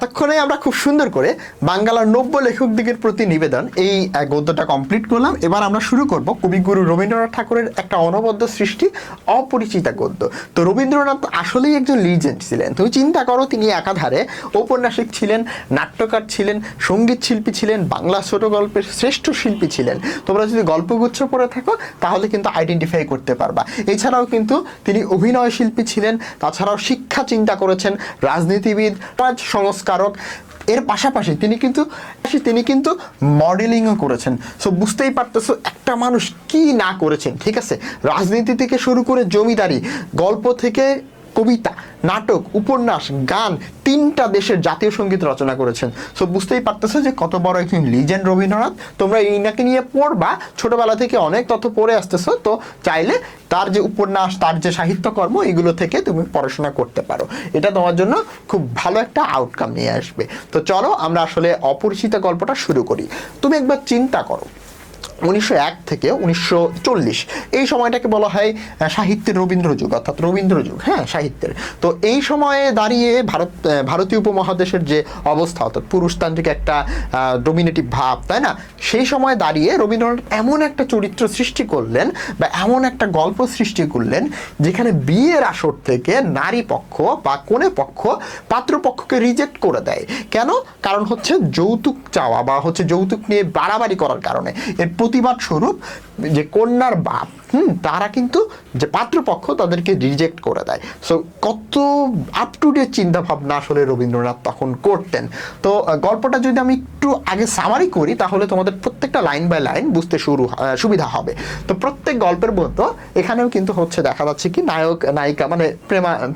এতক্ষণে আমরা খুব সুন্দর করে বাংলার নব্য লেখকদিগের প্রতি নিবেদন এই গদ্যটা কমপ্লিট করলাম। এবার আমরা শুরু করব কবিগুরু রবীন্দ্রনাথ ঠাকুরের একটা অনবদ্য সৃষ্টি অপরিচিতা গদ্য। তো রবীন্দ্রনাথ আসলেই একজন লিজেন্ড ছিলেন। তুমি চিন্তা করো, তিনি একাধারে ঔপন্যাসিক ছিলেন, নাট্যকার ছিলেন, সঙ্গীত শিল্পী ছিলেন, বাংলা ছোট গল্পের শ্রেষ্ঠ শিল্পী ছিলেন। তোমরা যদি গল্পগুচ্ছ পড়ে থাকো তাহলে কিন্তু আইডেন্টিফাই করতে পারবা। এছাড়াও কিন্তু তিনি অভিনয় শিল্পী ছিলেন, তাছাড়াও শিক্ষা চিন্তা করেছেন, রাজনীতিবিদ, সংস্কারক। এর পাশাপাশি তিনি কিন্তু মডেলিংও করেছেন। সো বুঝতেই পারতেছো একটা মানুষ কি না করেছেন, ঠিক আছে? রাজনীতি থেকে শুরু করে জমিদারি, গল্প থেকে কবিতা, নাটক, উপন্যাস, গান, 3টা দেশের জাতীয় সঙ্গীত রচনা করেছেন। সো বুঝতেই পারতেছো যে কত বড় একজন লিজেন্ড রবীন্দ্রনাথ। তোমরা ইনাকে নিয়ে পড়বা, ছোটবেলা থেকে অনেক তথ্য পড়ে আসতেছো। তো চাইলে তার যে উপন্যাস, তার যে সাহিত্যকর্ম, এগুলো থেকে তুমি পড়াশোনা করতে পারো। এটা তোমার জন্য খুব ভালো একটা আউটকাম নিয়ে আসবে। তো চলো আমরা আসলে অপরিচিতা গল্পটা শুরু করি। তুমি একবার চিন্তা করো, 1901 থেকে 1940 এই সময়টাকে বলা হয় সাহিত্যের রবীন্দ্র যুগ, অর্থাৎ রবীন্দ্র যুগ, হ্যাঁ, সাহিত্যের। তো এই সময়ে দাঁড়িয়ে ভারতীয় উপমহাদেশের যে অবস্থা, অর্থাৎ পুরুষতান্ত্রিক একটা ডোমিনেটিভ ভাব, তাই না? সেই সময় দাঁড়িয়ে রবীন্দ্রনাথ এমন একটা চরিত্র সৃষ্টি করলেন বা এমন একটা গল্প সৃষ্টি করলেন যেখানে বিয়ের আসর থেকে নারী পক্ষ বা কনে পক্ষ পাত্রপক্ষকে রিজেক্ট করে দেয়। কেন? কারণ হচ্ছে যৌতুক চাওয়া বা হচ্ছে যৌতুক নিয়ে বাড়াবাড়ি করার কারণে। এর প্রতিবাদ স্বরূপ যে কন্যার বাপ তারা কিন্তু যে পাত্রপক্ষ তাদেরকে রিজেক্ট করে দেয়। সো কত আপ টু ডেট চিন্তা ভাবনা আসলে রবীন্দ্রনাথ তখন করতেন। তো গল্পটা যদি আমি একটু আগে সামারি করি তাহলে তোমাদের প্রত্যেকটা লাইন বাই লাইন বুঝতে সুবিধা হবে। তো প্রত্যেক গল্পের মতো এখানেও কিন্তু হচ্ছে দেখা যাচ্ছে কি নায়ক নায়িকা, মানে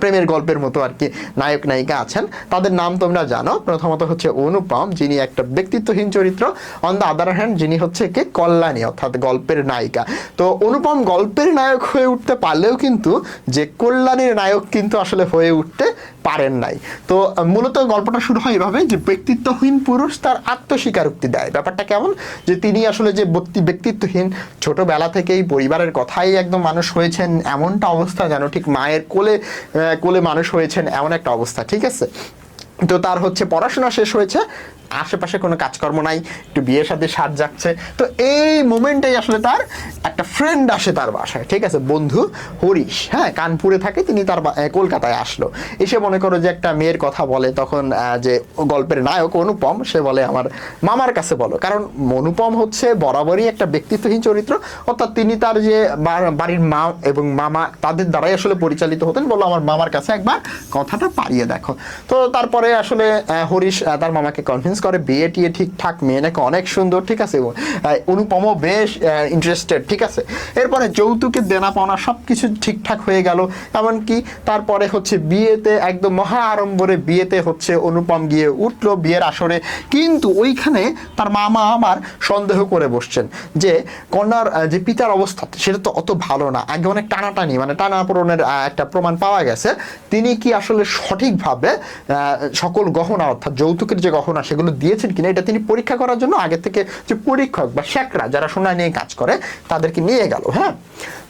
প্রেমের গল্পের মতো আর কি নায়ক নায়িকা আছেন। তাদের নাম তোমরা জানো। প্রথমত হচ্ছে অনুপম, যিনি একটা ব্যক্তিত্বহীন চরিত্র। অন দ্য আদার হ্যান্ড যিনি হচ্ছে কে কল্যাণী, অর্থাৎ গল্পের নায়িকা। তো অনুপম গল্পের নায়ক হয়ে উঠতে পারলেও কিন্তু যে কল্যাণীর নায়ক কিন্তু আসলে হয়ে উঠতে পারেন নাই। তো মূলত গল্পটা শুরু হয় এভাবে যে ব্যক্তিত্বহীন পুরুষ তার আত্মস্বীকারোক্তি দেয়। ব্যাপারটা কেমন? যে তিনি আসলে যে ব্যক্তিত্বহীন, ছোটবেলা থেকেই পরিবারের কথাই একদম মানুষ হয়েছেন এমনটা অবস্থা, যেন ঠিক মায়ের কোলে মানুষ হয়েছেন এমন একটা অবস্থা, ঠিক আছে? তো তার হচ্ছে পড়াশোনা শেষ হয়েছে, আশেপাশে কোনো কাজকর্ম নাই, একটু বিয়ের সাথে সাজ যাচ্ছে। তো এই মোমেন্টেই আসলে তার একটা ফ্রেন্ড আসে তার বাসায়, ঠিক আছে? বন্ধু হরিশ, হ্যাঁ, কানপুরে থাকে, তিনি তার কলকাতায় আসলো। এসে মনে করো যে একটা মেয়ের কথা বলে। তখন যে গল্পের নায়ক অনুপম, সে বলে আমার মামার কাছে বলো। কারণ অনুপম হচ্ছে বরাবরই একটা ব্যক্তিত্বহীন চরিত্র, অর্থাৎ তিনি তার যে বাড়ির মা এবং মামা তাদের দ্বারাই আসলে পরিচালিত হতেন। বললো আমার মামার কাছে একবার কথাটা পাড়িয়ে দেখো। তো তারপরে আসলে হরিশ তার মামাকে কনভিন্স করে, বিয়ে টিয়ে ঠিকঠাক, মেয়ে নাকি অনেক সুন্দর, ঠিক আছে? অনুপমও বেশ ইন্টারেস্টেড, ঠিক আছে? এরপরে যৌতুকের দেনা পাওনা সবকিছু ঠিকঠাক হয়ে গেল। এমনকি তারপরে হচ্ছে বিয়েতে একদম মহা আড়ম্বরে বিয়েতে হচ্ছে অনুপম গিয়ে উঠলো বিয়ের আসরে। কিন্তু ওইখানে তার মামা আমার সন্দেহ করে বসছেন যে কন্যার যে পিতার অবস্থা সেটা তো অত ভালো না। আগে অনেক টানাটানি, মানে টানাপোড়েনের একটা প্রমাণ পাওয়া গেছে। তিনি কি আসলে সঠিকভাবে সকল গহনা, অর্থাৎ যৌতুকের যে গহনা, সেগুলো দিয়েছেন কিনা এটা তিনি পরীক্ষা করার জন্য আগে থেকে যে পরীক্ষক বা শেকরা যারা সোনা নিয়ে কাজ করে তাদেরকে নিয়ে গেল। হ্যাঁ,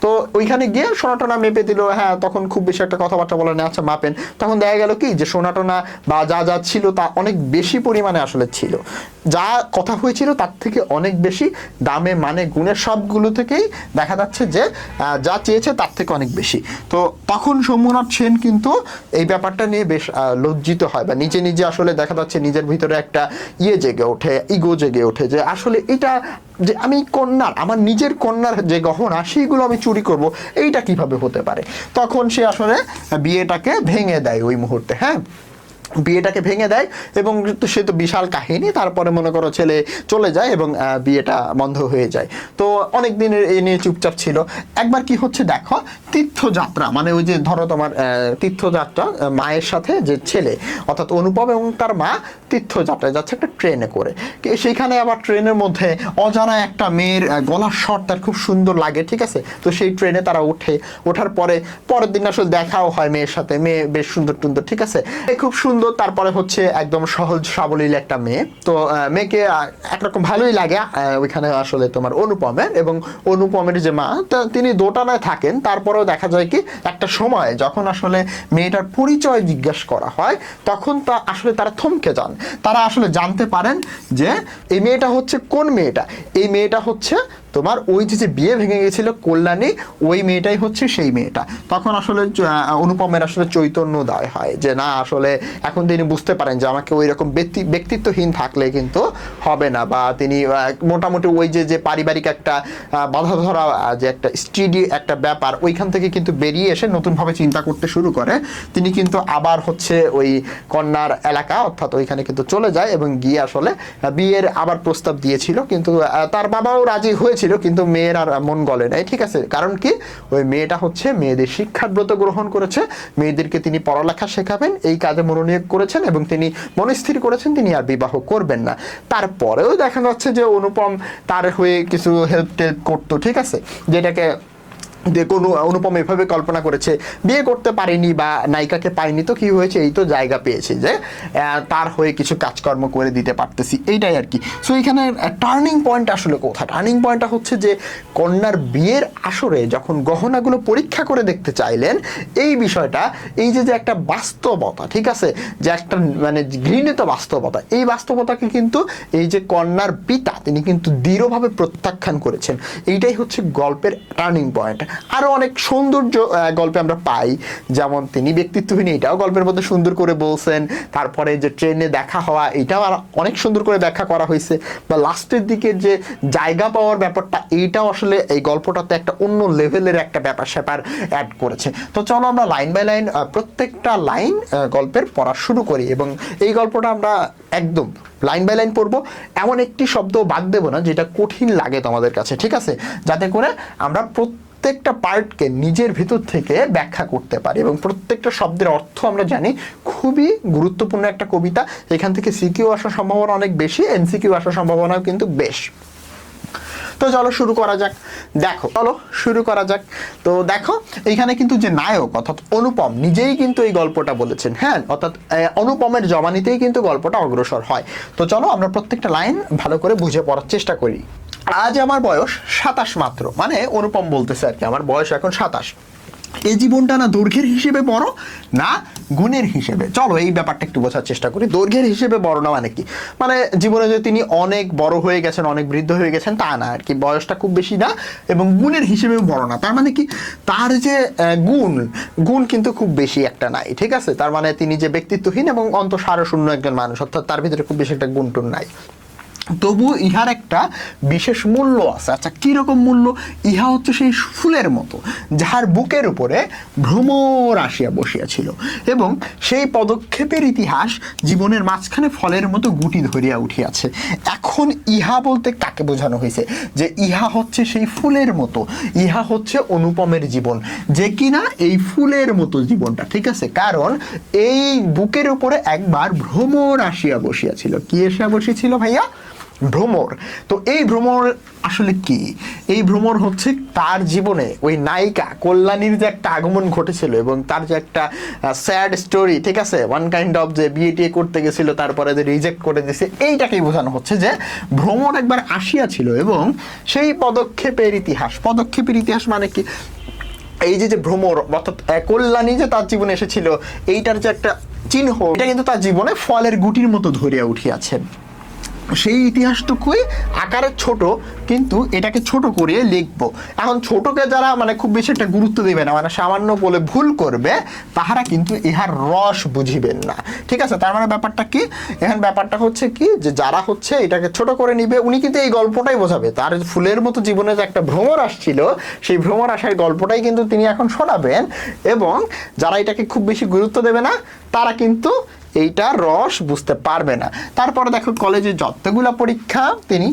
তো ওইখানে গিয়ে সোনাটোনা মেপে দিল। হ্যাঁ, তখন খুব বেশি একটা কথাবার্তা বলে না, আচ্ছা মাপেন। তখন দেখা গেল কি যে সোনাটোনা বা যা যা ছিল তা অনেক বেশি পরিমাণে আসলে ছিল। যা কথা হয়েছিল তার থেকে অনেক বেশি দামে, মানে গুণের সবগুলো থেকেই দেখা যাচ্ছে যে যা চেয়েছে তার থেকে অনেক বেশি। তো তখন সোমনাথ সেন কিন্তু এই ব্যাপারটা নিয়ে বেশ লজ্জিত হয়, বা নিজে নিজে আসলে দেখা যাচ্ছে নিজের ভিতরে একটা জেগে ওঠে, ইগো জেগে ওঠে যে আসলে এটা যে আমি কন্যার, আমার নিজের কন্যার যে গহনা সেইগুলো আমি চুরি করব, এইটা কিভাবে হতে পারে? তখন সে আসলে বিয়েটাকে ভেঙে দেয় ওই মুহূর্তে। হ্যাঁ, বিয়েটাকে ভেঙে দেয় এবং সে তো বিশাল কাহিনী। তারপরে মনে করো ছেলে চলে যায় এবং বিয়েটা বন্ধ হয়ে যায়। তো অনেক দিনের এ নিয়ে চুপচাপ ছিল। একবার কি হচ্ছে দেখো, তীর্থযাত্রা, মানে ওই যে ধরো তোমার তীর্থযাত্রা, মায়ের সাথে যে ছেলে অর্থাৎ অনুপম এবং তার মা তীর্থযাত্রায় যাচ্ছে একটা ট্রেনে করে। সেইখানে আবার ট্রেনের মধ্যে অজানা একটা মেয়ের গলার স্বর তার খুব সুন্দর লাগে, ঠিক আছে? তো সেই ট্রেনে তারা ওঠার পরের দিন আসলে দেখাও হয় মেয়ের সাথে। মেয়ে বেশ সুন্দর টুন্দর, ঠিক আছে? খুব সুন্দর সুন্দর, তারপরে হচ্ছে একদম সহজ সাবলীল একটা মেয়ে। তো মেয়েকে একরকম ভালোই লাগে ওইখানে আসলে তোমার অনুপমের, এবং অনুপমের যে মা তিনি দোটানায় থাকেন। তারপরেও দেখা যায় কি একটা সময় যখন আসলে মেয়েটার পরিচয় জিজ্ঞাসা করা হয় তখন তা আসলে তারা থমকে যান। তারা আসলে জানতে পারেন যে এই মেয়েটা হচ্ছে কোন মেয়েটা, এই মেয়েটা হচ্ছে তোমার ওই যে বিয়ে ভেঙে গেছিল কল্যাণী, ওই মেয়েটাই হচ্ছে সেই মেয়েটা। তখন আসলে অনুপমের আসলে চৈতন্যোদয় হয় যে না, আসলে এখন তিনি বুঝতে পারেন যে আমাকে ওই রকম ব্যক্তিত্বহীন থাকলে কিন্তু হবে না, বা তিনি মোটামুটি ওই যে পারিবারিক একটা বাধা ধরা যে একটা স্টিডি একটা ব্যাপার, ওইখান থেকে কিন্তু বেরিয়ে এসে নতুনভাবে চিন্তা করতে শুরু করে। তিনি কিন্তু আবার হচ্ছে ওই কন্যার এলাকা অর্থাৎ ওইখানে কিন্তু চলে যায় এবং গিয়ে আসলে বিয়ের আবার প্রস্তাব দিয়েছিল, কিন্তু তার বাবাও রাজি হয়েছিল, কিন্তু মেয়ের আর মন গলে নাই। ঠিক আছে, কারণ কি ওই মেয়েটা হচ্ছে মেয়েদের শিক্ষার ব্রত গ্রহণ করেছে, মেয়েদেরকে তিনি পড়ালেখা শেখাবেন এই কাজে মনোনিয়োগ করেছেন এবং তিনি মনস্থির করেছেন তিনি আর বিবাহ করবেন না। তারপরেও দেখা যাচ্ছে যে অনুপম তার হয়ে কিছু হেল্প টেল্প করতো, ঠিক আছে, যেটাকে কোনো অনুপম এভাবে কল্পনা করেছে বিয়ে করতে পারিনি বা নায়িকাকে পাইনি, তো কি হয়েছে, এই তো জায়গা পেয়েছি যে তার হয়ে কিছু কাজকর্ম করে দিতে পারতেছি, এইটাই আর কি। সো এখানে টার্নিং পয়েন্ট আসলে কোথায়? টার্নিং পয়েন্টটা হচ্ছে যে কন্যার বিয়ের আসরে যখন গহনাগুলো পরীক্ষা করে দেখতে চাইলেন, এই বিষয়টা এই যে একটা বাস্তবতা, ঠিক আছে, যে একটা মানে ঘৃণিত বাস্তবতা, এই বাস্তবতাকে কিন্তু এই যে কন্যার পিতা তিনি কিন্তু দৃঢ়ভাবে প্রত্যাখ্যান করেছেন। এইটাই হচ্ছে গল্পের টার্নিং পয়েন্ট। আরো অনেক সৌন্দর্য গল্পে আমরা পাই, যেমন তিনি ব্যক্তিত্বহীন, এটাও গল্পের মধ্যে সুন্দর করে বলছেন। তারপরে যে ট্রেনে দেখা হওয়া, এটাও অনেক সুন্দর করে ব্যাখ্যা করা হয়েছে, বা লাস্টের দিকে যে জায়গা পাওয়ার ব্যাপারটা, এইটাও আসলে এই গল্পটাতে একটা অন্য লেভেলের একটা ব্যাপার স্যাপার অ্যাড করেছে। তো চলো আমরা লাইন বাই লাইন প্রত্যেকটা লাইন গল্পের পড়া শুরু করি, এবং এই গল্পটা আমরা একদম লাইন বাই লাইন পড়বো, এমন একটি শব্দ বাদ দেবো না যেটা কঠিন লাগে তোমাদের কাছে, ঠিক আছে, যাতে করে আমরা প্রত্যেকটা পার্টকে নিজের ভিতর থেকে ব্যাখ্যা করতে পারি এবং প্রত্যেকটা শব্দের অর্থ আমরা জানি। খুবই গুরুত্বপূর্ণ একটা কবিতা, এখান থেকে সিকিউ আসার সম্ভাবনা অনেক বেশি, এমসিকিউ আসার সম্ভাবনাও কিন্তু বেশ। তো চলো শুরু করা যাক। তো দেখো এইখানে কিন্তু যে নায়ক অর্থাৎ অনুপম নিজেই কিন্তু এই গল্পটা বলেছেন, হ্যাঁ, অর্থাৎ অনুপমের জবানিতেই কিন্তু গল্পটা অগ্রসর হয়। তো চলো আমরা প্রত্যেকটা লাইন ভালো করে বুঝে পড়ার চেষ্টা করি। আজ আমার বয়স 27 মাত্র, মানে অনুপম বলতেছে আর কি, আমার বয়স এখন 27। এই জীবনটা না দৈর্ঘ্যের হিসেবে বড় না গুণের হিসেবে। চলো এই ব্যাপারটা একটু বোঝার চেষ্টা করি। দৈর্ঘ্যের হিসেবে বড় না মানে কি, মানে জীবনে যে তিনি অনেক বড় হয়ে গেছেন, অনেক বৃদ্ধ হয়ে গেছেন তা না আর কি, বয়সটা খুব বেশি না, এবং গুণের হিসেবেও বড় না। তার মানে কি, তার যে গুণ কিন্তু খুব বেশি একটা নাই, ঠিক আছে, তার মানে তিনি যে ব্যক্তিত্বহীন এবং অন্তঃসারশূন্য একজন মানুষ, অর্থাৎ তার ভিতরে খুব বেশি একটা গুণটুন নাই। তবু ইহার একটা বিশেষ মূল্য আছে। আচ্ছা, কিরকম মূল্য? ইহা হচ্ছে সেই ফুলের মতো যাহার বুকের উপরে ভ্রমর আসিয়া বসিয়াছিল, এবং সেই পদক্ষেপের ইতিহাস জীবনের মাঝখানে ফলের মতো গুটি ধরিয়া উঠিয়াছে। এখন ইহা বলতে কাকে বোঝানো হয়েছে? যে ইহা হচ্ছে সেই ফুলের মতো, ইহা হচ্ছে অনুপমের জীবন, যে কিনা এই ফুলের মতো জীবনটা, ঠিক আছে, কারণ এই বুকের উপরে একবার ভ্রমর আসিয়া বসিয়াছিল। কি এসে বসিয়েছিল ভাইয়া? ভ্রমর। তো এই ভ্রমর আসলে কি? এই ভ্রমর হচ্ছে তার জীবনে ওই নায়িকা কল্যাণীর যে একটা আগমন ঘটেছিল এবং তার যে একটা স্যাড স্টোরি, ঠিক আছে, ওয়ান কাইন্ড অফ যে বিয়ে টিয়ে করতে গেছিল তারপরে যে রিজেক্ট করে দিয়েছে, এইটাকেই বোঝানো হচ্ছে যে ভ্রমর একবার আসিয়াছিল এবং সেই পদক্ষেপের ইতিহাস মানে কি, এই যে ভ্রমর অর্থাৎ কল্যাণী যে তার জীবনে এসেছিল, এইটার যে একটা চিহ্ন, এটা কিন্তু তার জীবনে ফলের গুটির মতো ধরিয়া উঠিয়াছে। সেই ইতিহাসটুকুই আকারে ছোট, কিন্তু এটাকে ছোট করে লিখবো। এখন ছোটকে যারা মানে খুব বেশি একটা গুরুত্ব দেবে না, মানে সামান্য বলে ভুল করবে, তাহারা কিন্তু ইহার রস বুঝিবেন না, ঠিক আছে। তার মানে ব্যাপারটা কি, এখন ব্যাপারটা হচ্ছে কি, যে যারা হচ্ছে এটাকে ছোট করে নিবে, উনি কিন্তু এই গল্পটাই বোঝাবে। তার ফুলের মতো জীবনে যে একটা ভ্রমর আসছিল, সেই ভ্রমর আসার গল্পটাই কিন্তু তিনি এখন শোনাবেন, এবং যারা এটাকে খুব বেশি গুরুত্ব দেবে না তারা কিন্তু এইটা রস বুঝতে পারবে না। তারপরে দেখো কলেজে যতগুলো পরীক্ষা তিনি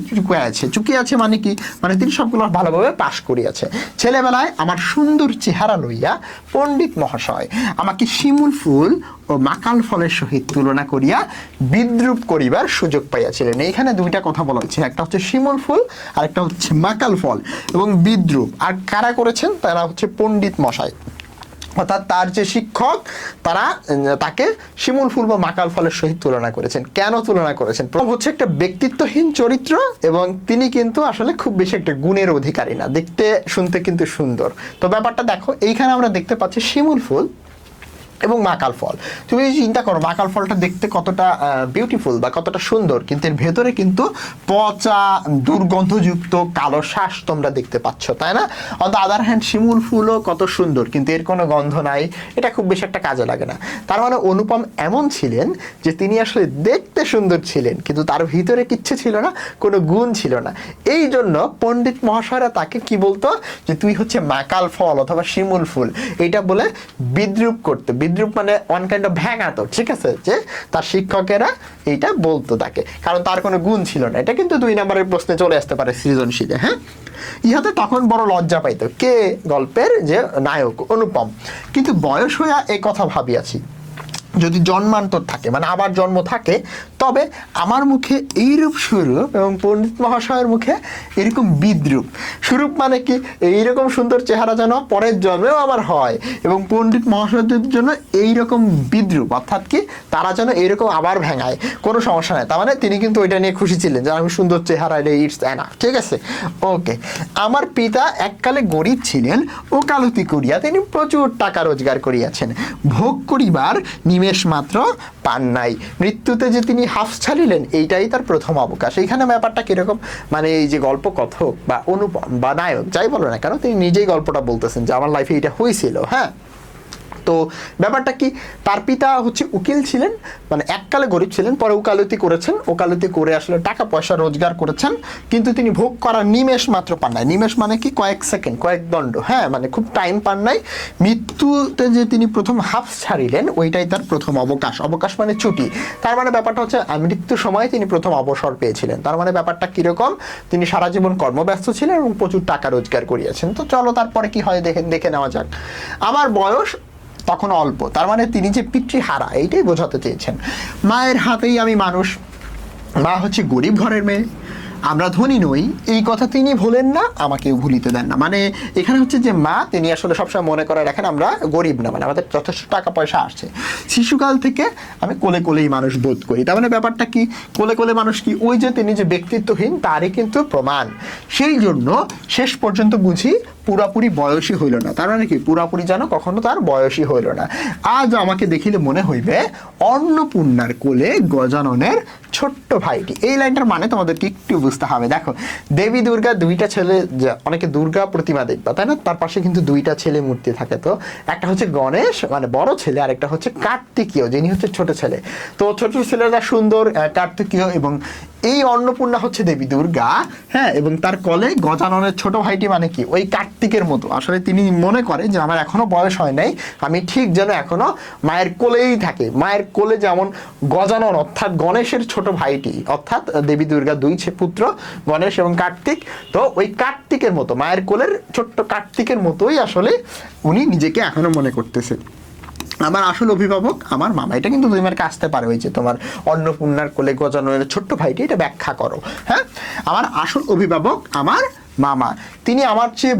চুকিয়ে আছে মানে কি, মানে তিনি সবগুলো ভালোভাবে পাশ করিয়াছে। ছেলেবেলায় আমার সুন্দর চেহারা লইয়া পণ্ডিত মহাশয় আমাকে শিমুল ফুল ও মাকাল ফলের সহিত তুলনা করিয়া বিদ্রুপ করিবার সুযোগ পাইয়াছিলেন। এইখানে দুইটা কথা বলা হচ্ছে, একটা হচ্ছে শিমুল ফুল আর একটা হচ্ছে মাকাল ফল, এবং বিদ্রুপ আর কারা করেছেন, তারা হচ্ছে পণ্ডিত মশাই। অর্থাৎ তার যে শিক্ষক তারা তাকে শিমুল ফুল বা মাকাল ফলের সহিত তুলনা করেছেন। কেন তুলনা করেছেন? প্রথম হচ্ছে একটা ব্যক্তিত্বহীন চরিত্র এবং তিনি কিন্তু আসলে খুব বেশি একটা গুণের অধিকারী না, দেখতে শুনতে কিন্তু সুন্দর। তো ব্যাপারটা দেখো, এইখানে আমরা দেখতে পাচ্ছি শিমুল ফুল এবং মাকাল ফল। তুমি চিন্তা করো মাকাল ফলটা দেখতে কতটা বিউটিফুল বা কতটা সুন্দর, কিন্তু এর ভেতরে কিন্তু পচা দুর্গন্ধযুক্ত কালো শ্বাস তোমরা দেখতে পাচ্ছ, তাই না? অন দ্য আদার হ্যান্ড শিমুল ফুলও কত সুন্দর, কিন্তু এর কোনো গন্ধ নাই, এটা খুব বেশি একটা কাজে লাগে না। তার মানে অনুপম এমন ছিলেন যে তিনি আসলে দেখতে সুন্দর ছিলেন, কিন্তু তার ভিতরে কিচ্ছু ছিল না, কোনো গুণ ছিল না। এই জন্য পণ্ডিত মহাশয়রা তাকে কি বলতো, যে তুই হচ্ছে মাকাল ফল অথবা শিমুল ফুল, এইটা বলে বিদ্রুপ করতে। বিদ্রুপ মানে ওয়ান কাইন্ড অফ ভ্যাঙাতো, ঠিক আছে, যে তার শিক্ষকেরা এইটা বলতো তাকে, কারণ তার কোনো গুণ ছিল না। এটা কিন্তু 2 নম্বরের প্রশ্নে চলে আসতে পারে সৃজনশীলে। হ্যাঁ, ইহাতে তখন বড় লজ্জা পাইতো কে? গল্পের যে নায়ক অনুপম। কিন্তু বয়স হইয়া এই কথা ভাবিয়াছি, যদি জন্মান্তর থাকে মানে আবার জন্ম থাকে, তবে আমার মুখে এইরূপ স্বরূপ এবং পণ্ডিত মহাশয়ের মুখে এরকম বিদ্রুপ। স্বরূপ মানে কি? এইরকম সুন্দর চেহারা যেন পরের জন্মেও আমার হয়, এবং পণ্ডিত মহাশয়দের জন্য এইরকম বিদ্রুপ, অর্থাৎ কি তারা যেন এইরকম আবার ভেঙায়, কোনো সমস্যা নাই। তার মানে তিনি কিন্তু ওইটা নিয়ে খুশি ছিলেন যে আমি সুন্দর চেহারা, ইটস এনাফ, ঠিক আছে, ওকে। আমার পিতা এককালে গরিব ছিলেন, ওকালতি করিয়া তিনি প্রচুর টাকা রোজগার করিয়াছেন, ভোগ করিবার নিমেষ মাত্র পান নাই, মৃত্যুতে যে তিনি হাফ ছাড়িলেন এইটাই তার প্রথম অবকাশ। এইখানে ব্যাপারটা কিরকম, মানে এই যে গল্প কথক বা অনুপম বা নায়ক যাই বলো না কেন, তিনি নিজেই গল্পটা বলতেছেন যে আমার লাইফে এটা হয়েছিল। হ্যাঁ, তো ব্যাপারটা কি, তার পিতা হচ্ছে উকিল ছিলেন, মানে এককালে গরিব ছিলেন, পরে ওকালতি করেছেন, ওকালতি করে আসলে টাকা পয়সা রোজগার করেছেন, কিন্তু তিনি ভোগ করার নিমেষ মাত্র পান নাই। নিমেষ মানে কি? কয়েক সেকেন্ড, কয়েক দণ্ড। হ্যাঁ, মানে খুব টাইম পান নাই। মৃত্যুতে যে তিনি প্রথম হাফ ছাড়িলেন ওইটাই তার প্রথম অবকাশ। অবকাশ মানে ছুটি। তার মানে ব্যাপারটা হচ্ছে মৃত্যুর সময় তিনি প্রথম অবসর পেয়েছিলেন। তার মানে ব্যাপারটা কিরকম, তিনি সারা জীবন কর্মব্যস্ত ছিলেন এবং প্রচুর টাকা রোজগার করিয়েছেন। তো চলো তারপরে কি হয় দেখে নেওয়া যাক। আমার বয়স তখন অল্প, তার মানে তিনি যে পিতৃহারা এইটাই বোঝাতে চেয়েছেন। মায়ের হাতেই আমি মানুষ, মা হচ্ছে গরিব ঘরের মেয়ে, আমরা ধনী নই, এই কথা তিনি ভুলেন না, আমাকেও ভুলিতে দেন না। মানে এখানে হচ্ছে যে মা, তিনি আসলে সবসময় মনে করে রাখেন আমরা গরিব না, মানে আমাদের যথেষ্ট টাকা পয়সা আসছে। শিশুকাল থেকে আমি কোলে কোলেই মানুষ বোধ করি। তার মানে ব্যাপারটা কি, কোলে কোলে মানুষ কি, ওই যে তিনি যে ব্যক্তিত্বহীন তারই কিন্তু প্রমাণ। সেই জন্য শেষ পর্যন্ত বুঝি পুরাপুরি বয়সী হইল না। তার মানে কি, পুরাপুরি যেন কখনো তার বয়সী হইল না। আজ আমাকে দেখিলে মনে হইবে অন্নপূর্ণার কোলে গজাননের ছোট্ট ভাইটি। এই লাইনটার মানে তোমাদেরকে একটু বুঝতে হবে। দেখো, দেবী দুর্গা দুইটা ছেলে, অনেকে দুর্গা প্রতিমা দেখবা তাই না, তার পাশে কিন্তু দুইটা ছেলে মূর্তি থাকে। তো একটা হচ্ছে গণেশ মানে বড় ছেলে, আর একটা হচ্ছে কার্তিকীয় যিনি হচ্ছে ছোট ছেলে। তো ছোট ছেলেরা সুন্দর, কার্তিকীয়, এবং এই অন্নপূর্ণা হচ্ছে দেবী দুর্গা। হ্যাঁ, এবং তার কোলে গজাননের ছোট ভাইটি মানে কি, ওই কার্তিকের মতো। আসলে তিনি মনে করে যে আমার এখনো বয়স হয় নাই, আমি ঠিক যেন এখনো মায়ের কোলেই থাকে। মায়ের কোলে যেমন গজানন অর্থাৎ গণেশের ছোট ভাইটি, অর্থাৎ দেবী দুর্গা দুই পুত্র গণেশ এবং কার্তিক, তো ওই কার্তিকের মতো, মায়ের কোলের ছোট্ট কার্তিকের মতোই আসলে উনি নিজেকে এখনো মনে করতেছে। আমার আসল অভিভাবক আমার মামা। এটা কিন্তু 2 মার্কে আসতে পারে, ওই যে তোমার অন্নপূর্ণার কোলে গজাননের ছোট্ট ভাইটি, এটা ব্যাখ্যা করো। হ্যাঁ, আমার আসল অভিভাবক আমার মামা, তিনি আমার চেয়ে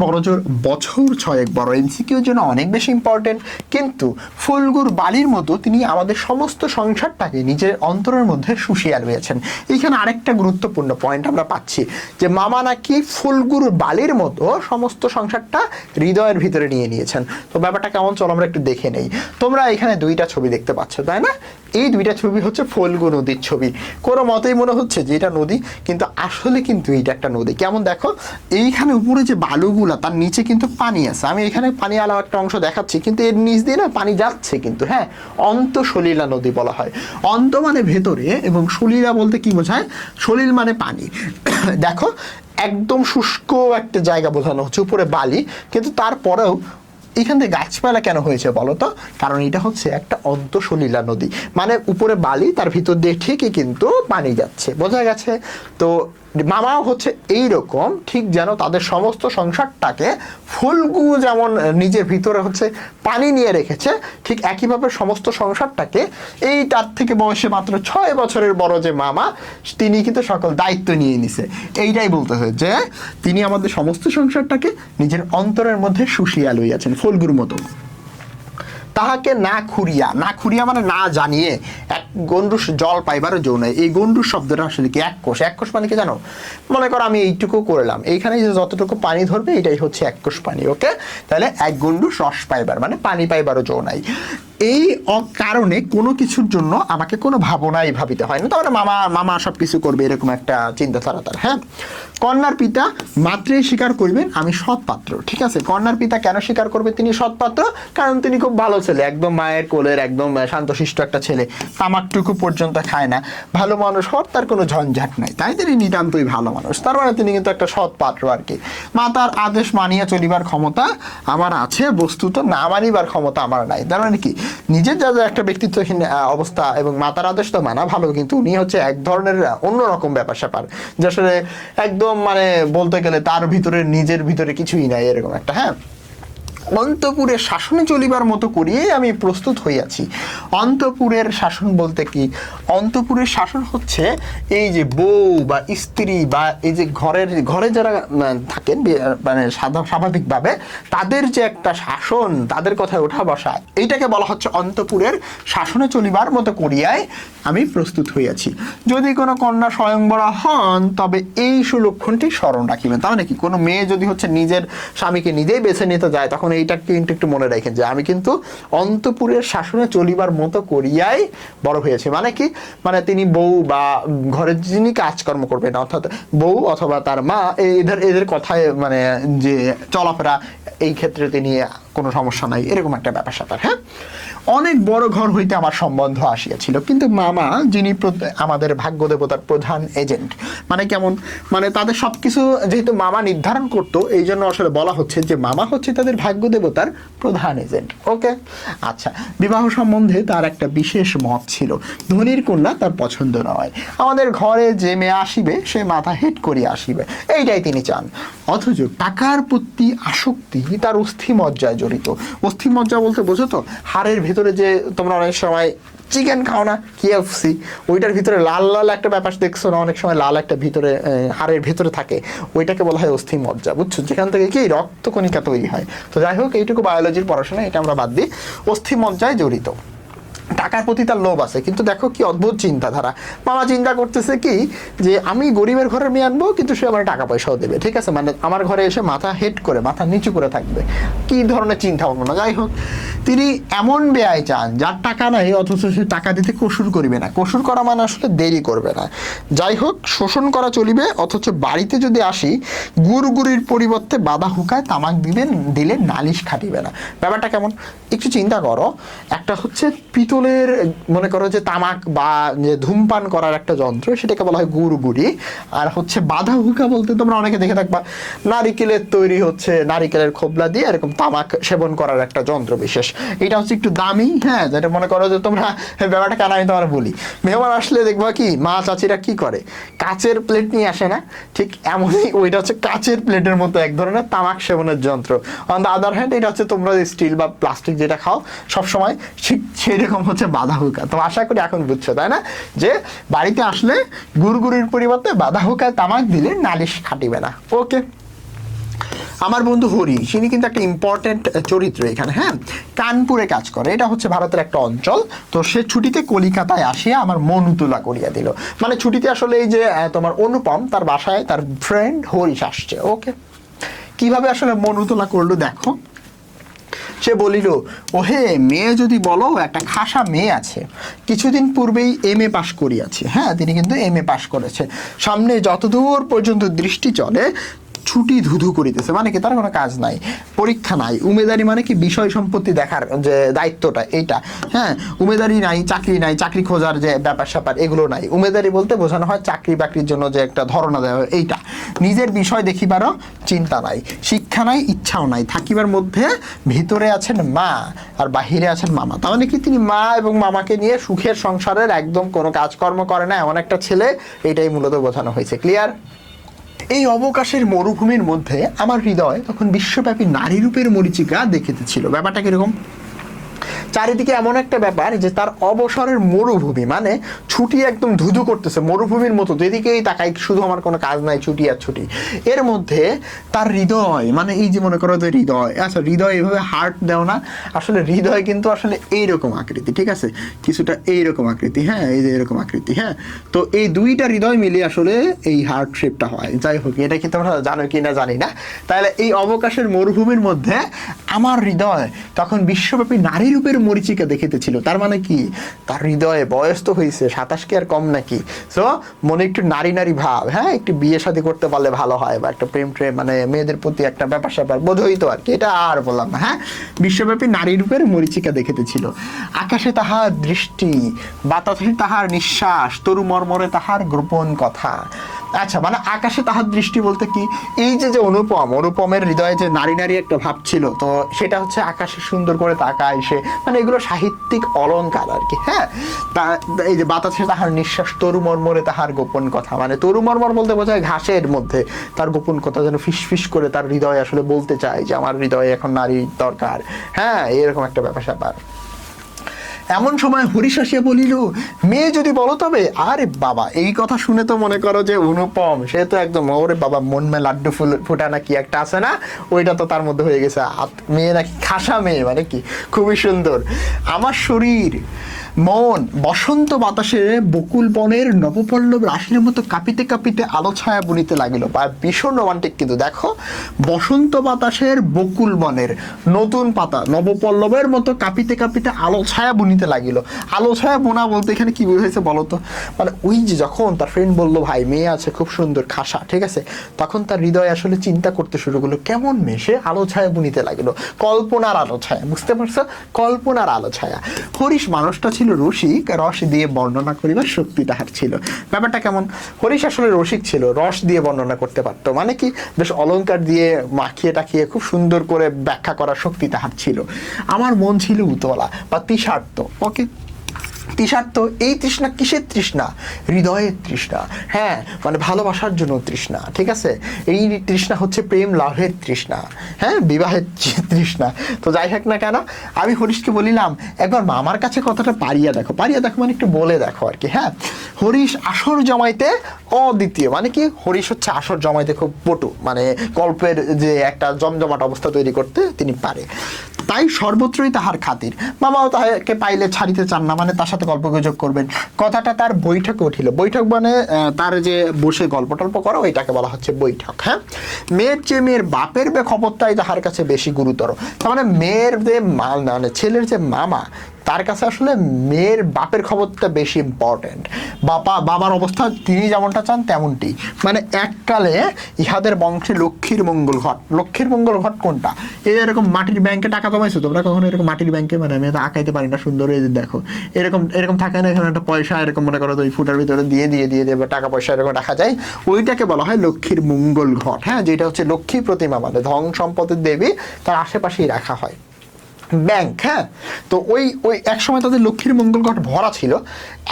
বছর 6 বড়। এমসিকিউর জন্য অনেক বেশি ইম্পর্টেন্ট। কিন্তু ফুলগুর বালির মতো তিনি আমাদের সমস্ত সংসারটাকে নিজের অন্তরের মধ্যে শুষিয়ে রয়েছেন। এইখানে আরেকটা গুরুত্বপূর্ণ পয়েন্ট আমরা পাচ্ছি যে মামা নাকি ফুলগুর বালির মতো সমস্ত সংসারটা হৃদয়ের ভিতরে নিয়ে নিয়েছেন। তো ব্যাপারটা কেমন, চলো আমরা একটু দেখে নেই। তোমরা এখানে 2টা ছবি দেখতে পাচ্ছ তাই না? এই 2টা ছবি হচ্ছে ফল্গু নদীর ছবি। কোনো মতেই মনে হচ্ছে যে এটা নদী, কিন্তু আসলে কিন্তু এটা একটা নদী। কেমন দেখো, এইখানে উপরে যে বালুগুলা তার নিচে কিন্তু পানি আছে। আমি এখানে পানি আলা একটা অংশ দেখাচ্ছি, কিন্তু এর নিচ দিয়ে না পানি যাচ্ছে কিন্তু। হ্যাঁ, অন্তঃসলিলা নদী বলা হয়। অন্ত মানে ভেতরে, এবং সলিলা বলতে কি বোঝায়, সলিল মানে পানি। দেখো, একদম শুষ্ক একটা জায়গা বোঝানো হচ্ছে, উপরে বালি, কিন্তু তারপরেও এখান থেকে গাছপালা কেন হয়েছে বলো তো? কারণ এটা হচ্ছে একটা অন্তঃসলিলা নদী, মানে উপরে বালি, তার ভিতর দিয়ে ঠিকই কিন্তু পানি যাচ্ছে। বোঝা গেছে? তো মামাও হচ্ছে এইরকম, ঠিক যেন তাদের সমস্ত সংসারটাকে ফুলগু যেমন নিজের ভিতরে হচ্ছে পানি নিয়ে রেখেছে, ঠিক একইভাবে সমস্ত সংসারটাকে এই তার থেকে বয়সে মাত্র 6 বছরের বড় যে মামা, তিনি কিন্তু সকল দায়িত্ব নিয়ে নিছে। এইটাই বলতে হয় যে তিনি আমাদের সমস্ত সংসারটাকে নিজের অন্তরের মধ্যে শুষিয়া লইয়াছেন ফুলগুর মতো। তাহাকে না খুঁড়িয়া, না খুঁড়িয়া মানে না জানিয়ে এক গণ্ডূষ জল পাইবারও যৌ নাই। এই গণ্ডূষ শব্দটা আসলে কি? এক কোষ। এক কোষ মানে কি জানো? মনে করো আমি এইটুকু করলাম, এইখানে যে যতটুকু পানি ধরবে এটাই হচ্ছে এক কোষ পানি। ওকে, তাহলে এক গণ্ডূষ রস পাইবার মানে পানি পাইবারও যৌ নাই। এই কারণে কোনো কিছুর জন্য আমাকে কোনো ভাবনাই ভাবিতে হয় না, তাহলে মামা মামা সব কিছু করবে এরকম একটা চিন্তাধারা তার। হ্যাঁ, কন্যার পিতা মাত্রেই স্বীকার করবেন আমি সৎ পাত্র। ঠিক আছে, কন্যার পিতা কেন স্বীকার করবে তিনি সৎ পাত্র? কারণ তিনি খুব ভালো ছেলে, একদম মায়ের কোলের একদম শান্তশিষ্ট একটা ছেলে, তামাকটুকু পর্যন্ত খায় না, ভালো মানুষ হওয়ার তার কোনো ঝঞ্ঝাট নাই, তাই তিনি নিতান্তই ভালো মানুষ। তার মানে তিনি কিন্তু একটা সৎ পাত্র আর কি। মাতার আদেশ মানিয়া চলিবার ক্ষমতা আমার আছে, বস্তুত না মানিবার ক্ষমতা আমার নাই। তার মানে কি, নিজের যা যা একটা ব্যক্তিত্বহীন অবস্থা এবং মাতার আদেশ তো মানা ভালো, কিন্তু উনি হচ্ছে এক ধরনের অন্যরকম ব্যাপার স্যাপার, যে আসলে একদম মানে বলতে গেলে তার ভিতরে নিজের ভিতরে কিছুই নাই এরকম একটা। হ্যাঁ, অন্তপুরের শাসনে চলিবার মতো করিয়েই আমি প্রস্তুত হইয়াছি। অন্তপুরের শাসন বলতে কি? অন্তপুরের শাসন হচ্ছে এই যে বউ বা স্ত্রী বা এই যে ঘরে যারা থাকেন মানে স্বাভাবিকভাবে তাদের যে একটা শাসন, তাদের কথায় ওঠা বসা, এইটাকে বলা হচ্ছে অন্তপুরের শাসনে চলিবার মতো করিয়াই আমি প্রস্তুত হইয়াছি। যদি কোনো কন্যা স্বয়ংবরা হন তবে এই সুলক্ষণটি স্মরণ রাখিবেন। তার মানে কি, কোনো মেয়ে যদি হচ্ছে নিজের স্বামীকে নিজেই বেছে নিতে যায় তখন এইটা কিন্তু একটু মনে রাখেন যে আমি কিন্তু অন্তপুরের শাসনে চলিবার মতো করিয়াই বড় হয়েছে। মানে কি, মানে তিনি বউ বা ঘরের যিনি কাজকর্ম করবেন অর্থাৎ বউ অথবা তার মা, এদের কথায় মানে যে চলাফেরা, এই ক্ষেত্রে তিনি কোনো সমস্যা নাই এরকম একটা ব্যাপার স্যাপার। হ্যাঁ, অনেক বড় ঘর হইতে আমার সম্বন্ধ আসিয়াছিল, কিন্তু মামা যিনি আমাদের ভাগ্য দেবতার প্রধান এজেন্ট, মানে কেমন, মানে তাদের সবকিছু যেহেতু মামা নির্ধারণ করতো, এই জন্য আসলে বলা হচ্ছে যে মামা হচ্ছে তাদের ভাগ্য দেবতার প্রধান এজেন্ট। ওকে, আচ্ছা, বিবাহ সম্বন্ধে তার একটা বিশেষ মত ছিল, ধনীর কন্যা তার পছন্দ নয়, আমাদের ঘরে যে মেয়ে আসিবে সে মাথা হেট করিয়া আসিবে, এইটাই তিনি চান। অথচ টাকার প্রতি আসক্তি তার অস্থিমজ্জায় জড়িত। অস্থিমজ্জা বলতে বোঝো তো, হাড়ের ভিতরে যে তোমরা অনেক সময় চিকেন খাও না, KFC, ওইটার ভিতরে লাল লাল একটা ব্যাপার দেখছো না, অনেক সময় লাল একটা ভিতরে হাড়ের ভিতরে থাকে, ওইটাকে বলা হয় অস্থিমজ্জা, বুঝছো? যেখান থেকে কি রক্তকণিকা তৈরি হয়। তো যাই হোক, এইটুকু বায়োলজির পড়াশোনা, এটা আমরা বাদ দিই। অস্থিমজ্জায় জড়িত, টাকার প্রতি তার লোভ আছে। কিন্তু দেখো কি অদ্ভুত চিন্তাধারা, মামা চিন্তা করতেছে কি যে আমি গরিবের ঘরের মেয়ে আনবো, কিন্তু সে আমার টাকা পয়সাও দেবে। ঠিক আছে, মানে আমার ঘরে এসে মাথা হেট করে, মাথা নিচু করে থাকবে, কি ধরনের চিন্তা ভাবনা। যাই হোক, তিনি এমন বেয়াই চান যার টাকা নাই অথচ সে টাকা দিতে কসুর করিবে না। কসুর করা মানে আসলে দেরি করবে না। যাই হোক, শোষণ করা চলিবে, অথচ বাড়িতে যদি আসি গুড়গুড়ির পরিবর্তে বাধা হুকায় তামাক দিলে নালিশ খাটিবে না। ব্যাপারটা কেমন একটু চিন্তা করো। একটা হচ্ছে পিতলের, মনে করো যে তামাক বা যে ধূমপান করার একটা যন্ত্র, সেটাকে বলা হয় গুড়গুড়ি। আর হচ্ছে বাধা হুকা বলতে তোমরা অনেকে দেখে থাকবা, নারিকেলের তৈরি হচ্ছে, নারিকেলের খোবলা দিয়ে এরকম তামাক সেবন করার একটা যন্ত্র বিশেষ। এটা হচ্ছে একটু দামি। হ্যাঁ, যেটা মনে করো যে তোমরা, ব্যাপারটা কেন আমি তোমার বলি, মেহমান আসলে দেখবা কি মা চাচিরা কি করে, কাচের প্লেট নিয়ে আসে না, ঠিক এমনই ওইটা হচ্ছে কাচের প্লেটের মতো এক ধরনের তামাক সেবনের যন্ত্র। অন দ্য আদার হ্যান্ড, এটা হচ্ছে তোমরা স্টিল বা প্লাস্টিক যেটা খাও সবসময়, ঠিক সেরকম হচ্ছে বাধা হুকা। তো আশা করি এখন বুঝছো, তাই না, যে বাড়িতে আসলে গুড়গুড়ির পরিবর্তে বাধা হুকায় তামাক দিলে নালিশ খাটিবে না। ওকে, আমার বন্ধু হরি, তিনি কিন্তু একটা ইম্পর্টেন্ট চরিত্র এখানে। হ্যাঁ, কানপুরে কাজ করে, এটা হচ্ছে ভারতের একটা অঞ্চল। তো সে ছুটিতে কলিকাতায় আসিয়া আমার মন উতলা করিয়া দিল। মানে ছুটিতে আসলে এই যে তোমার অনুপম তার বাসায় তার ফ্রেন্ড হরিশ আসছে। ওকে, কিভাবে আসলে মন উতলা করলো দেখো। সে বলিল, ওহে মেয়ে যদি বলো, একটা খাসা মেয়ে আছে, কিছুদিন পূর্বেই MA পাশ করিয়াছে। হ্যাঁ, তিনি কিন্তু MA পাশ করেছে। সামনে যতদূর পর্যন্ত দৃষ্টি চলে ছুটি ধুধু করিতেছে, মানে কি তার কোনো কাজ নাই, পরীক্ষা নাই। উমেদারি মানে কি, বিষয় সম্পত্তি দেখার যে দায়িত্বটা এইটা। হ্যাঁ, উমেদারি নাই, চাকরি নাই, চাকরি খোঁজার যে ব্যাপার স্যাপার এগুলো নাই। উমেদারি বলতে বোঝানো হয় চাকরি বাকরির জন্য যে একটা ধরনা দেওয়া হয় এইটা। নিজের বিষয় দেখিবারও চিন্তা নাই, শিক্ষা নাই, ইচ্ছাও নাই। থাকিবার মধ্যে ভিতরে আছেন মা আর বাহিরে আছেন মামা। তার মানে কি, তিনি মা এবং মামাকে নিয়ে সুখের সংসারের একদম কোনো কাজকর্ম করে না এমন একটা ছেলে, এটাই মূলত বোঝানো হয়েছে। ক্লিয়ার? এই অবকাশের মরুভূমির মধ্যে আমার হৃদয় তখন বিশ্বব্যাপী নারী রূপের মরীচিকা দেখিতেছিল। ব্যাপারটা কিরকম, চারিদিকে এমন একটা ব্যাপার যে তার অবসরের মরুভূমি, মানে ছুটি একদম ধুধু করতেছে মরুভূমির মতো, যেদিকেই তাকাই শুধু আমার কোনো কাজ নাই, ছুটি আর ছুটি। এর মধ্যে তার হৃদয়, মানে এই যে মনে করো যে হৃদয়, আচ্ছা হৃদয় এইভাবে হার্ট দেও না, আসলে হৃদয় কিন্তু আসলে এইরকম আকৃতি, ঠিক আছে, কিছুটা এইরকম আকৃতি, হ্যাঁ এই যে এরকম আকৃতি, হ্যাঁ। তো এই দুইটা হৃদয় মিলিয়ে আসলে এই হার্ট শেপটা হয়। যাই হোক, এটা কি তোমরা জানো কি না জানি না। তাহলে এই অবকাশের মরুভূমির মধ্যে আমার হৃদয় তখন বিশ্বব্যাপী নারী রূপের মরিচিকা দেখিতেছিল। তার মানে কি, তার হৃদয়ে বয়স তো হয়েছে 27 কি আর কম নাকি। সো মনে একটু নারী নারী ভাব, হ্যাঁ একটু বিয়ে শাদী করতে পারলে ভালো হয়, বা একটা প্রেম ট্রেম মানে মেয়েদের প্রতি একটা ব্যাপার স্যাপার বোধ হইতো আর কি, এটা আর বললাম না। হ্যাঁ, বিশ্বব্যাপী নারী রূপের মরিচিকা দেখিতেছিল। আকাশে তাহার দৃষ্টি, বাতাসে তাহার নিঃশ্বাস, তরু মর্মরে তাহার গোপন কথা। আচ্ছা, মানে আকাশে তাহার দৃষ্টি বলতে কি, এই যে যে অনুপমের হৃদয়ে যে নারী নারী একটা ভাব ছিল, তো সেটা হচ্ছে আকাশে সুন্দর করে তাকায় সে, মানে এগুলো সাহিত্যিক অলংকার আর কি। হ্যাঁ, এই যে বাতাসে তাহার নিঃশ্বাস, তরু মর্মরে তাহার গোপন কথা, মানে তরু মর্মর বলতে বোঝায় ঘাসের মধ্যে তার গোপন কথা যেন ফিস ফিস করে তার হৃদয় আসলে বলতে চায় যে আমার হৃদয়ে এখন নারী দরকার। হ্যাঁ, এরকম একটা ব্যাপার স্যাপার। এমন সময় হরিশ আসিয়া বলিল, মেয়ে যদি বলো তবে। আরে বাবা, এই কথা শুনে তো মনে করো যে অনুপম সে তো একদম ওরে বাবা মন মে লাড্ডু ফুটা না কি একটা আছে না, ওইটা তো তার মধ্যে হয়ে গেছে। মেয়ে নাকি খাসা মেয়ে, মানে কি খুবই সুন্দর। আমার শরীর মন বসন্ত বাতাসে বকুল বনের নবপল্লব রাশির মতো কাঁপিতে কাঁপিতে আলো ছায়া বুনিতে লাগিল। বা ভীষণ রোমান্টিক কিন্তু। দেখো, বসন্ত বাতাসের বকুল বনের নতুন পাতা নবপল্লবের মতো কাঁপিতে কাঁপিতে আলো ছায়া বুনিতে লাগিল। আলো ছায়া বোনা বলতে এখানে কি বুঝাইছে বলো তো? মানে ওই যে যখন তার ফ্রেন্ড বললো ভাই মেয়ে আছে খুব সুন্দর খাসা, ঠিক আছে, তখন তার হৃদয় আসলে চিন্তা করতে শুরু করলো কেমন মেয়ে, সে আলো ছায়া বুনিতে লাগিল। কল্পনার আলো ছায়া, বুঝতে পারছো, কল্পনার আলো ছায়া। হরিশ মানুষটা ছিল রসিক, রস দিয়ে বর্ণনা করিবার শক্তি তাহার ছিল। ব্যাপারটা কেমন, হরিশ আসলে রসিক ছিল, রস দিয়ে বর্ণনা করতে পারতো, মানে কি বেশ অলংকার দিয়ে মাখিয়ে টাখিয়ে খুব সুন্দর করে ব্যাখ্যা করার শক্তি তাহার ছিল। আমার মন ছিল উতলা বা তৃষার্ত। ওকে, তৃষার্ত, এই তৃষ্ণা কিসের তৃষ্ণা? হৃদয়ের তৃষ্ণা। হ্যাঁ, মানে ভালোবাসার জন্য তৃষ্ণা, ঠিক আছে, এই তৃষ্ণা হচ্ছে প্রেম লাভের তৃষ্ণা, হ্যাঁ বিবাহের তৃষ্ণা। তো যাই হোক না কেন, আমি হরিশকে বলিলাম একবার মামার কাছে কথাটা পারিয়া দেখো। পারিয়া দেখো মানে একটু বলে দেখো আর কি। হ্যাঁ, হরিশ আসর জমাইতে অদ্বিতীয়, মানে কি হরিশ হচ্ছে আসর জমাইতে খুব পটু, মানে গল্পের যে একটা জমজমাট অবস্থা তৈরি করতে তিনি পারে, তাই সর্বত্রই তাহার খাতির। মামাও তাহাকে পাইলে ছাড়িতে চান না, মানে তার সাথে গল্প গুজব করবেন। কথাটা তার বৈঠকে উঠিল। বৈঠক মানে তার যে বসে গল্প টল্প করো ওইটাকে বলা হচ্ছে বৈঠক। হ্যাঁ, মেয়ের চেয়ে মেয়ের বাপের খবরটাই তাহার কাছে বেশি গুরুতর। তার মানে মেয়ের যে মানে ছেলের যে মামা, তার কাছে আসলে মেয়ের বাপের খবরটা বেশি ইম্পর্টেন্ট। বাবার অবস্থা তিনি যেমনটা চান তেমনটি। মানে এককালে ইহাদের বংশে লক্ষ্মীর মঙ্গল ঘট। লক্ষ্মীর মঙ্গল ঘট কোনটা? এরকম মাটির ব্যাংকে টাকা জমাইছো তোমরা কখনো? এরকম মাটির ব্যাংকে, মানে আমি তো আঁকাইতে পারি না সুন্দর, এই দেখো এরকম এরকম থাকে না, এখানে একটা পয়সা এরকম মনে করো ওই ফুটার ভিতরে দিয়ে দিয়ে দিয়ে দিয়ে টাকা পয়সা এরকম রাখা যায়, ওইটাকে বলা হয় লক্ষ্মীর মঙ্গল ঘট। হ্যাঁ, যেটা হচ্ছে লক্ষ্মী প্রতিমা, মানে ধন সম্পদের দেবী, তার আশেপাশেই রাখা হয় ব্যাংক। হ্যাঁ, তো ওই এক সময় তাদের লক্ষ্মীর মঙ্গল ঘট ভরা ছিল,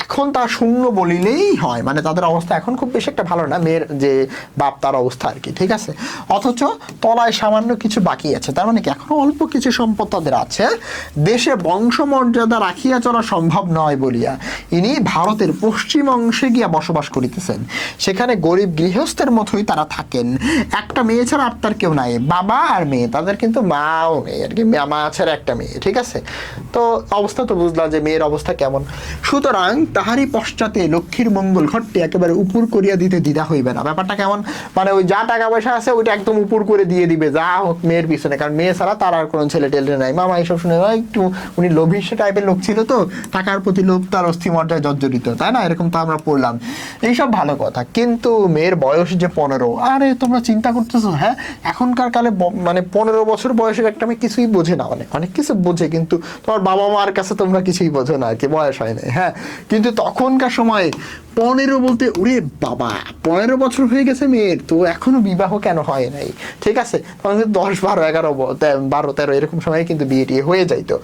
এখন তা শূন্য বলিলেই হয়। মানে তাদের অবস্থা এখন খুব বেশি একটা ভালো না, মেয়ের যে বাপ তার অবস্থা আর কি, ঠিক আছে, অথচ তলায় সামান্য কিছু বাকি আছে। তার মানে কি এখনো অল্প কিছু সম্পদ তাদের আছে। দেশে বংশমর্যাদা রাখিয়া চলা সম্ভব নয় বলিয়া ইনি ভারতের পশ্চিম অংশে গিয়া বসবাস করিতেছেন। সেখানে গরিব গৃহস্থের মতোই তারা থাকেন। একটা মেয়ে ছাড়া আর তার কেউ নাই, বাবা আর মেয়ে, তাদের কিন্তু মাও নেই আর কি, মা ছাড়া একটা মেয়ে, ঠিক আছে। তো অবস্থা তো বুঝলাম যে মেয়ের অবস্থা কেমন। সুতরাং তাহারই পশ্চাতে লক্ষ্মীর মঙ্গল ঘটটি একেবারে উপর করিয়া দিতে দ্বিধা হইবে না। ব্যাপারটা কেমন, মানে ওই যা টাকা পয়সা আছে ওইটা একদম উপর করে দিয়ে দিবে যা হোক মেয়ের পিছনে, কারণ মেয়ে ছাড়া তার আর কোনো ছেলে টেলে নাই। মামা এইসব শুনে একটু উনি লোভিষ্ঠ টাইপের লোক ছিল, তো টাকার প্রতি লোভ তার অস্থিমজ্জায় জর্জরিত, তাই না, এরকম তো আমরা পড়লাম। এইসব ভালো কথা, কিন্তু মেয়ের বয়স যে 15। আরে তোমরা চিন্তা করতেছো, হ্যাঁ এখনকার কালে মানে 15 বছর বয়সের একটা মেয়ে কিছুই বোঝে না, অনেক কিছু বোঝে, কিন্তু তোমার বাবা মার কাছে তোমরা কিছুই বোঝো না আর কি, বয়স হয় না। হ্যাঁ, কিন্তু তখনকার সময় 15 বলতে ওরে বাবা 15 বছর হয়ে গেছে মেয়ের, তো এখনো বিবাহ কেন হয় নাই, ঠিক আছে, তখন 10, 12, 11, 12, 13 এরকম সময় কিন্তু বিয়ে টিয়ে হয়ে যাইতো।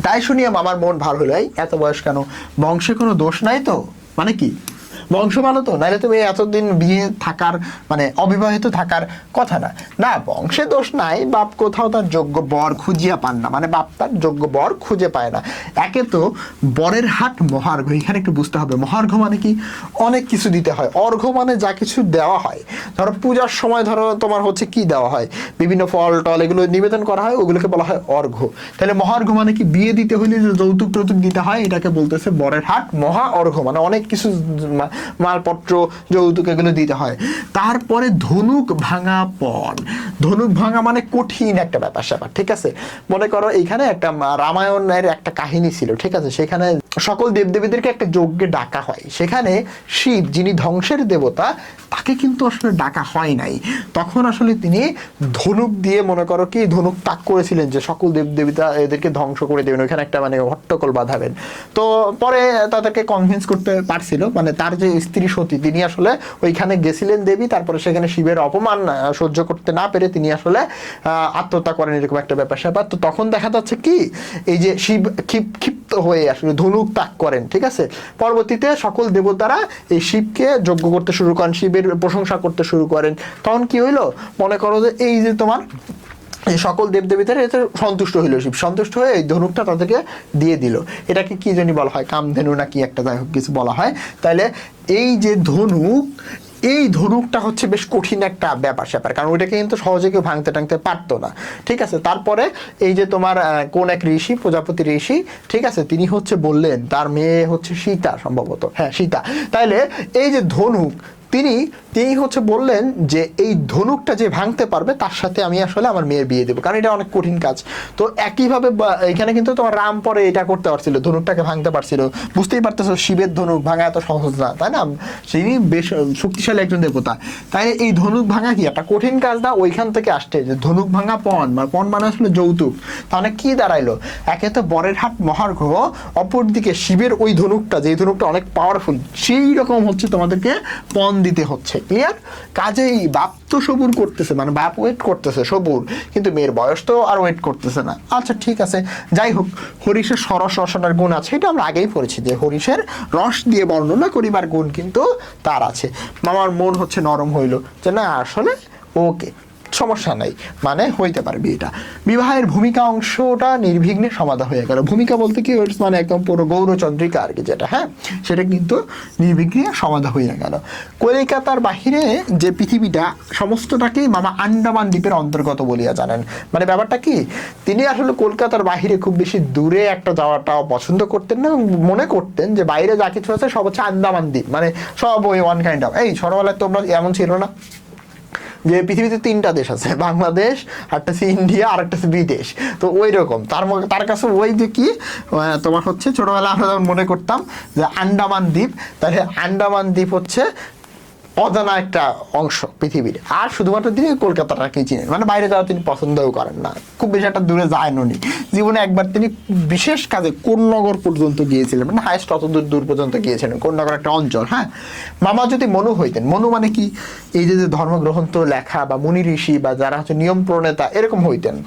তাই শুনিয়া মামার মন ভার হলো, এত বয়স কেন, বংশে কোনো দোষ নাই তো, মানে কি বংশ ভালো তো, নাহলে তুমি এতদিন বিয়ে থাকার মানে অবিবাহিত থাকার কথা না। না, বংশে দোষ নাই, বাপ কোথাও তার যোগ্য বর খুঁজিয়া পান না, মানে বাপ তার যোগ্য বর খুঁজে পায় না। একে তো বরের হাট মহার্ঘ, এখানে একটু বুঝতে হবে মহার্ঘ মানে কি, অনেক কিছু দিতে হয়। অর্ঘ মানে যা কিছু দেওয়া হয়, ধরো পূজার সময় ধরো তোমার হচ্ছে কি দেওয়া হয়, বিভিন্ন ফল টল এগুলো নিবেদন করা হয়, ওগুলোকে বলা হয় অর্ঘ। তাহলে মহার্ঘ মানে কি, বিয়ে দিতে হলে যে যৌতুক টৌতুক দিতে হয়, এটাকে বলতেছে বরের হাট মহা অর্ঘ, মানে অনেক কিছু মালপত্র যৌতুক এগুলো দিতে হয়। তারপরে ধনুক ভাঙা পণ, ধনুক ভাঙা মানে কঠিন একটা ব্যাপার স্যাপার, ঠিক আছে। মনে করো এইখানে একটা রামায়ণের একটা কাহিনী ছিল, ঠিক আছে, সেখানে সকল দেবদেবীদেরকে একটা যজ্ঞে ডাকা হয়, সেখানে শিব যিনি ধ্বংসের দেবতা তাকে কিন্তু আসলে ডাকা হয় নাই, তখন আসলে তিনি ধনুক দিয়ে মনে করো কি ধনুক তাক করেছিলেন যে সকল দেবদেবতা এদেরকে ধ্বংস করে দেবেন, ওইখানে একটা মানে হট্টকল বাঁধাবেন। তো পরে তাদেরকে কনভিন্স করতে পারছিল, মানে তার যে স্ত্রী সতী তিনি আসলে ওইখানে গেছিলেন দেবী, তারপরে সেখানে শিবের অপমান সহ্য করতে না পেরে তিনি আসলে আত্মহত্যা করেন, এরকম একটা ব্যাপার স্যাপার। তো তখন দেখা যাচ্ছে কি এই যে শিব ক্ষিপ্ত হয়ে আসলে ধনুক তাক করেন, ঠিক আছে। পরবর্তীতে সকল দেবতারা এই শিবকে যজ্ঞ করতে শুরু করেন, শিবের প্রশংসা করতে শুরু করেন। তখন কি হইলো, মনে করো যে এই যে তোমার সকল দেবদেবীদের এতে সন্তুষ্ট হইল, শিব সন্তুষ্ট হয়ে এই ধনুকটা তাদেরকে দিয়ে দিল। এটাকে কি জানি বলা হয়, কামধেনু না কি একটা যাই হোক কিছু বলা হয়। তাহলে এই যে ধনুক, এই ধনুকটা হচ্ছে বেশ কঠিন একটা ব্যাপার স্যাপার, কারণ ওইটাকে কিন্তু সহজে কেউ ভাঙতে টাঙতে পারতো না, ঠিক আছে। তারপরে এই যে তোমার কোন এক ঋষি, প্রজাপতি ঋষি, ঠিক আছে, তিনি হচ্ছে বললেন তার মেয়ে হচ্ছে সীতা, সম্ভবত হ্যাঁ সীতা। তাইলে এই যে ধনুক, তিনি হচ্ছে বললেন যে এই ধনুকটা যে ভাঙতে পারবে তার সাথে আমি আসলে আমার মেয়ের বিয়ে দেবো, কারণ এটা অনেক কঠিন কাজ। তো একইভাবে এখানে কিন্তু তোমার রাম পরে এটা করতে পারছিল, ধনুকটাকে ভাঙতে পারছিল। বুঝতেই পারতেছো শিবের ধনুক ভাঙা এত সহজ না, তাই না, তিনি বেশ শক্তিশালী একজন দেবতা। তাই এই ধনুক ভাঙা কি একটা কঠিন কাজ না, ওইখান থেকে আসছে যে ধনুক ভাঙা পণ, পণ মানে আসলে যৌতুক। তাহলে কি দাঁড়াইলো, একে তো বরের হাট মহার্ঘ, অপরদিকে শিবের ওই ধনুকটা, যে ধনুকটা অনেক পাওয়ারফুল, সেই রকম হচ্ছে তোমাদেরকে পণ দিতে হচ্ছে, ক্লিয়ার। কাজেই বাপ তো সবুর করতেছে, মানে বাপ ওয়েট করতেছে সবুর, কিন্তু মেয়ের বয়স তো আর ওয়েট করতেছে না। আচ্ছা ঠিক আছে, যাই হোক, হরিষের সরস রসনার গুণ আছে, এটা আমরা আগেই পড়েছি যে হরিষের রস দিয়ে বর্ণনা করিবার গুণ কিন্তু তার আছে। মামার মন হচ্ছে নরম হইল যে না আসলে ওকে সমস্যা নাই, মানে হইতে পারে বিয়েটা। বিবাহের ভূমিকা অংশটা নির্বিঘ্নে সমাধা হয়ে গেল। ভূমিকা বলতে কি, মানে একদম পুরো গৌরচন্দ্রিকা আর কি যেটা, হ্যাঁ সেটা কিন্তু নির্বিঘ্নে সমাধা হয়ে গেল। কলিকাতার বাহিরে যে পৃথিবীটা সমস্তটাকেই মামা আন্দামান দ্বীপের অন্তর্গত বলিয়া জানেন। মানে ব্যাপারটা কি, তিনি আসলে কলকাতার বাহিরে খুব বেশি দূরে একটা যাওয়াটাও পছন্দ করতেন না, মনে করতেন যে বাইরে যা কিছু আছে সব হচ্ছে আন্দামান দ্বীপ, মানে সব ওই ওয়ান কাইন্ড অফ। এই ছোটবেলায় তোমরা এমন ছিল না যে পৃথিবীতে 3টা দেশ আছে, বাংলাদেশ, একটা হচ্ছে ইন্ডিয়া, আর একটা হচ্ছে বিদেশ। তো ওই রকম তার কাছে ওই যে কি তোমার হচ্ছে ছোটবেলা আমরা যেমন মনে করতাম যে আন্দামান দ্বীপ, তাহলে আন্দামান দ্বীপ হচ্ছে অজানা একটা অংশ পৃথিবীর, আর শুধুমাত্র তিনি কলকাতাটাকেই চিনেন, মানে বাইরে যাওয়া তিনি পছন্দও করেন না, খুব বেশি একটা দূরে যায়নি। জীবনে একবার তিনি বিশেষ কাজে কোন্নগর পর্যন্ত গিয়েছিলেন, মানে হাইস্ট অত দূর পর্যন্ত গিয়েছিলেন, কোন্নগর একটা অঞ্চল। হ্যাঁ, মামা যদি মনু হইতেন, মনু মানে কি এই যে ধর্মগ্রন্থ লেখা বা মুনি ঋষি বা যারা হচ্ছে নিয়ম প্রণেতা এরকম হইতেন,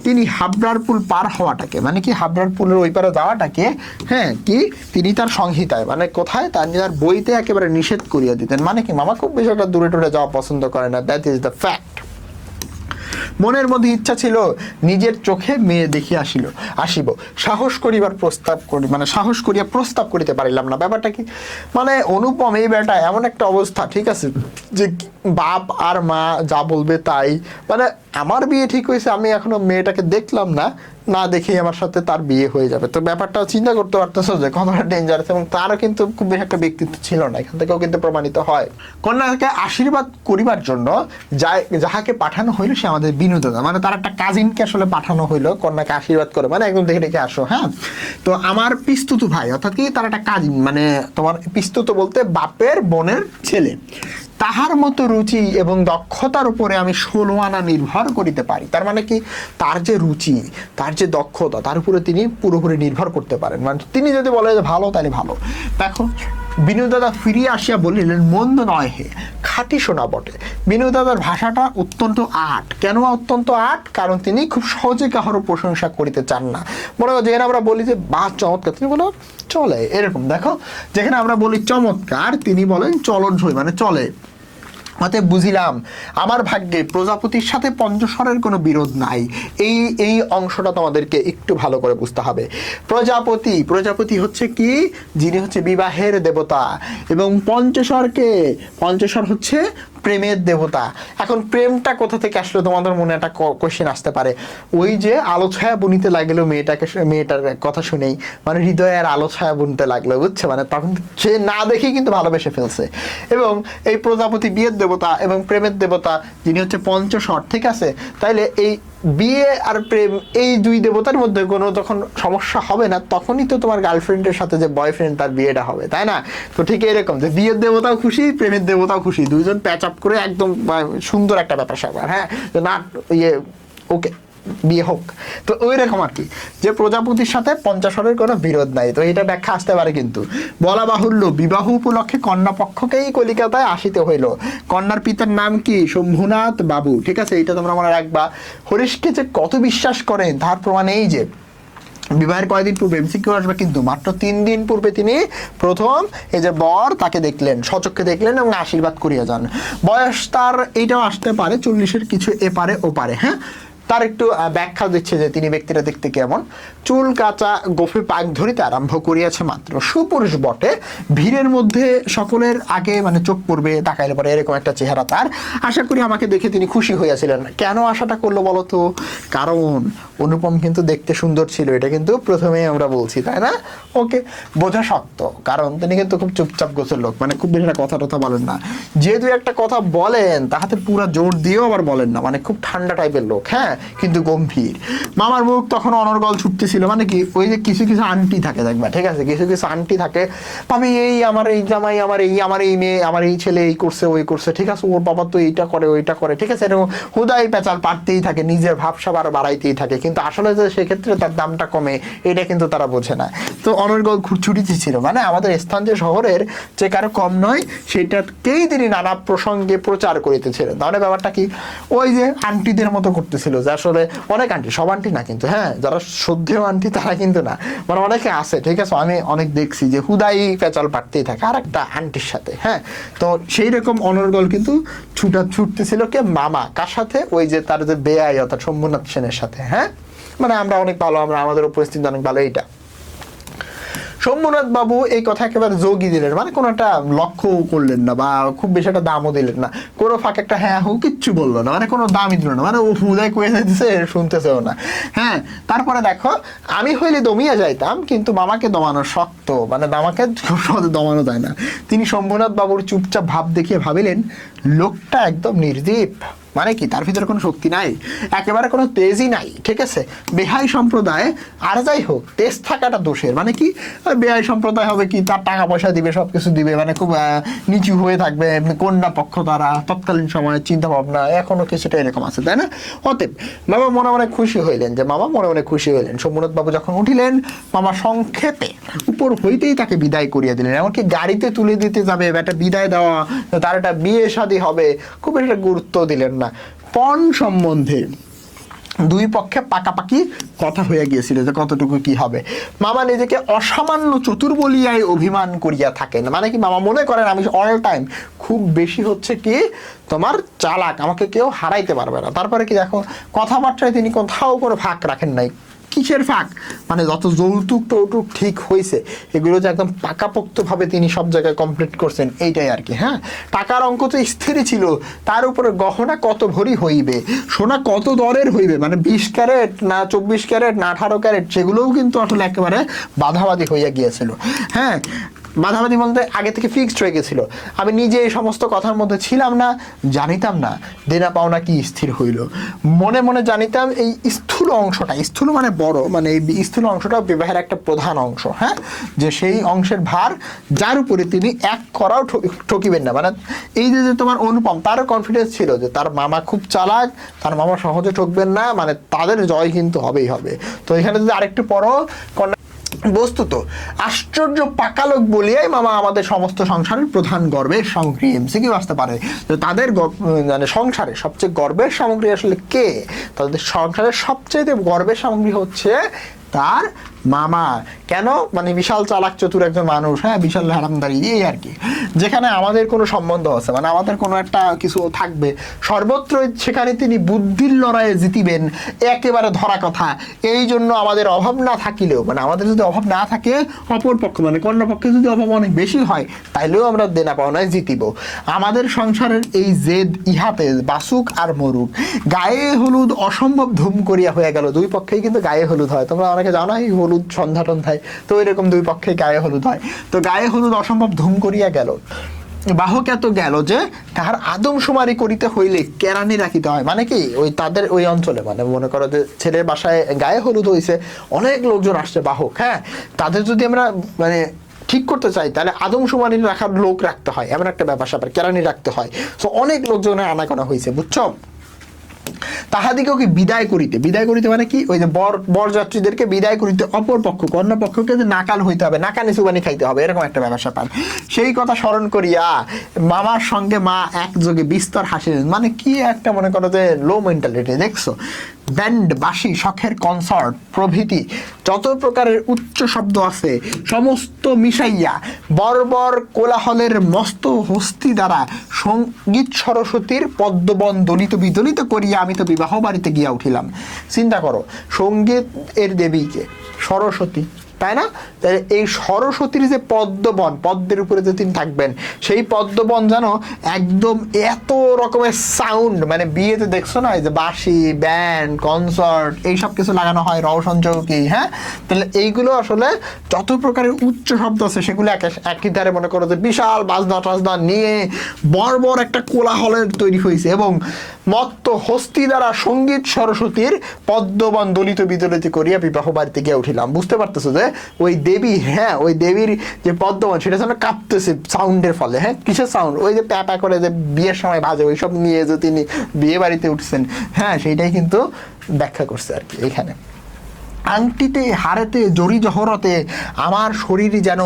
তিনি হাবড়ার পুল পার হওয়াটাকে, মানে কি হাবড়ার পুলের ওই পারে যাওয়াটাকে, হ্যাঁ কি তিনি তার সংহিতায়, মানে কোথায় তার বইতে একেবারে নিষেধ করিয়া দিতেন। মানে কি মামা খুব বেশি একটা দূরে টুরে যাওয়া পছন্দ করে না, দ্যাট ইজ দ্য ফ্যাক্ট। মনের মধ্যে ইচ্ছা ছিল নিজের চোখে মেয়ে দেখিয়া আসিব, সাহস করিবার প্রস্তাব করি, মানে সাহস করিয়া প্রস্তাব করিতে পারিলাম না। ব্যাপারটা কি, মানে অনুপম এই বেটা এমন একটা অবস্থা, ঠিক আছে, যে বাপ আর মা যা বলবে তাই, মানে আমার বিয়ে ঠিক হয়েছে, আমি এখনো মেয়েটাকে দেখলাম না, না দেখেই আমার সাথে তার বিয়ে হয়ে যাবে। তো ব্যাপারটা চিন্তা করতে পারতেছো যে কতটা ডেঞ্জারাস, এবং তারও কিন্তু খুব বেশি একটা ব্যক্তিত্ব ছিল না, এখান থেকেও কিন্তু প্রমাণিত হয়। কন্যাকে আশীর্বাদ করিবার জন্য যাহাকে পাঠানো হইল সে আমাদের বিনোদন, মানে তার একটা কাজিনকে আসলে পাঠানো হইলো কন্যাকে আশীর্বাদ করে, মানে একদম দেখে দেখে আসো। হ্যাঁ, তো আমার পিস্তুত ভাই, অর্থাৎ কি তার একটা কাজিন, মানে তোমার পিস্তুত বলতে বাপের বোনের ছেলে, তাহার মতো রুচি এবং দক্ষতার উপরে আমি 16 আনা নির্ভর করিতে পারি। তার মানে কি, তার যে রুচি, তার যে দক্ষতা, তার উপরে তিনি পুরোপুরি নির্ভর করতে পারেন, মানে তিনি যদি বলে যে ভালো তাহলে ভালো। দেখো বিনু দাদা ফিরিয়া আসিয়া বলিলেন, মন্দ নয় হে, খাঁটি শোনা বটে। বিনু দাদার ভাষাটা অত্যন্ত আট। কেন অত্যন্ত আট? কারণ তিনি খুব সহজে কাহারও প্রশংসা করিতে চান না। মনে হয় যেখানে আমরা বলি যে বাহ চমৎকার, তিনি বলো চলে, এরকম দেখো যেখানে আমরা বলি চমৎকার, তিনি বলেন চলনসই মানে চলে। অতএব বুঝিলাম আমার ভাগ্যে প্রজাপতির সাথে পঞ্চস্বরের কোনো বিরোধ নাই। এই অংশটা তোমাদেরকে একটু ভালো করে বুঝতে হবে। প্রজাপতি হচ্ছে কি, যিনি হচ্ছে বিবাহের দেবতা, এবং পঞ্চস্বর হচ্ছে প্রেমের দেবতা। এখন প্রেমটা কোথা থেকে আসলো, তোমাদের মনে একটা কোশ্চেন আসতে পারে। ওই যে আলো ছায়া বুনিতে লাগলো মেয়েটার কথা শুনেই, মানে হৃদয়ের আলো ছায়া বুনতে লাগলো, বুঝছে, মানে তখন সে না দেখেই কিন্তু ভালোবেসে ফেলছে। এবং এই প্রজাপতি বিয়ের দেবতা এবং প্রেমের দেবতা, যিনি হচ্ছে পঞ্চস্বর, ঠিক আছে। তাইলে এই বিয়ে আর প্রেম, এই দুই দেবতার মধ্যে কোনো যখন সমস্যা হবে না, তখনই তো তোমার গার্লফ্রেন্ডের সাথে যে বয়ফ্রেন্ড তার বিয়েটা হবে, তাই না? তো ঠিক এরকম যে বিয়ের দেবতাও খুশি, প্রেমের দেবতাও খুশি, দুইজন প্যাচ আপ করে একদম সুন্দর একটা ব্যাপার স্যাপার, হ্যাঁ, না ওকে বিয়ে হোক। তো ওই রকম আর কি, যে প্রজাপতির সাথে পঞ্চস্বরের কোনো বিরোধ নাই। তো এটা ব্যাখ্যা আসতে পারে, কিন্তু বলা বাহুল্য বিবাহ উপলক্ষে কন্যা পক্ষকেই কলিকাতায় আসিতে হইল। কন্যার পিতার নাম কি? শম্ভুনাথ বাবু, ঠিক আছে। এটা তোমরা মনে রাখবা। হরিশকে যে কত বিশ্বাস করেন তার প্রমাণ এই যে বিবাহের কয়েকদিন পূর্বে, এমসিকিউ আসবে কিন্তু, মাত্র 3 দিন পূর্বে তিনি প্রথম এই যে বর তাকে দেখলেন, স্বচক্ষে দেখলেন এবং আশীর্বাদ করিয়া যান। বয়স তার এইটাও আসতে পারে 40-এর কিছু এপারে ওপারে, হ্যাঁ। তার একটু ব্যাখ্যা দিচ্ছে যে তিনি ব্যক্তিরা দেখতে কেমন। চুল কাঁচা, গোফে পাক ধরিতে আরম্ভ করিয়াছে মাত্র, সুপুরুষ বটে, ভিড়ের মধ্যে সকলের আগে মানে চোখ পড়বে, তাকাইলে পরে এরকম একটা চেহারা তার। আশা করি আমাকে দেখে তিনি খুশি হইয়াছিলেন। কেন আশাটা করলো বলো তো? কারণ অনুপম কিন্তু দেখতে সুন্দর ছিল, এটা কিন্তু প্রথমেই আমরা বলছি, তাই না? ওকে, বোঝা শক্ত, কারণ তিনি কিন্তু খুব চুপচাপ গোছের লোক, মানে খুব বেশি কথা টথা বলেন না। যে দুই একটা কথা বলেন তাহাতে পুরা জোর দিয়েও আবার বলেন না, মানে খুব ঠান্ডা টাইপের লোক, হ্যাঁ, কিন্তু গম্ভীর। মামার মুখ তখন অনর্গল ছুটতেছিল, মানে কি, ওই যে কিছু কিছু আন্টি থাকে দেখবা, ঠিক আছে, কিছু কিছু আন্টি থাকে, ভাবি এই আমার এই জামাই, আমার এই মেয়ে, আমার এই ছেলে এই করছে ওই করছে, ঠিক আছে, ওর বাবা তো এইটা করে ওইটা করে, ঠিক আছে, এরকম হুদাই পেঁচাল পারতেই থাকে, নিজের ভাবসাব আর বাড়াইতেই থাকে, কিন্তু আসলে যে সেক্ষেত্রে তার দামটা কমে এটা কিন্তু তারা বোঝে না। তো অনর্গল ছুটিতে ছিল, মানে আমাদের স্থান যে শহরের যে কারো কম নয়, সেটাকেই তিনি নানা প্রসঙ্গে প্রচার করিতেছিলেন। তাহলে ব্যাপারটা কি, ওই যে আন্টিদের মতো করতেছিল, যে আসলে অনেক আন্টি, সব আন্টি না কিন্তু, হ্যাঁ, যারা শ্রদ্ধেয় আন্টি তারা কিন্তু না, মানে অনেকে আছে, ঠিক আছে, আমি অনেক দেখছি যে হুদাই পেঁচাল পাঠতেই থাকে আর একটা আন্টির সাথে, হ্যাঁ। তো সেই রকম অনর্গল কিন্তু ছুটতেছিল কে? মামা। কার সাথে? ওই যে তার যে বেআই অর্থাৎ শম্ভুনাথ সেনের সাথে, হ্যাঁ। মানে আমরা অনেক ভালো, আমাদের পরিস্থিতি অনেক ভালো। এইটা শম্ভুনাথ বাবু এই কথা একেবারে যোগই দিলেন, মানে কোনো একটা লক্ষ্য করলেন না বা খুব বেশি একটা দামও দিলেন না, কোনো ফাঁক একটা হ্যাঁ হু কিচ্ছু বললো না, মানে কোনো দামই দিল না, মানে ও হুদায় কয়ে যাইতেছে, শুনতেছেও না, হ্যাঁ। তারপরে দেখো, আমি হইলে দমিয়া যাইতাম, কিন্তু মামাকে দমানো শক্ত, মানে মামাকে খুব সহজে দমানো যায় না। তিনি শম্ভুনাথ বাবুর চুপচাপ ভাব দেখিয়ে ভাবিলেন লোকটা একদম নির্দীপ, মানে কি, তার ভিতরে কোনো শক্তি নাই, একেবারে কোনো তেজই নাই, ঠিক আছে। বেহাই সম্প্রদায়, আর যাই হোক, তেজ থাকাটা দোষের, মানে কি, বেহাই সম্প্রদায় হবে কি, তার টাকা পয়সা দিবে, সবকিছু দিবে, মানে খুব নিচু হয়ে থাকবে, কন্যা পক্ষ তারা তৎকালীন সময়ে চিন্তা ভাবনা এখনো কিছুটা এরকম আছে, তাই না? অতএব মামা মনে মনে খুশি হইলেন, শম্ভুনাথ বাবু যখন উঠিলেন, মামা সংক্ষেপে উপর হইতেই তাকে বিদায় করিয়া দিলেন, এমনকি গাড়িতে তুলে দিতে যাবে, একটা বিদায় দেওয়া, তার একটা বিয়ে শাদী হবে, খুব একটা গুরুত্ব দিলেন না। পণ সম্বন্ধে দুই পক্ষে পাকাপাকি কথা হয়ে গিয়েছিল যে কতটুকু কি হবে। মামা নিজেকে অসামান্য চতুর বলিয়াই অভিমান করিয়া থাকেন, মানে কি, মামা মনে করেন আমি অল টাইম খুব বেশি হচ্ছে কি তোমার চালাক, আমাকে কেউ হারাইতে পারবে না। তারপরে কি দেখো, কথাবার্তায় তিনি কোথাও করে ফাঁক রাখেন নাই। কিসের ফাঁক? মানে যত যৌতুক টৌতুক ঠিক হয়েছে এগুলো যে একদম পাকাপোক্তভাবে তিনি সব জায়গায় কমপ্লিট করছেন, এইটাই আর কি, হ্যাঁ। টাকার অঙ্ক তো স্থিরই ছিল, তার উপরে গহনা কত ভরি হইবে, সোনা কত দরের হইবে, মানে 20 ক্যারেট না 24 ক্যারেট না 18 ক্যারেট, সেগুলোও কিন্তু আসলে একেবারে বাধাবাধি হইয়া গিয়েছিল, হ্যাঁ। বাধাবাধি বলতে আগে থেকে ফিক্সড হয়ে গেছিল। আমি নিজে এই সমস্ত কথার মধ্যে ছিলাম না, জানিতাম না দেনা পাওনা কি স্থির হইল। মনে মনে জানিতাম এই স্থূল অংশটা, স্থূল মানে বড়, মানে এই স্থূল অংশটা বিবাহের একটা প্রধান অংশ, হ্যাঁ, যে সেই অংশের ভার যার উপরে তিনি এক করাও ঠকিবেন না। মানে এই যে তোমার অনুপম, তারও কনফিডেন্স ছিল যে তার মামা খুব চালাক, তার মামা সহজে ঠকবেন না, মানে তাদের জয় কিন্তু হবেই হবে। তো এখানে যদি আরেকটু পরও বস্তুত আশ্চর্য পাকালোক বলিয়াই মামা আমাদের সমস্ত সংসারের প্রধান গর্বের সামগ্রী। এমসিকিউ আসতে পারে যে তাদের মানে সংসারে সবচেয়ে গর্বের সামগ্রী আসলে কে? তাদের সংসারের সবচেয়ে গর্বের সামগ্রী হচ্ছে তার মামা কেন, মানে বিশাল চালাক চতুর একজন মানুষ, হ্যাঁ বিশাল হারামদারি, এই আর কি। যেখানে আমাদের কোনো সম্বন্ধ আছে, মানে আমাদের কোনো একটা কিছু থাকবে, সর্বত্র সেখানে তিনি বুদ্ধির লড়াইয়ে জিতিবেন, একেবারে ধরা কথা। এই জন্য আমাদের অভাব না থাকিলেও, মানে আমাদের যদি অভাব না থাকে, অপর পক্ষ মানে কন্যা পক্ষে যদি অভাব অনেক বেশি হয়, তাইলেও আমরা দেনা পাওনায় জিতিব। আমাদের সংসারের এই জেদ ইহাতে বাসুক আর মরুক, গায়ে হলুদ অসম্ভব ধুম করিয়া হয়ে গেল। দুই পক্ষেই কিন্তু গায়ে হলুদ হয়, তোমরা অনেকে জানো এই হলুদ সন্ধ্যা টন্ধায়, তো এরকম দুই পক্ষেই গায়ে হলুদ হয়। তো গায়ে হলুদ অসম্ভব ধুম করিয়া গেল, বাহক এত গেল যে তাহার আদমশুমারি করিতে হইলে কেরানি রাখিতে হয়। মানে কি, ওই তাদের ওই অঞ্চলে, মানে মনে করো যে ছেলের বাসায় গায়ে হলুদ হয়েছে, অনেক লোকজন আসছে বাহক, হ্যাঁ, তাদের যদি আমরা মানে ঠিক করতে চাই, তাহলে আদমশুমারি রাখার লোক রাখতে হয়, এমন একটা ব্যাপার স্যাপার, কেরানি রাখতে হয়। তো অনেক লোকজনের আনাগোনা হয়েছে, বুঝছো। তাহাদিকেও কি বিদায় করিতে, বিদায় করিতে মানে কি, ওই যে বরযাত্রীদেরকে বিদায় করিতে অপর পক্ষ কন্যা পক্ষকে যে নাকাল হইতে হবে, নাকানি সুবানি খাইতে হবে, এরকম একটা ব্যাপার স্যাপার। সেই কথা স্মরণ করিয়া মামার সঙ্গে মা একযোগে বিস্তর হাসিলেন। মানে কি একটা, মনে করো যে লো মেন্টালিটি, দেখছো। ব্যান্ড, বাঁশি, শখের কনসার্ট প্রভৃতি যত প্রকারের উচ্চ শব্দ আছে সমস্ত মিশাইয়া বর্বর কোলাহলের মস্ত হস্তি দ্বারা সঙ্গীত সরস্বতীর পদ্মবন দলিত বিদলিত করিয়া আমি তো বিবাহ বাড়িতে গিয়া উঠিলাম। চিন্তা করো, সঙ্গীত এর দেবীকে সরস্বতী, তাই না? তাহলে এই সরস্বতীর যে পদ্মবন, পদ্মের উপরে যে তিনি থাকবেন, সেই পদ্মবন যেন একদম এত রকমের সাউন্ড, মানে বিয়েতে দেখছো না, এই যে বাঁশি, ব্যান্ড, কনসার্ট, এইসব কিছু লাগানো হয়, রওশন চৌকি, হ্যাঁ, তাহলে এইগুলো আসলে যত প্রকারের উচ্চ শব্দ আছে সেগুলো একই ধারে, মনে করো যে বিশাল বাজনা টাজনা নিয়ে বর্বর একটা কোলাহলের তৈরি হয়েছে, এবং মত্ত হস্তি দ্বারা সঙ্গীত সরস্বতীর পদ্মবন দলিত বিদলিত করিয়া বিবাহ বাড়িতে গিয়ে উঠিলাম। বুঝতে পারতেছো যে ওই দেবী, হ্যাঁ, ওই দেবীর যে পদ্মবন সেটা যেন কাঁপতেছে সাউন্ডের ফলে। হ্যাঁ, কিসের সাউন্ড? ওই যে প্যাপা করে যে বিয়ের সময় বাজে, ওইসব নিয়ে যে তিনি বিয়ে বাড়িতে উঠছেন, হ্যাঁ, সেইটাই কিন্তু ব্যাখ্যা করছে আর কি এখানে। আংটিতে, হারেতে, জরি জহরতে আমার শরীরই যেন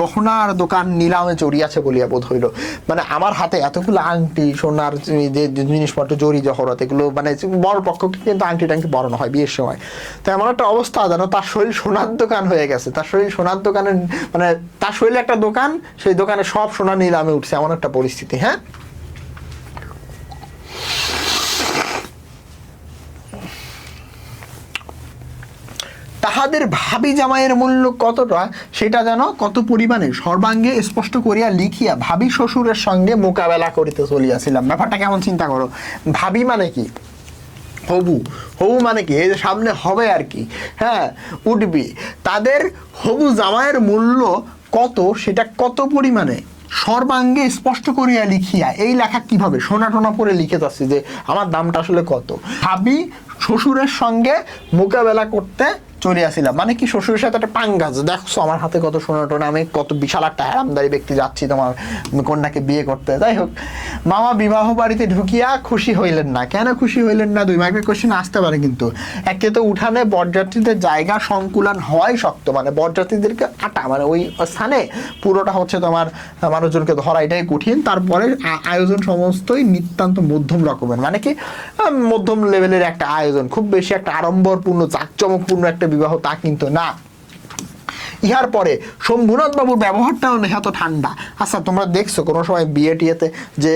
গহনার দোকান নিলামে চড়িয়াছে বলিয়া বোধ হইল। মানে আমার হাতে এতগুলো আংটি, সোনার যে জিনিসপত্র, জরি জহরত, এগুলো মানে বড় পক্ষকে কিন্তু আংটি টাংটি বড় হয় বিয়ের সময়। তো এমন একটা অবস্থা যেন তার শরীর সোনার দোকান হয়ে গেছে, তার শরীর সোনার দোকানের, মানে তার শরীরে একটা দোকান, সেই দোকানে সব সোনা নিলামে উঠছে, এমন একটা পরিস্থিতি। হ্যাঁ, তাহাদের ভাবি জামাইয়ের মূল্য কতটা, সেটা যেন কত পরিমাণে সর্বাঙ্গে স্পষ্ট করিয়া লিখিয়া ভাবি শ্বশুরের সঙ্গে মোকাবেলা করিতে চলিয়াছিলাম। ব্যাপারটা কেমন চিন্তা করো। ভাবি মানে কি? হবু। হবু মানে কি, এই যে সামনে হবে আর কি, হ্যাঁ, উঠবি। তাদের হবু জামাইয়ের মূল্য কত, সেটা কত পরিমাণে সর্বাঙ্গে স্পষ্ট করিয়া লিখিয়া, এই লেখা কিভাবে, সোনা টোনা পরে লিখে যাচ্ছে যে আমার দামটা আসলে কত। ভাবি শ্বশুরের সঙ্গে মোকাবেলা করতে চলে আসিলাম, মানে কি, শ্বশুরের সাথে একটা পাঙ্গাস, দেখছো আমার হাতে কত সোনা টোনা, আমি কত বিশাল একটা আরামদারি ব্যক্তি যাচ্ছি তোমার কন্যাকে বিয়ে করতে। যাই হোক, মামা বিবাহ বাড়িতে ঢুকিয়া খুশি হইলেন না। কেন খুশি হইলেন না? দুই মার্কের কোশ্চেন আসতে পারে কিন্তু। একে তো উঠানে বরযাত্রীদের জায়গা সংকুলান হওয়াই শক্ত, মানে বরযাত্রীদেরকে আটা, মানে ওই স্থানে পুরোটা হচ্ছে তোমার মানুষজনকে ধরা, এটাই কঠিন। তারপরে আয়োজন সমস্তই নিতান্ত মধ্যম রকমের, মানে কি মধ্যম লেভেলের একটা আয়োজন, খুব বেশি একটা আড়ম্বরপূর্ণ জাঁকজমকপূর্ণ একটা বিবাহ তা কিন্তু না। ইহার পরে শম্ভুনাথ বাবুর ব্যবহারটাও নেহাত ঠান্ডা। আচ্ছা, তোমরা দেখছো কোনো সময় বিয়ে টিয়েতে যে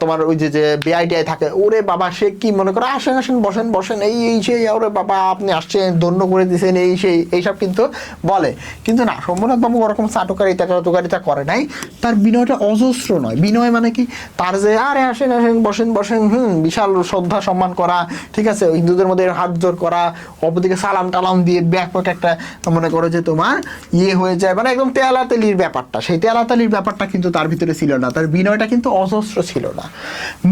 তোমার ওই যে বিআইটিআই থাকে, ওরে বাবা, সে কি মনে করো, আসেন আসেন, বসেন বসেন, এই সেই, ওরে বাবা আপনি আসছেন, ধন্য করে দিয়েছেন, এই সেই, এইসব কিন্তু বলে। কিন্তু না, শম্ভুনাথ বাবু ওরকম চাটুকারিতা করে নাই। তার বিনয়টা অজস্র নয়। বিনয় মানে কি, তার যে আরে আসেন আসেন, বসেন বসেন, বিশাল শ্রদ্ধা সম্মান করা, ঠিক আছে, হিন্দুদের মধ্যে হাত জোর করা, অপরদিকে সালাম টালাম দিয়ে ব্যাপক একটা মনে করো যে তোমার ইয়ে হয়ে যায়, মানে একদম তেলাতেলির ব্যাপারটা, সেই তেলাতেলির ব্যাপারটা কিন্তু তার ভিতরে ছিল না। তার বিনয়টা কিন্তু অজস্র ছিল না।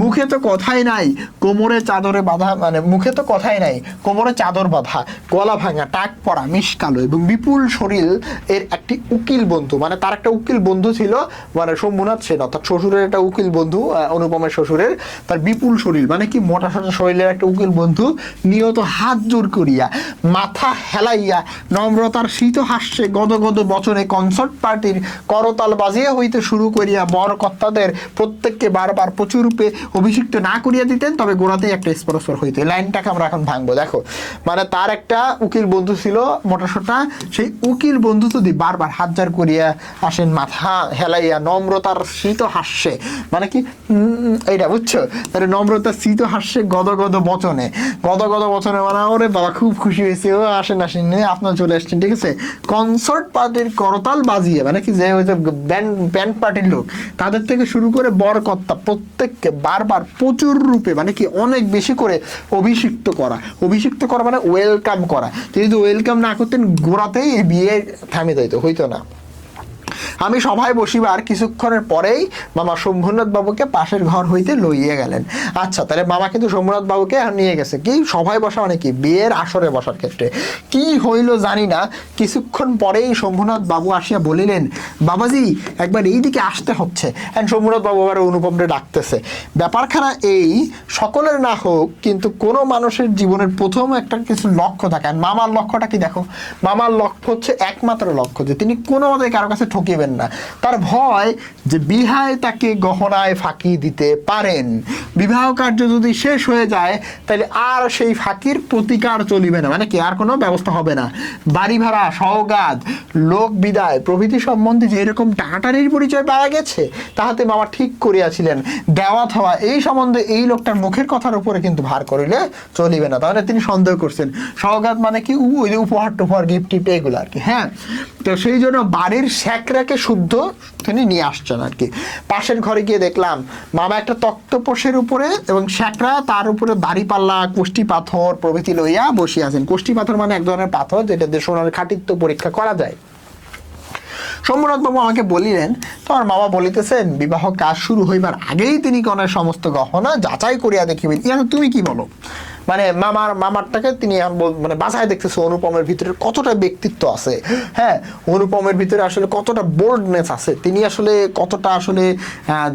মুখে তো কথাই নাই, কোমরে চাদরে বাঁধা, মানে মুখে তো কথাই নাই, কোমরে চাদর বাঁধা, গলা ভাঙা, টাক পড়া, মিশকালো এবং বিপুল শরীর এর একটি উকিল বন্ধু, মানে তার একটা উকিল বন্ধু ছিল, মানে শম্ভুনাথ সেন অর্থাৎ শ্বশুরের একটা উকিল বন্ধু, অনুপমের শ্বশুরের, তার বিপুল শরীর মানে কি মোটা সোটা শরীরের একটা উকিল বন্ধু নিয়ত হাত জোর করিয়া, মাথা হেলাইয়া, নম্রতার শীত হাস্যে গদ বচনে কনসার্ট পার্টির করতাল বাজিয়া হইতে শুরু করিয়া বর কর্তাদের প্রত্যেককে বারবার প্রচুর রূপে অভিষিক্ত না করিয়া দিতেন, তবে গোড়াতেই একটা স্পরস্পর হইতো। এই লাইনটাকে আমরা এখন ভাঙবো। দেখো, মানে তার একটা উকিল বন্ধু ছিল মোটাসোটা, সেই উকিল বন্ধু যদি বারবার হাজার করিয়া আসেন মাথা হেলাইয়া নম্রতার শীত হাস্যে, মানে কি এইটা বুঝছো, তাহলে নম্রতার শীত হাস্যে গদ গদ বচনে মানে ওরে বাবা খুব খুশি হয়েছে, ও আসেন আপনার চলে আসছেন, ঠিক আছে। কনসার্ট পার্টির করতাল বাজিয়ে, মানে কি যে ব্যান্ড পার্টির লোক তাদের থেকে শুরু করে বরকর্তা প্রত্যেককে বারবার প্রচুর রূপে, মানে কি অনেক বেশি করে অভিষিক্ত করা মানে ওয়েলকাম করা। যদি ওয়েলকাম না করতেন গোড়াতেই এই বিয়ে থামে যাইতো, হইতো না। আমি সভায় বসিবার কিছুক্ষণের পরেই মামা শম্ভুনাথ বাবুকে পাশের ঘর হইতে লইয়া গেলেন। আচ্ছা, তাহলে মামা কিন্তু শম্ভুনাথ বাবুকে নিয়ে গেছে কি সভায় বসা, মানে কি বিয়ের আসরে বসার ক্ষেত্রে। কি হইল জানি না, কিছুক্ষণ পরেই শম্ভুনাথ বাবু আসিয়া বলিলেন, বাবাজি একবার এই দিকে আসতে হচ্ছে। শম্ভুনাথ বাবু আবার অনুপমরে ডাকতেছে। ব্যাপারখানা এই, সকলের না হোক কিন্তু কোনো মানুষের জীবনের প্রথম একটা কিছু লক্ষ্য থাকে। আর মামার লক্ষ্যটা কি দেখো, মামার লক্ষ্য হচ্ছে একমাত্র লক্ষ্য যে তিনি কোনো মতে কারো কাছে ঠকিবেন না। তার ভয় যে বিহায় তাকে গহনায় ফাঁকি দিতে পারেন, বিবাহ কার্য যদি শেষ হয়ে যায় তাহলে আর সেই ফাঁকির প্রতিকার চলিবে না, মানে কি আর কোনো ব্যবস্থা হবে না। বাড়ি ভাড়া, সওগাত, লোক বিদায় প্রভৃতি সম্বন্ধে যে এরকম টাকাটারির পরিচয় পাওয়া গেছে, তাহাতে মামা ঠিক করিয়াছিলেন দেওয়া থাওয়া এই সম্বন্ধে এই লোকটার মুখের কথার উপরে কিন্তু ভার করিলে চলিবে না। তাহলে তিনি সন্দেহ করছেন সওগাত মানে কি ওই যে উপহার টুপহার গিফট টিফট এগুলো আর কি। হ্যাঁ, তো সেই জন্য বাড়ির শ্যাকরাকে শুদ্ধ তিনি নিয়ে আসছেন আর কি। পাশের ঘরে গিয়ে দেখলাম মামা একটা তক্তপোষের উপরে এবং শ্যাকরা, তার উপরে দাড়িপাল্লা, কোষ্টি পাথর প্রভৃতি লইয়া বসিয়া আছেন। কোষ্টি পাথর মানে এক ধরনের পাথর যেটা দিয়ে সোনার খাঁটিত্ব পরীক্ষা করা যায়। শম্ভুনাথ বাবু আমাকে বলিলেন, তোমার মামা বলিতেছেন বিবাহ কাজ শুরু হইবার আগেই তিনি কনের সমস্ত গহনা যাচাই করিয়া দেখিবেন। ইয়া তুমি কি বলো? মানে মামারটাকে তিনি মানে বাসায় দেখতেছে অনুপমের ভিতরে কতটা ব্যক্তিত্ব আছে। হ্যাঁ, অনুপমের ভিতরে আসলে কতটা বোল্ডনেস আছে, তিনি আসলে কতটা আসলে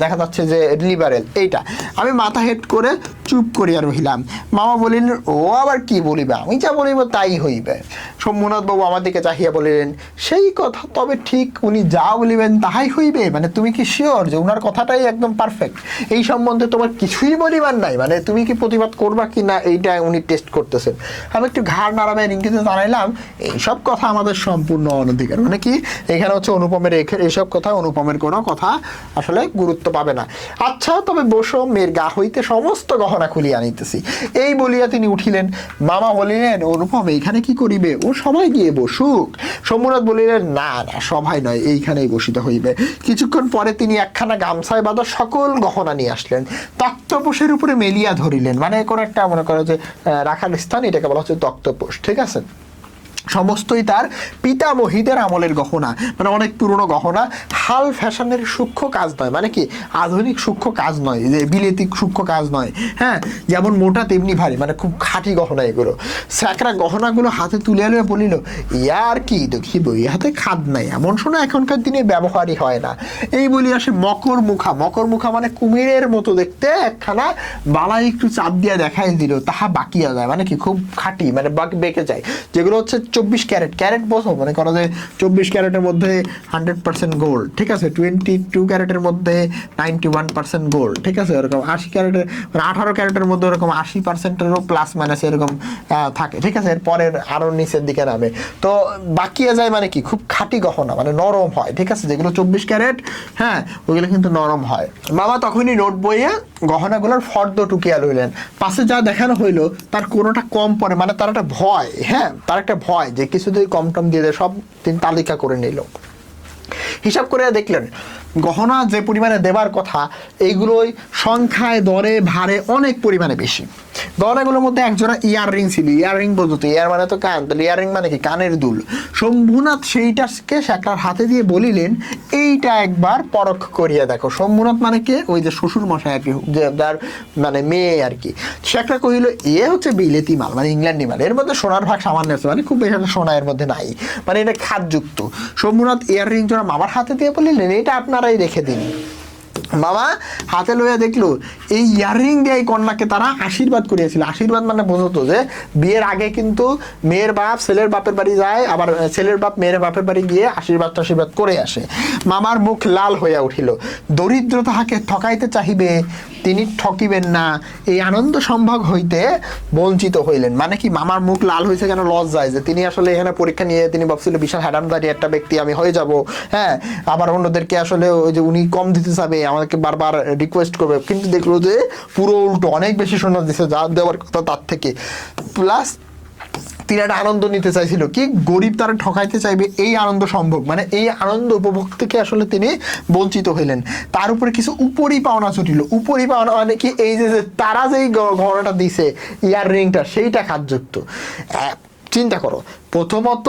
দেখা যাচ্ছে যে লিবারেল। এইটা আমি মাথা হেড করে চুপ করিয়া রহিলাম। মামা বলিলেন, ও আবার কি বলিবে, আমি যা বলিব তাই হইবে। শম্ভুনাথ বাবু আমার দিকে চাহিয়া বলিলেন, সেই কথা তবে ঠিক, উনি যা বলিবেন তাহাই হইবে? মানে তুমি কি শিওর যে উনার কথাটাই একদম পারফেক্ট, এই সম্বন্ধে তোমার কিছুই বলিবার নাই? মানে তুমি কি প্রতিবাদ করবা কি না এইটা উনি টেস্ট করতেছেন। আমি একটু ঘাড় নাড়াবে ইঙ্গিতে জানাইলাম, এইসব কথা আমাদের সম্পূর্ণ অনধিকার। মানে কি এখানে হচ্ছে অনুপমের এইসব কথা, অনুপমের কোনো কথা আসলে গুরুত্ব পাবে না। আচ্ছা তবে বসো, মেয়ের গা হইতে সমস্ত গহনা খুলিয়া আনিতেছি। এই বলিয়া তিনি উঠিলেন। মামা বলিলেন, অনুপম এইখানে কি করিবে? ও সবাই গিয়ে বসুক। শম্ভুনাথ বলিলেন, না না সবাই নয়, এইখানেই বসিতে হইবে। কিছুক্ষণ পরে তিনি একখানা গামছায় বাঁধা সকল গহনা নিয়ে আসলেন, তক্তপোষের উপরে মেলিয়া ধরিলেন। মানে কোন একটা মনে করো যে রাখার স্থান, এটাকে বলা হচ্ছে তক্তপোষ, ঠিক আছে। সমস্তই তার পিতামহীদের আমলের গহনা, মানে অনেক পুরনো গহনা, হাল ফ্যাশনের সূক্ষ্ম কাজ নয়, মানে কি আধুনিক সূক্ষ্ম কাজ নয়, যে বিলেতি সূক্ষ্ম কাজ নয়। হ্যাঁ, যেমন মোটা তেমনি ভারী, মানে খুব খাঁটি গহনা এগুলো। স্যাকরা গহনাগুলো হাতে তুলে আলো বলিল, ইয়ার কি দেখিব, ইহাতে খাদ নাই, এমন শোনা এখনকার দিনে ব্যবহারই হয় না। এই বলি আসে মকর মুখা মানে কুমিরের মতো দেখতে একখানা বালাই একটু চাপ দিয়া দেখাই দিল, তাহা বাকিয়া যায়, মানে কি খুব খাঁটি, মানে বেঁকে যায়। যেগুলো হচ্ছে 24 ক্যারেট বোঝো, মানে করা যায় 24 ক্যারেটের মধ্যে 100% গোল্ড, ঠিক আছে। 22 ক্যারেটের মধ্যে 91% গোল্ড, ঠিক আছে। এরকম 80 ক্যারেটের মানে 18 ক্যারেটের মধ্যে এরকম 80%-এরও প্লাস মাইনাস এরকম থাকে, ঠিক আছে। এরপরের আরো নিচের দিকে নামে, তো বাকিয়ে যায়, মানে কি খুব খাঁটি গহনা, মানে নরম হয়, ঠিক আছে। যেগুলো 24 ক্যারেট, হ্যাঁ ওইগুলো কিন্তু নরম হয়। বাবা তখনই নোট বইয়ে গহনাগুলোর ফর্দ টুকিয়া লইলেন। পাশে যা দেখানো হইলো তার কোনোটা কম পড়ে, মানে তার একটা ভয়, হ্যাঁ তার একটা ভয় যে কিছু যদি কম টম দিয়ে দেয়, সব তিনি তালিকা করে নিল। হিসাব করে দেখলেন গহনা যে পরিমাণে দেবার কথা, এইগুলোই সংখ্যায় দরে ভারে অনেক পরিমাণে বেশি। গহনাগুলোর মধ্যে একজোড়া ইয়াররিং ছিল। ইয়াররিং বলতো, ইয়ার মানে তো কান, তাহলে ইয়াররিং মানে কি কানের দুল। শম্ভুনাথ সেইটাকে শ্যাকরার হাতে দিয়ে বলিলেন, এইটা একবার পরখ করিয়া দেখো। শম্ভুনাথ মানে কে, ওই যে শ্বশুর মশাই আর কি, যার মানে মেয়ে আর কি। শ্যাকরা কহিল, এ হচ্ছে বিলেতি মাল, মানে ইংল্যান্ডি মাল, এর মধ্যে সোনার ভাগ সামান্য আছে, মানে খুব বেশি সোনা এর মধ্যে নাই, মানে এটা খাদযুক্ত। শম্ভুনাথ ইয়াররিং জোড়া মামার হাতে দিয়ে বলিলেন, এটা আপনারাই রেখে দিন। মামা হাতে লইয়া দেখলো এই ইয়াররিং দিয়ে এই কন্যাকে তারা আশীর্বাদ করিয়েছিল। আশীর্বাদ মানে বোঝতো যে বিয়ের আগে কিন্তু মেয়ের বাপ ছেলের বাপের বাড়ি যায়, আবার ছেলের বাপ মেয়ের বাপের বাড়ি গিয়ে আশীর্বাদ করে আসে। মামার মুখ লাল হইয়া উঠিল। দরিদ্র তাহাকে ঠকাইতে চাহিবে, তিনি ঠকিবেন না, এই আনন্দ সম্ভোগ হইতে বঞ্চিত হইলেন। মানে কি, মামার মুখ লাল হয়েছে কেন? লজ্জায় যে তিনি আসলে এখানে পরীক্ষা নিয়ে তিনি ভাবছিল বিশাল হ্যাডামদারি একটা ব্যক্তি আমি হয়ে যাব, হ্যাঁ, আবার অন্যদেরকে আসলে ওই যে উনি কম দিতে চাবে, আমাদেরকে বারবার রিকোয়েস্ট করবে, কিন্তু দেখলো যে পুরো উল্টো, অনেক বেশি শোনা দিচ্ছে যা দেওয়ার কথা তার থেকে। প্লাস তিনি একটা আনন্দ নিতে চাইছিল, কি গরিব তারা ঠকাইতে চাইবে এই আনন্দ সম্ভব, মানে এই আনন্দ উপভোগ থেকে আসলে তিনি বঞ্চিত হইলেন। তার উপরে কিছু উপরি পাওনা ছুটিল। উপরি পাওনা মানে কি, এই যে তারা যেই গহনাটা দিছে ইয়াররিংটা, সেইটা খাতযুক্ত। চিন্তা করো, প্রথমত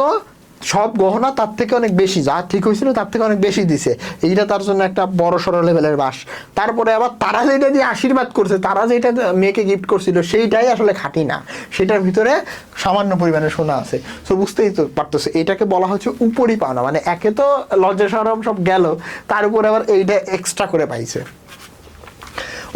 সব গহনা তার থেকে অনেক বেশি, যা ঠিক হয়েছিল তার থেকে অনেক বেশি দিছে, এইটা তার জন্য একটা বড় সড়ো লেভেলের বাস। তারপরে আবার তারা যেটা দিয়ে আশীর্বাদ করছে, তারা যেটা মেয়েকে গিফট করছিল, সেইটাই আসলে খাঁটি না, সেটার ভিতরে সামান্য পরিমাণে সোনা আছে। তো বুঝতেই তো পারতেছে, এটাকে বলা হচ্ছে উপরি পাওনা। মানে একে তো লজ্জা শরম সব গেল, তার উপরে আবার এইটা এক্সট্রা করে পাইছে।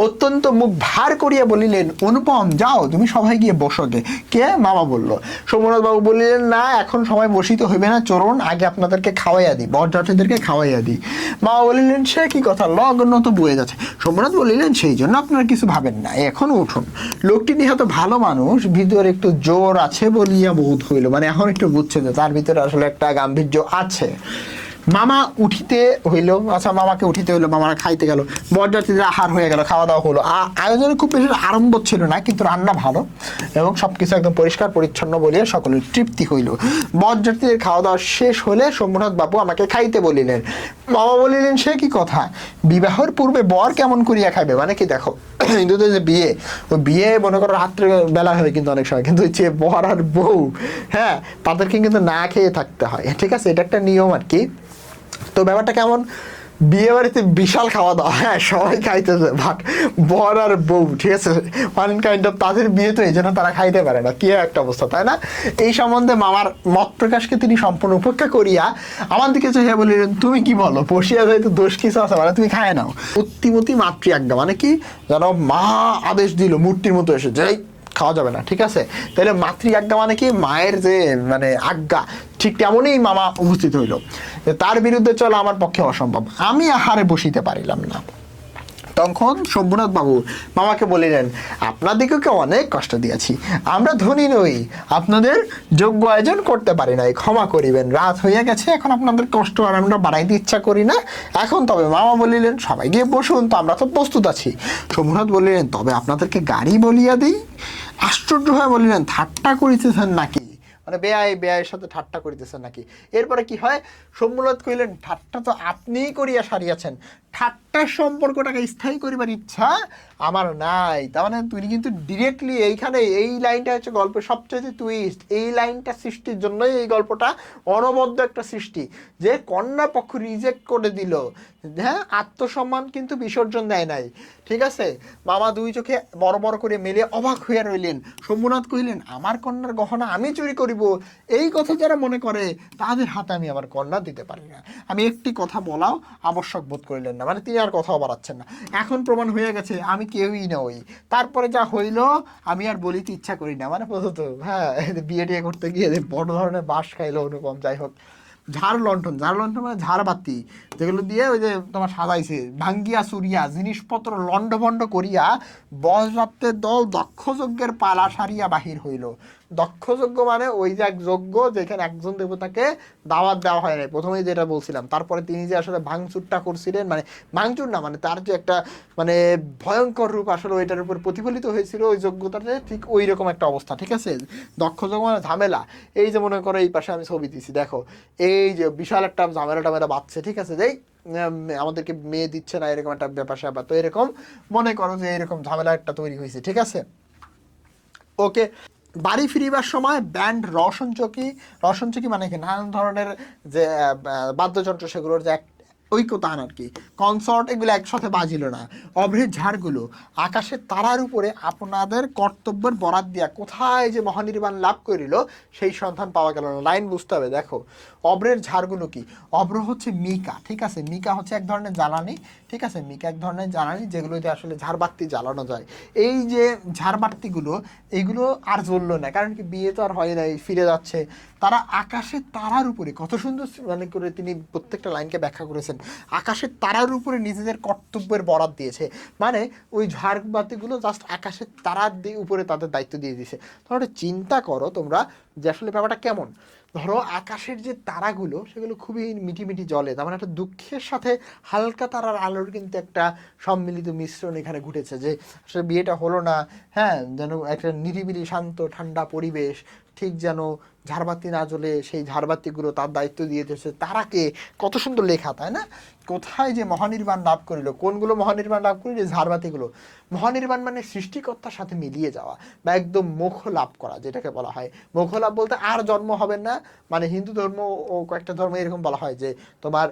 অত্যন্ত মুখ ভার করিয়া বলিলেন, অনুপম যাও তুমি সবাই গিয়ে বসোগে। কে? মামা বলল। সোমনাথ বাবু বলিলেন, না এখন সময় বসিতে হইবে না, চরণ আগে আপনাদেরকে খাওয়াইয়া দিই, বরযাত্রীদেরকে খাওয়াইয়া দিই। মামা বলিলেন, সে কি কথা, লগ্ন তো বয়ে যাচ্ছে। সোমনাথ বলিলেন, সেই জন্য আপনারা কিছু ভাবেন না, এখন উঠুন। লোকটি নিহত ভালো মানুষ, ভিতরে একটু জোর আছে বলিয়া বোধ হইল, মানে এখন একটু বুঝছে যে তার ভিতরে আসলে একটা গাম্ভীর্য আছে। মামা উঠিতে হইল, আচ্ছা মামাকে উঠিতে হইলো, মামারা খাইতে গেল, বরযাত্রীদের আহার হয়ে গেল, খাওয়া দাওয়া হলো। আয়োজনে খুব বেশি আরম্ভ ছিল না, কিন্তু রান্না ভালো এবং সবকিছু একদম পরিষ্কার পরিচ্ছন্ন বলিয়া সকলের তৃপ্তি হইল। বরযাত্রীদের খাওয়া দাওয়া শেষ হলে সোমনাথ বাবু আমাকে খাইতে বলিলেন। মামা বলিলেন, সে কি কথা, বিবাহের পূর্বে বর কেমন করিয়া খাইবে? মানে কি, দেখো হিন্দুদের যে বিয়ে, ওই বিয়ে মনে করো রাত্রে বেলা হয় কিন্তু অনেক সময়, কিন্তু যে বর আর বউ, হ্যাঁ, তাদেরকে কিন্তু না খেয়ে থাকতে হয়, ঠিক আছে, এটা একটা নিয়ম আর কি। তো ব্যাপারটা কেমন, বিয়ে বাড়িতে বিশাল খাওয়া দাওয়া, হ্যাঁ সবাই খাইতেছে, বাট বর আর বউ, ঠিক আছে, ওয়ান কাইন্ড অফ তাদের বিয়ে, তো এই জন্য তারা খাইতে পারে না, কি একটা অবস্থা, তাই না? এই সম্বন্ধে মামার মত প্রকাশকে তিনি সম্পূর্ণ উপেক্ষা করিয়া আমার দিকে চাইয়া বলিলেন, তুমি কি বলো, পশিয়া যাইতে দোষ কিছু আছে, মানে তুমি খায় নাও। অতিমতি মাতৃ আজ্ঞা, মানে কি জানো, মা আদেশ দিল মূর্তির মতো এসে যে খাওয়া যাবে না, ঠিক আছে। তাহলে মাতৃ আজ্ঞা মানে কি, মায়ের যে মানে আজ্ঞা, ঠিক তেমনই মামা উপস্থিত হইল। তার বিরুদ্ধে চলা আমার পক্ষে অসম্ভব, আমি আহারে বসিতে পারিলাম না। তখন শম্ভুনাথ বাবু মামাকে বলিলেন, আপনাদিগকে অনেক কষ্ট দিয়েছি, আমরা ধনী নই, আপনাদের যোগ্য আয়োজন করতে পারি নাই, ক্ষমা করিবেন, রাত হইয়া গেছে, এখন আপনাদের কষ্ট আর আমরা বাড়াইতে ইচ্ছা করি না। এখন তবে মামা বলিলেন, সবাই গিয়ে বসুন, তো আমরা তো প্রস্তুত আছি। শম্ভুনাথ বলিলেন, তবে আপনাদেরকে গাড়ি বলিয়া দিই। আশ্চর্য হয়ে বলিলেন, ঠাট্টা করিতেছেন নাকি, মানে বেআইয়ের সাথে ঠাট্টা করিতেছেন নাকি? এরপরে কি হয়, শম্ভুনাথ কহিলেন, ঠাট্টা তো আপনিই করিয়া সারিয়াছেন, ঠাট্টার সম্পর্কটাকে স্থায়ী করিবার ইচ্ছা আমার নাই। তার মানে তুমি কিন্তু ডিরেক্টলি এইখানে, এই লাইনটা হচ্ছে গল্পের সবচেয়ে টুইস্ট, এই লাইনটা সৃষ্টির জন্যই এই গল্পটা অনবদ্য একটা সৃষ্টি, যে কন্যা পক্ষ রিজেক্ট করে দিল, হ্যাঁ, আত্মসম্মান কিন্তু বিসর্জন দেয় নাই, ঠিক আছে। মামা দুই চোখে বড় বড় করে মেলে অবাক হইয়া রইলেন। শম্ভুনাথ কহিলেন, আমার কন্যার গহনা আমি চুরি করিব, এই কথা যারা মনে করে তাদের হাতে আমি আমার কন্যা দিতে পারি না। আমি একটি কথা বলাও আবশ্যক বোধ করিলেন না, মানে তিনি আর কথাও বাড়াচ্ছেন না, এখন প্রমাণ হয়ে গেছে আমি কেউই নই, তারপরে যা হইল আমি আর বলিতে ইচ্ছা করি না। মানে প্রথমত হ্যাঁ, বিয়ে টিয়ে করতে গিয়ে বড় ধরনের বাস খাইলো অনুপম, যাই হোক। ঝাড় লণ্ঠন মানে ঝাড়বাতি, যেগুলো দিয়ে ওই যে তোমার সাজাইছে, ভাঙ্গিয়া চুরিয়া জিনিসপত্র লণ্ডভণ্ড করিয়া বসযাত্রের দল দক্ষযজ্ঞের পালা সারিয়া বাহির হইল। দক্ষযজ্ঞ মানে ওই যে এক যজ্ঞ যেখানে একজন দেবতাকে দাওয়াত দেওয়া হয় নাই, প্রথমেই যেটা বলছিলাম। তারপরে তিনি যে আসলে ভাঙচুরটা করছিলেন, মানে ভাঙচুর না, মানে তার যে একটা মানে ভয়ঙ্কর রূপ আসলে ওইটার উপর প্রতিফলিত হয়েছিল ওই যজ্ঞটাতে, ঠিক ওই রকম একটা অবস্থা, ঠিক আছে। দক্ষযজ্ঞ মানে ঝামেলা, এই যে মনে করো এই পাশে আমি ছবি দিছি, দেখো এই যে বিশাল একটা ঝামেলা বাঁচছে, ঠিক আছে, যেই আমাদেরকে মেয়ে দিচ্ছে না, এরকম একটা ব্যাপার স্যাপার, তো এরকম মনে করো যে এরকম ঝামেলা একটা তৈরি হয়েছে, ঠিক আছে। ওকে, বাড়ি ফিরিবার সময় ব্যান্ড রওশন চকি মানে কি নানান ধরনের যে বাদ্যযন্ত্র, সেগুলোর যে ঐক্যতান আর কি, কনসর্ট এগুলো একসাথে বাজিল না। অভ্রের ঝাড়গুলো আকাশের তারার উপরে আপনাদের কর্তব্যের বরাত দিয়া কোথায় যে মহানির্বাণ লাভ করিল সেই সন্ধান পাওয়া গেল না। লাইন বুঝতে হবে, দেখো অভ্রের ঝাড়গুলো কি, অভ্র হচ্ছে মিকা, ঠিক আছে, মিকা হচ্ছে এক ধরনের জ্বালানি, ঠিক আছে, মিকা এক ধরনের জ্বালানি যেগুলোতে আসলে ঝাড়বাতি জ্বালানো যায়। এই যে ঝাড়বাতিগুলো এইগুলো আর জ্বললো না, কারণ কি বিয়ে তো আর হয় নাই, ফিরে যাচ্ছে। তারা আকাশের তারার উপরে, কত সুন্দর মানে করে তিনি প্রত্যেকটা লাইনকে ব্যাখ্যা করেছেন, আকাশের তারার উপরে নিজেদের কর্তব্যের বরাত দিয়েছে, মানে ওই ঝাড়বাতিগুলো জাস্ট আকাশের তারার উপরে তাদের দায়িত্ব দিয়ে দিয়েছে। তাহলে চিন্তা করো তোমরা যে আসলে ব্যাপারটা কেমন। ধরো আকাশের যে তারাগুলো সেগুলো খুবই মিটি মিটি জ্বলে, তার মানে একটা দুঃখের সাথে হালকা তারার আলোর কিন্তু একটা সম্মিলিত মিশ্রণ এখানে ঘটেছে, যে আসলে বিয়েটা হলো না, হ্যাঁ, যেন একটা নিরিবিলি শান্ত ঠান্ডা পরিবেশ, ঠিক যেন ঝাড়বাতি না জ্বলে সেই ঝাড়বাতিগুলো তার দায়িত্ব দিয়ে দিয়েছে তারাকে। কত সুন্দর লেখা, তাই না? কোথায় যে মহানির্বাণ লাভ করিল, কোনগুলো মহানির্বাণ লাভ করিল, ঝাড়বাতিগুলো। মহানির্বাণ মানে সৃষ্টিকর্তার সাথে মিলিয়ে যাওয়া বা একদম মোক্ষ লাভ করা, যেটাকে বলা হয় মোক্ষ লাভ, বলতে আর জন্ম হবে না। মানে হিন্দু ধর্ম ও কয়েকটা ধর্ম এরকম বলা হয় যে তোমার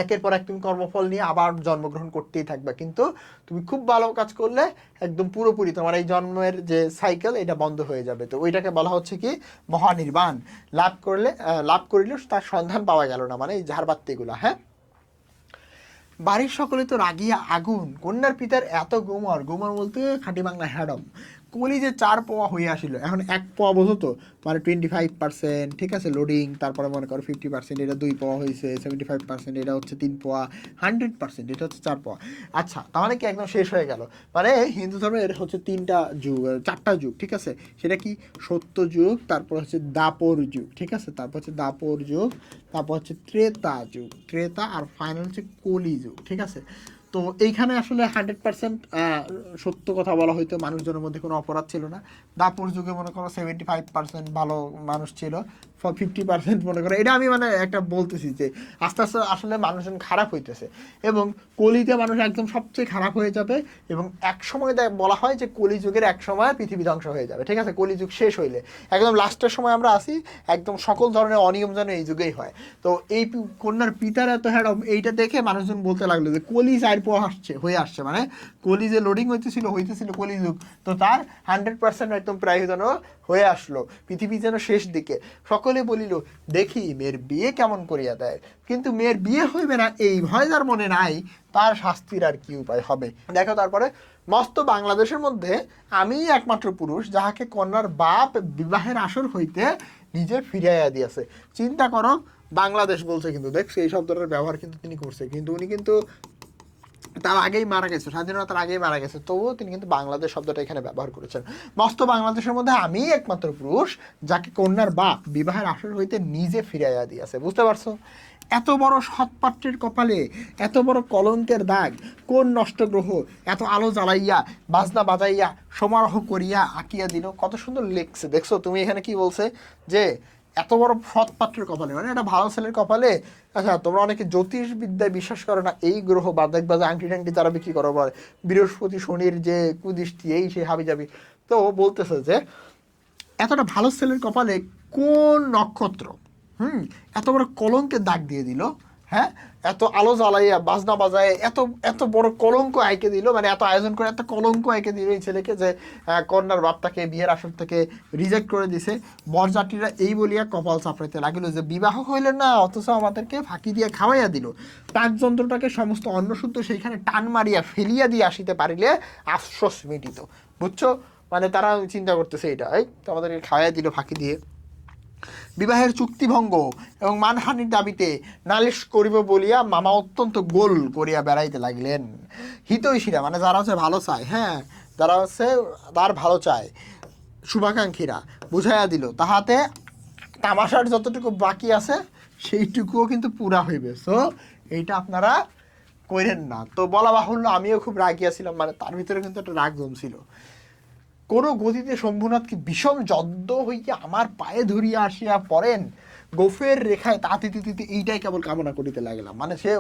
একের পর এক তুমি কর্মফল নিয়ে আবার জন্মগ্রহণ করতেই থাকবে, কিন্তু তুমি খুব ভালো কাজ করলে একদম পুরোপুরি তোমার এই জন্মের যে সাইকেল এটা বন্ধ হয়ে যাবে। তো ওইটাকে বলা হচ্ছে কি মহানির্বাণ। লাভ করিলে তার সন্ধান পাওয়া গেল না, মানে এই ঝাড়বাতিগুলা। হ্যাঁ, বাড়ির সকলে তো রাগিয়া আগুন, কন্যার পিতার এত গোমর, গোমর বলতে খাঁটি বাংলা হ্যাডম, কলি যে 4 পোয়া হয়ে আসিল, এখন 1 পোয়া বোঝো তো, মানে 25%, ঠিক আছে, লোডিং, তারপরে মনে করো 50%, এটা 2 পোয়া হয়েছে, 75%, এটা হচ্ছে 3 পোয়া, 100% এটা হচ্ছে 4 পোয়া। আচ্ছা, তার মানে কি একদম শেষ হয়ে গেল? মানে হিন্দু ধর্মের হচ্ছে 3টা যুগ, 4টা যুগ, ঠিক আছে, সেটা কি সত্য যুগ, তারপর হচ্ছে দাপর যুগ, ঠিক আছে, তারপর হচ্ছে দাপর যুগ, তারপর হচ্ছে ত্রেতা যুগ, ত্রেতা, আর ফাইনাল হচ্ছে কলি যুগ, ঠিক আছে। তো এইখানে আসলে 100% সত্য কথা বলা হয়তো মানুষজনের মধ্যে কোনো অপরাধ ছিল না। দাপর যুগে মনে করো 75% ভালো মানুষ ছিল, 50% মনে করো, এটা আমি মানে একটা বলতেছি যে আস্তে আস্তে আসলে মানুষজন খারাপ হইতেছে, এবং কলিতে মানুষ একদম সবচেয়ে খারাপ হয়ে যাবে, এবং এক সময় বলা হয় যে কলিযুগের এক সময় পৃথিবী ধ্বংস হয়ে যাবে, ঠিক আছে, কলিযুগ শেষ হইলে একদম লাস্টের সময় আমরা আসি, একদম সকল ধরনের অনিয়ম যেন এই যুগেই হয়। তো এই কন্যার পিতার এত হ্যাডম, এইটা দেখে মানুষজন বলতে লাগলো যে কলি 4 পোয়া হয়ে আসছে, মানে কলি যে লোডিং হইতেছিল কলিযুগ, তো তার 100% একদম প্রায় যেন হয়ে আসলো, পৃথিবী যেন শেষ দিকে। সকলে বলিল দেখি মেয়ের বিয়ে কেমন করিয়া দেয়, কিন্তু মেয়ের বিয়ে হইবে না এই ভয় যার মনে নাই, তার শাস্তির আর কি উপায় হবে। দেখো তারপরে, মস্ত বাংলাদেশের মধ্যে আমি একমাত্র পুরুষ যাহাকে কন্যার বাপ বিবাহের আসর হইতে নিজে ফিরাইয়া দিয়েছে। চিন্তা করো, বাংলাদেশ বলছে, কিন্তু দেখছো এই শব্দটার ব্যবহার কিন্তু তিনি করছে, কিন্তু উনি কিন্তু তার আগেই মারা গেছে, স্বাধীনতার আগেই মারা গেছে, তবুও তিনি কিন্তু বাংলাদেশ শব্দটা এখানে ব্যবহার করেছেন। মস্ত বাংলাদেশের মধ্যে আমি একমাত্র পুরুষ যাকে কন্যার বাপ বিবাহের আসর হইতে নিজে ফিরাইয়া দিয়েছে। বুঝতে পারছো? এত বড় সৎপাত্রের কপালে এত বড় কলঙ্কের দাগ কোন নষ্ট গ্রহ এত আলো জ্বালাইয়া বাজনা বাজাইয়া সমারোহ করিয়া আঁকিয়া দিল। কত সুন্দর লেখছে, দেখছো তুমি এখানে কি বলছে যে এত বড় সৎপাত্রের কপালে, মানে একটা ভালো ছেলের কপালে। আচ্ছা, তোমরা অনেকে জ্যোতিষবিদ্যায় বিশ্বাস করো না, এই গ্রহ বা দেখবা যে আংটি টাংটি তারা বিক্রি করো, বলে বৃহস্পতি শনির যে কুদৃষ্টি এই সেই হাবি যাবি। তো বলতেছে যে এতটা ভালো ছেলের কপালে কোন নক্ষত্র এত বড় কলঙ্কের দাগ দিয়ে দিল, হ্যাঁ, এত আলো জ্বালাইয়া বাজনা বাজায় এত এত বড় কলঙ্ক আইকে দিল, মানে এত আয়োজন করে এত কলঙ্ক আইকে দিল এই ছেলেকে, যে কন্যার বাপটাকে বিয়ের আসর থেকে রিজেক্ট করে দিছে। বরযাত্রীরা এই বলিয়া কপাল চাপড়াইতে লাগিল যে বিবাহ হইল না, অথচ আমাদেরকে ফাঁকি দিয়ে খাওয়াইয়া দিল, তাকযন্ত্রটাকে সমস্ত অন্নশুদ্ধ সেইখানে টান মারিয়া ফেলিয়া দিয়ে আসিতে পারিলে আশ্বাস মিটিত। বুঝছো? মানে তারা চিন্তা করতেছে এটা, এই তো আমাদেরকে খাওয়াইয়া দিল ফাঁকি দিয়ে। বিবাহের চুক্তিভঙ্গ এবং মানহানির দাবিতে নালিশ করিব বলিয়া মামা অত্যন্ত গোল করিয়া বেড়াইতে লাগিলেন। হিতৈষীরা মানে যারা হচ্ছে ভালো চায়, হ্যাঁ, যারা হচ্ছে তার ভালো চায়, শুভাকাঙ্ক্ষীরা বুঝাইয়া দিল তাহাতে তামাশার যতটুকু বাকি আছে সেইটুকুও কিন্তু পুরা হইবে। সো এইটা আপনারা করেন না। তো বলা বাহুল্য আমিও খুব রাগিয়াছিলাম, মানে তার ভিতরে কিন্তু একটা রাগ জমছিল। কোনো গতিতে শম্ভুনাথকে বিষম জব্দ হইয়া আমার পায়ে ধরিয়া আসিয়া পড়েন, গোফের রেখায় তাঁতি তিতিতে এইটাই কেবল কামনা করিতে লাগলাম। মানে সে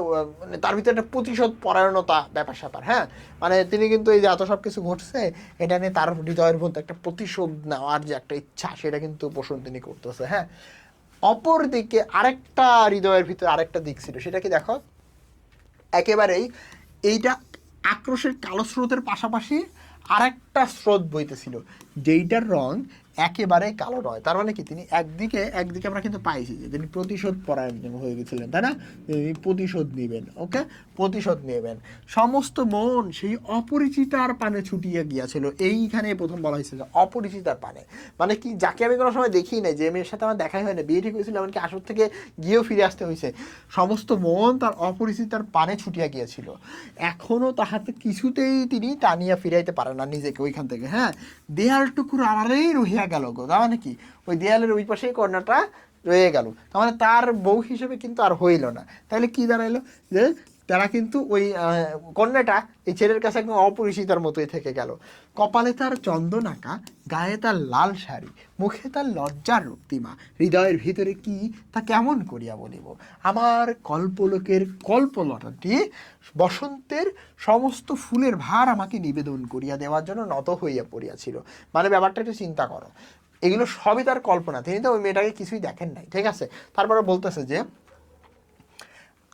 মানে তার ভিতরে একটা প্রতিশোধ পরায়ণতা ব্যাপার স্যাপার, হ্যাঁ, মানে তিনি কিন্তু এই যে এত সব কিছু ঘটছে এটা নিয়ে তার হৃদয়ের মধ্যে একটা প্রতিশোধ নেওয়ার যে একটা ইচ্ছা সেটা কিন্তু পোষণ তিনি করতেছে। হ্যাঁ, অপর দিকে আরেকটা হৃদয়ের ভিতরে আরেকটা দিক ছিল, সেটা কি দেখো, একেবারেই এইটা আক্রোশের কালো স্রোতের পাশাপাশি আরেকটা স্রোত বইতেছিল, যেইটার রং একেবারে কালো নয়। তার মানে কি, তিনি একদিকে আমরা কিন্তু পাইছি যে তিনি প্রতিশোধ পরায়ণ হয়ে গেছিলেন, তাই না? তিনি প্রতিশোধ নেবেন, ওকে, প্রতিশোধ নেবেন। সমস্ত মন সেই অপরিচিতার পানে ছুটিয়ে গিয়াছিল। এইখানে প্রথম বলা হয়েছে যে অপরিচিতার পানে, মানে কি, যাকে আমি কোনো সময় দেখি নাই, যে মেয়ের সাথে আমার দেখাই হয় না, বিয়ে ঠিক হয়েছিল, এমনকি আসর থেকে গিয়েও ফিরে আসতে হয়েছে, সমস্ত মন তার অপরিচিতার পানে ছুটিয়া গিয়েছিল। এখনও তাহাতে কিছুতেই তিনি টানিয়া ফিরাইতে পারেন না নিজেকে ওইখান থেকে। হ্যাঁ, দেয়ালটুকুর আড়ালেই রহিয়া গেল গো, তার মানে কি, ওই দেয়ালের ওই পাশেই কর্নারটা রয়ে গেল, তার মানে তার বউ হিসেবে কিন্তু আর হইল না। তাহলে কি দাঁড়াইলো, যে তারা কিন্তু ওই কন্যাটা এই ছেলের কাছে একদম অপরিচিতার মতোই থেকে গেল। কপালে তার চন্দন আঁকা, গায়ে তার লাল শাড়ি, মুখে তার লজ্জার রক্তিমা, হৃদয়ের ভিতরে কি তা কেমন করিয়া বলিব। আমার কল্পলোকের কল্পলতাটি বসন্তের সমস্ত ফুলের ভার আমাকে নিবেদন করিয়া দেওয়ার জন্য নত হইয়া পড়িয়াছিল। মানে ব্যাপারটা একটু চিন্তা করো, এগুলো সবই তার কল্পনা, তিনি তো ওই মেয়েটাকে কিছুই দেখেন নাই, ঠিক আছে? তারপরে বলতেছে যে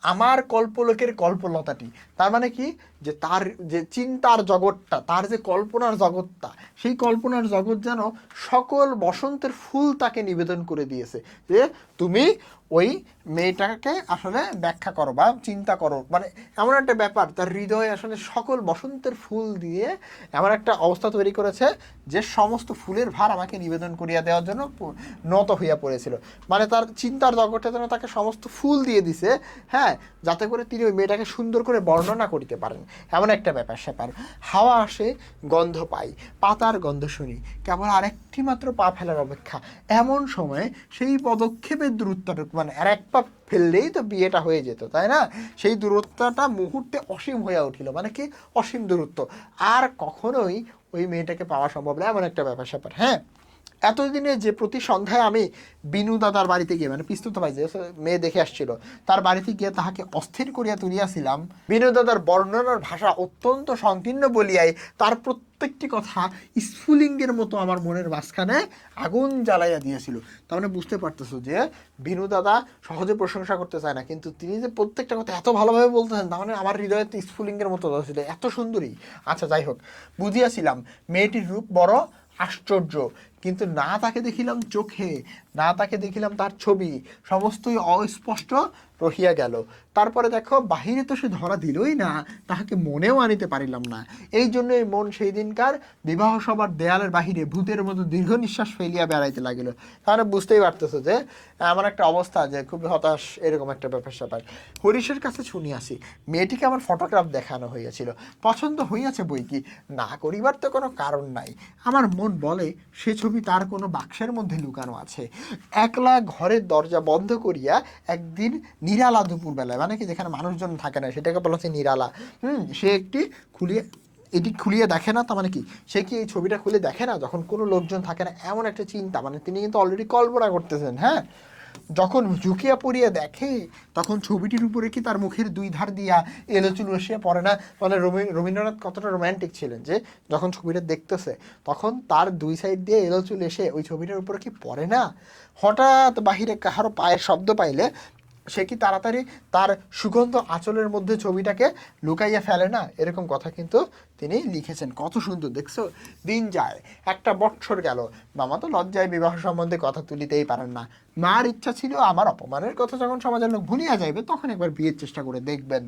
আমার কল্পলোকের কল্পলতাটি, তার মানে কি, যে তার যে চিন্তার জগৎটা, তার যে কল্পনার জগৎটা, সেই কল্পনার জগৎ যেন সকল বসন্তের ফুল তাকে নিবেদন করে দিয়েছে, যে তুমি ওই মেয়েটাকে আসলে ব্যাখ্যা করো বা চিন্তা করো। মানে এমন একটা ব্যাপার, তার হৃদয়ে আসলে সকল বসন্তের ফুল দিয়ে এমন একটা অবস্থা তৈরি করেছে যে সমস্ত ফুলের ভার আমাকে নিবেদন করিয়া দেওয়ার জন্য নত হইয়া পড়েছিল। মানে তার চিন্তার জগৎটা যেন তাকে সমস্ত ফুল দিয়ে দিছে, হ্যাঁ, যাতে করে তিনি ওই মেয়েটাকে সুন্দর করে বর্ণনা করিতে পারেন, এমন একটা ব্যাপার স্যাপার। হাওয়া আসে, গন্ধ পাই, পাতার গন্ধ শুনি, কেবল আরেকটি মাত্র পা ফেলার অপেক্ষা। এমন সময় সেই পদক্ষেপের দূরত্বটুকু, মানে আর এক পা ফেললেই তো বিয়েটা হয়ে যেত, তাই না? সেই দূরত্বটা মুহূর্তে অসীম হয়ে উঠিল, মানে কি, অসীম দূরত্ব, আর কখনোই ওই মেয়েটাকে পাওয়া সম্ভব না, এমন একটা ব্যাপার স্যাপার। হ্যাঁ, এতদিনে যে প্রতি সন্ধ্যায় আমি বিনু দাদার বাড়িতে গিয়ে, মানে পিস্তুত ভাই যে মেয়ে দেখে আসছিল, তার বাড়িতে গিয়ে তাহাকে অস্থির করিয়া তুলিয়াছিলাম, বিনু দাদার বর্ণনার ভাষা অত্যন্ত সংকীর্ণ বলিয়াই তার প্রত্যেকটি কথা স্ফুলিঙ্গের মতো আমার মনের মাঝখানে আগুন জ্বালাইয়া দিয়েছিল। তার মানে বুঝতে পারতেছো যে বিনু দাদা সহজে প্রশংসা করতে চায় না, কিন্তু তিনি যে প্রত্যেকটা কথা এত ভালোভাবে বলতেছেন, তার মানে আমার হৃদয়ে তো স্ফুলিঙ্গের মতো ছিল, এত সুন্দরী। আচ্ছা, যাই হোক, বুঝিয়াছিলাম মেয়েটির রূপ বড় আশ্চর্য, কিন্তু না তাকে দেখিলাম চোখে, না তাকে দেখিলাম তার ছবি, সমস্তই অস্পষ্ট রহিয়া গেল। তারপরে দেখো, বাহিরে তো সে ধরা দিলই না, তাহাকে মনেও আনিতে পারিলাম না। এই জন্যই মন সেই দিনকার বিবাহ সভার দেয়ালের বাহিরে ভূতের মতো দীর্ঘ নিঃশ্বাস ফেলিয়া বেড়াইতে লাগিল। তাহলে বুঝতেই পারতেছো যে আমার একটা অবস্থা, যে খুব হতাশ, এরকম একটা ব্যাপার স্যাপার। হরিশের কাছে শুনিয়াছি মেয়েটিকে আমার ফটোগ্রাফ দেখানো হইয়াছিল, পছন্দ হইয়াছে বই কি, না করিবার তো কোনো কারণ নাই। আমার মন বলে সে ছবি তার কোনো বাক্সের মধ্যে লুকানো আছে। একলা ঘরের দরজা বন্ধ করিয়া একদিন নিরালা দুপুরবেলায়, মানে কি, যেখানে মানুষজন থাকে না, সেটাকে বলা হচ্ছে নিরালা, সে এটি খুলিয়ে দেখে না, তার মানে কি, সে কি এই ছবিটা খুলে দেখে না যখন কোনো লোকজন থাকে না, এমন একটা চিন্তা, মানে তিনি কিন্তু অলরেডি কল্পনা করতেছেন। হ্যাঁ, যখন ঝুঁকিয়া পড়িয়া দেখে, তখন ছবিটির উপরে কি তার মুখের দুই ধার দিয়া এলোচুল এসে পড়ে না। মানে রবীন্দ্রনাথ কতটা রোম্যান্টিক ছিলেন, যে যখন ছবিটা দেখতেছে তখন তার দুই সাইড দিয়ে এলোচুল এসে ওই ছবিটার উপরে কি পড়ে না। হঠাৎ বাহিরে কাহারও পায়ের শব্দ পাইলে সে কি তাড়াতাড়ি তার সুগন্ধ আঁচলের মধ্যে ছবিটাকে লুকাইয়া ফেলে না, এরকম কথা কিন্তু তিনি লিখেছেন। কত সুন্দর, দেখছো? দিন যায়, একটা বৎসর গেল, মামা তো লজ্জায় বিবাহ সম্বন্ধে কথা তুলিতেই পারেন না। মার ইচ্ছা ছিল আমার অপমানের কথা যখন সমাজের লোক ভুলিয়া যাইবে, তখন একবার বিয়ের চেষ্টা করে দেখবেন।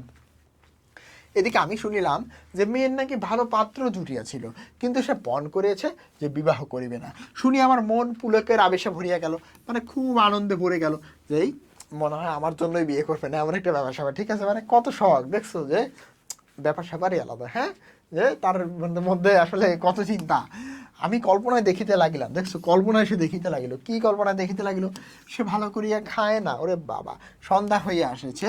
এদিকে আমি শুনিলাম যে মেয়ের নাকি ভালো পাত্র জুটিয়াছিল, কিন্তু সে পণ করিয়েছে যে বিবাহ করিবে না। শুনি আমার মন পুলকের আবেশে ভরিয়া গেল, মানে খুব আনন্দে ভরে গেল, যে এই মনে হয় আমার জন্যই বিয়ে করবে না, এমন একটা ব্যাপার স্যাপার। ঠিক আছে, মানে কত শখ, দেখছো যে ব্যাপার স্যাপারই আলাদা। হ্যাঁ, যে তার মধ্যে আসলে কত চিন্তা। আমি কল্পনায় দেখিতে লাগিলাম, দেখছো, কল্পনায় সে দেখিতে লাগিল। কি কল্পনায় দেখিতে লাগিল? সে ভালো করিয়া খায় না, ওরে বাবা, সন্ধ্যা হইয়া আসেছে,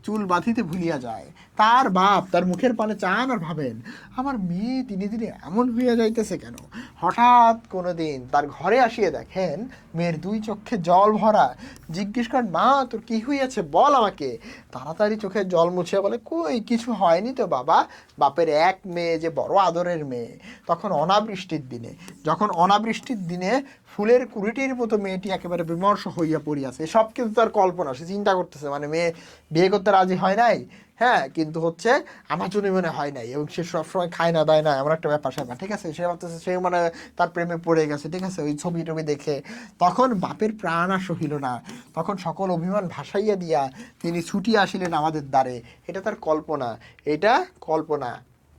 চুল বাঁধিতে ভুলিয়া যায়, তার বাপ তার মুখের পানে চান আর ভাবেন, আমার মেয়ে দিনে দিনে এমন হইয়া যাইতেছে কেন। হঠাৎ কোনো দিন তার ঘরে আসিয়া দেখেন মেয়ের দুই চোখে জল ভরা। জিজ্ঞেস করেন, মা তোর কি হইয়াছে, বল আমাকে। তাড়াতাড়ি চোখের জল মুছিয়া বলে, কই কিছু হয়নি তো বাবা, বাপের এক মেয়ে, যে বড় আদরের মেয়ে। তখন অনাবৃষ্টির দিনে, যখন অনাবৃষ্টির দিনে ফুলের কুড়িটির মতো মেয়েটি একেবারে বিমর্ষ হইয়া পড়িয়াছে। সব কিন্তু তার কল্পনা, সে চিন্তা করতেছে মানে মেয়ে বিয়ে করতে রাজি হয় নাই, হ্যাঁ, কিন্তু হচ্ছে আমার জন্য মনে হয় নাই, এবং সে সবসময় খায় না দায় না এমন একটা ব্যাপার স্যাপার, ঠিক আছে। সে ভাবতেছে সে মানে তার প্রেমে পড়ে গেছে, ঠিক আছে, ওই ছবি টবি দেখে। তখন বাপের প্রাণ আর সহিল না, তখন সকল অভিমান ভাসাইয়া দিয়া তিনি ছুটিয়া আসিলেন আমাদের দ্বারে। এটা তার কল্পনা, এটা কল্পনা।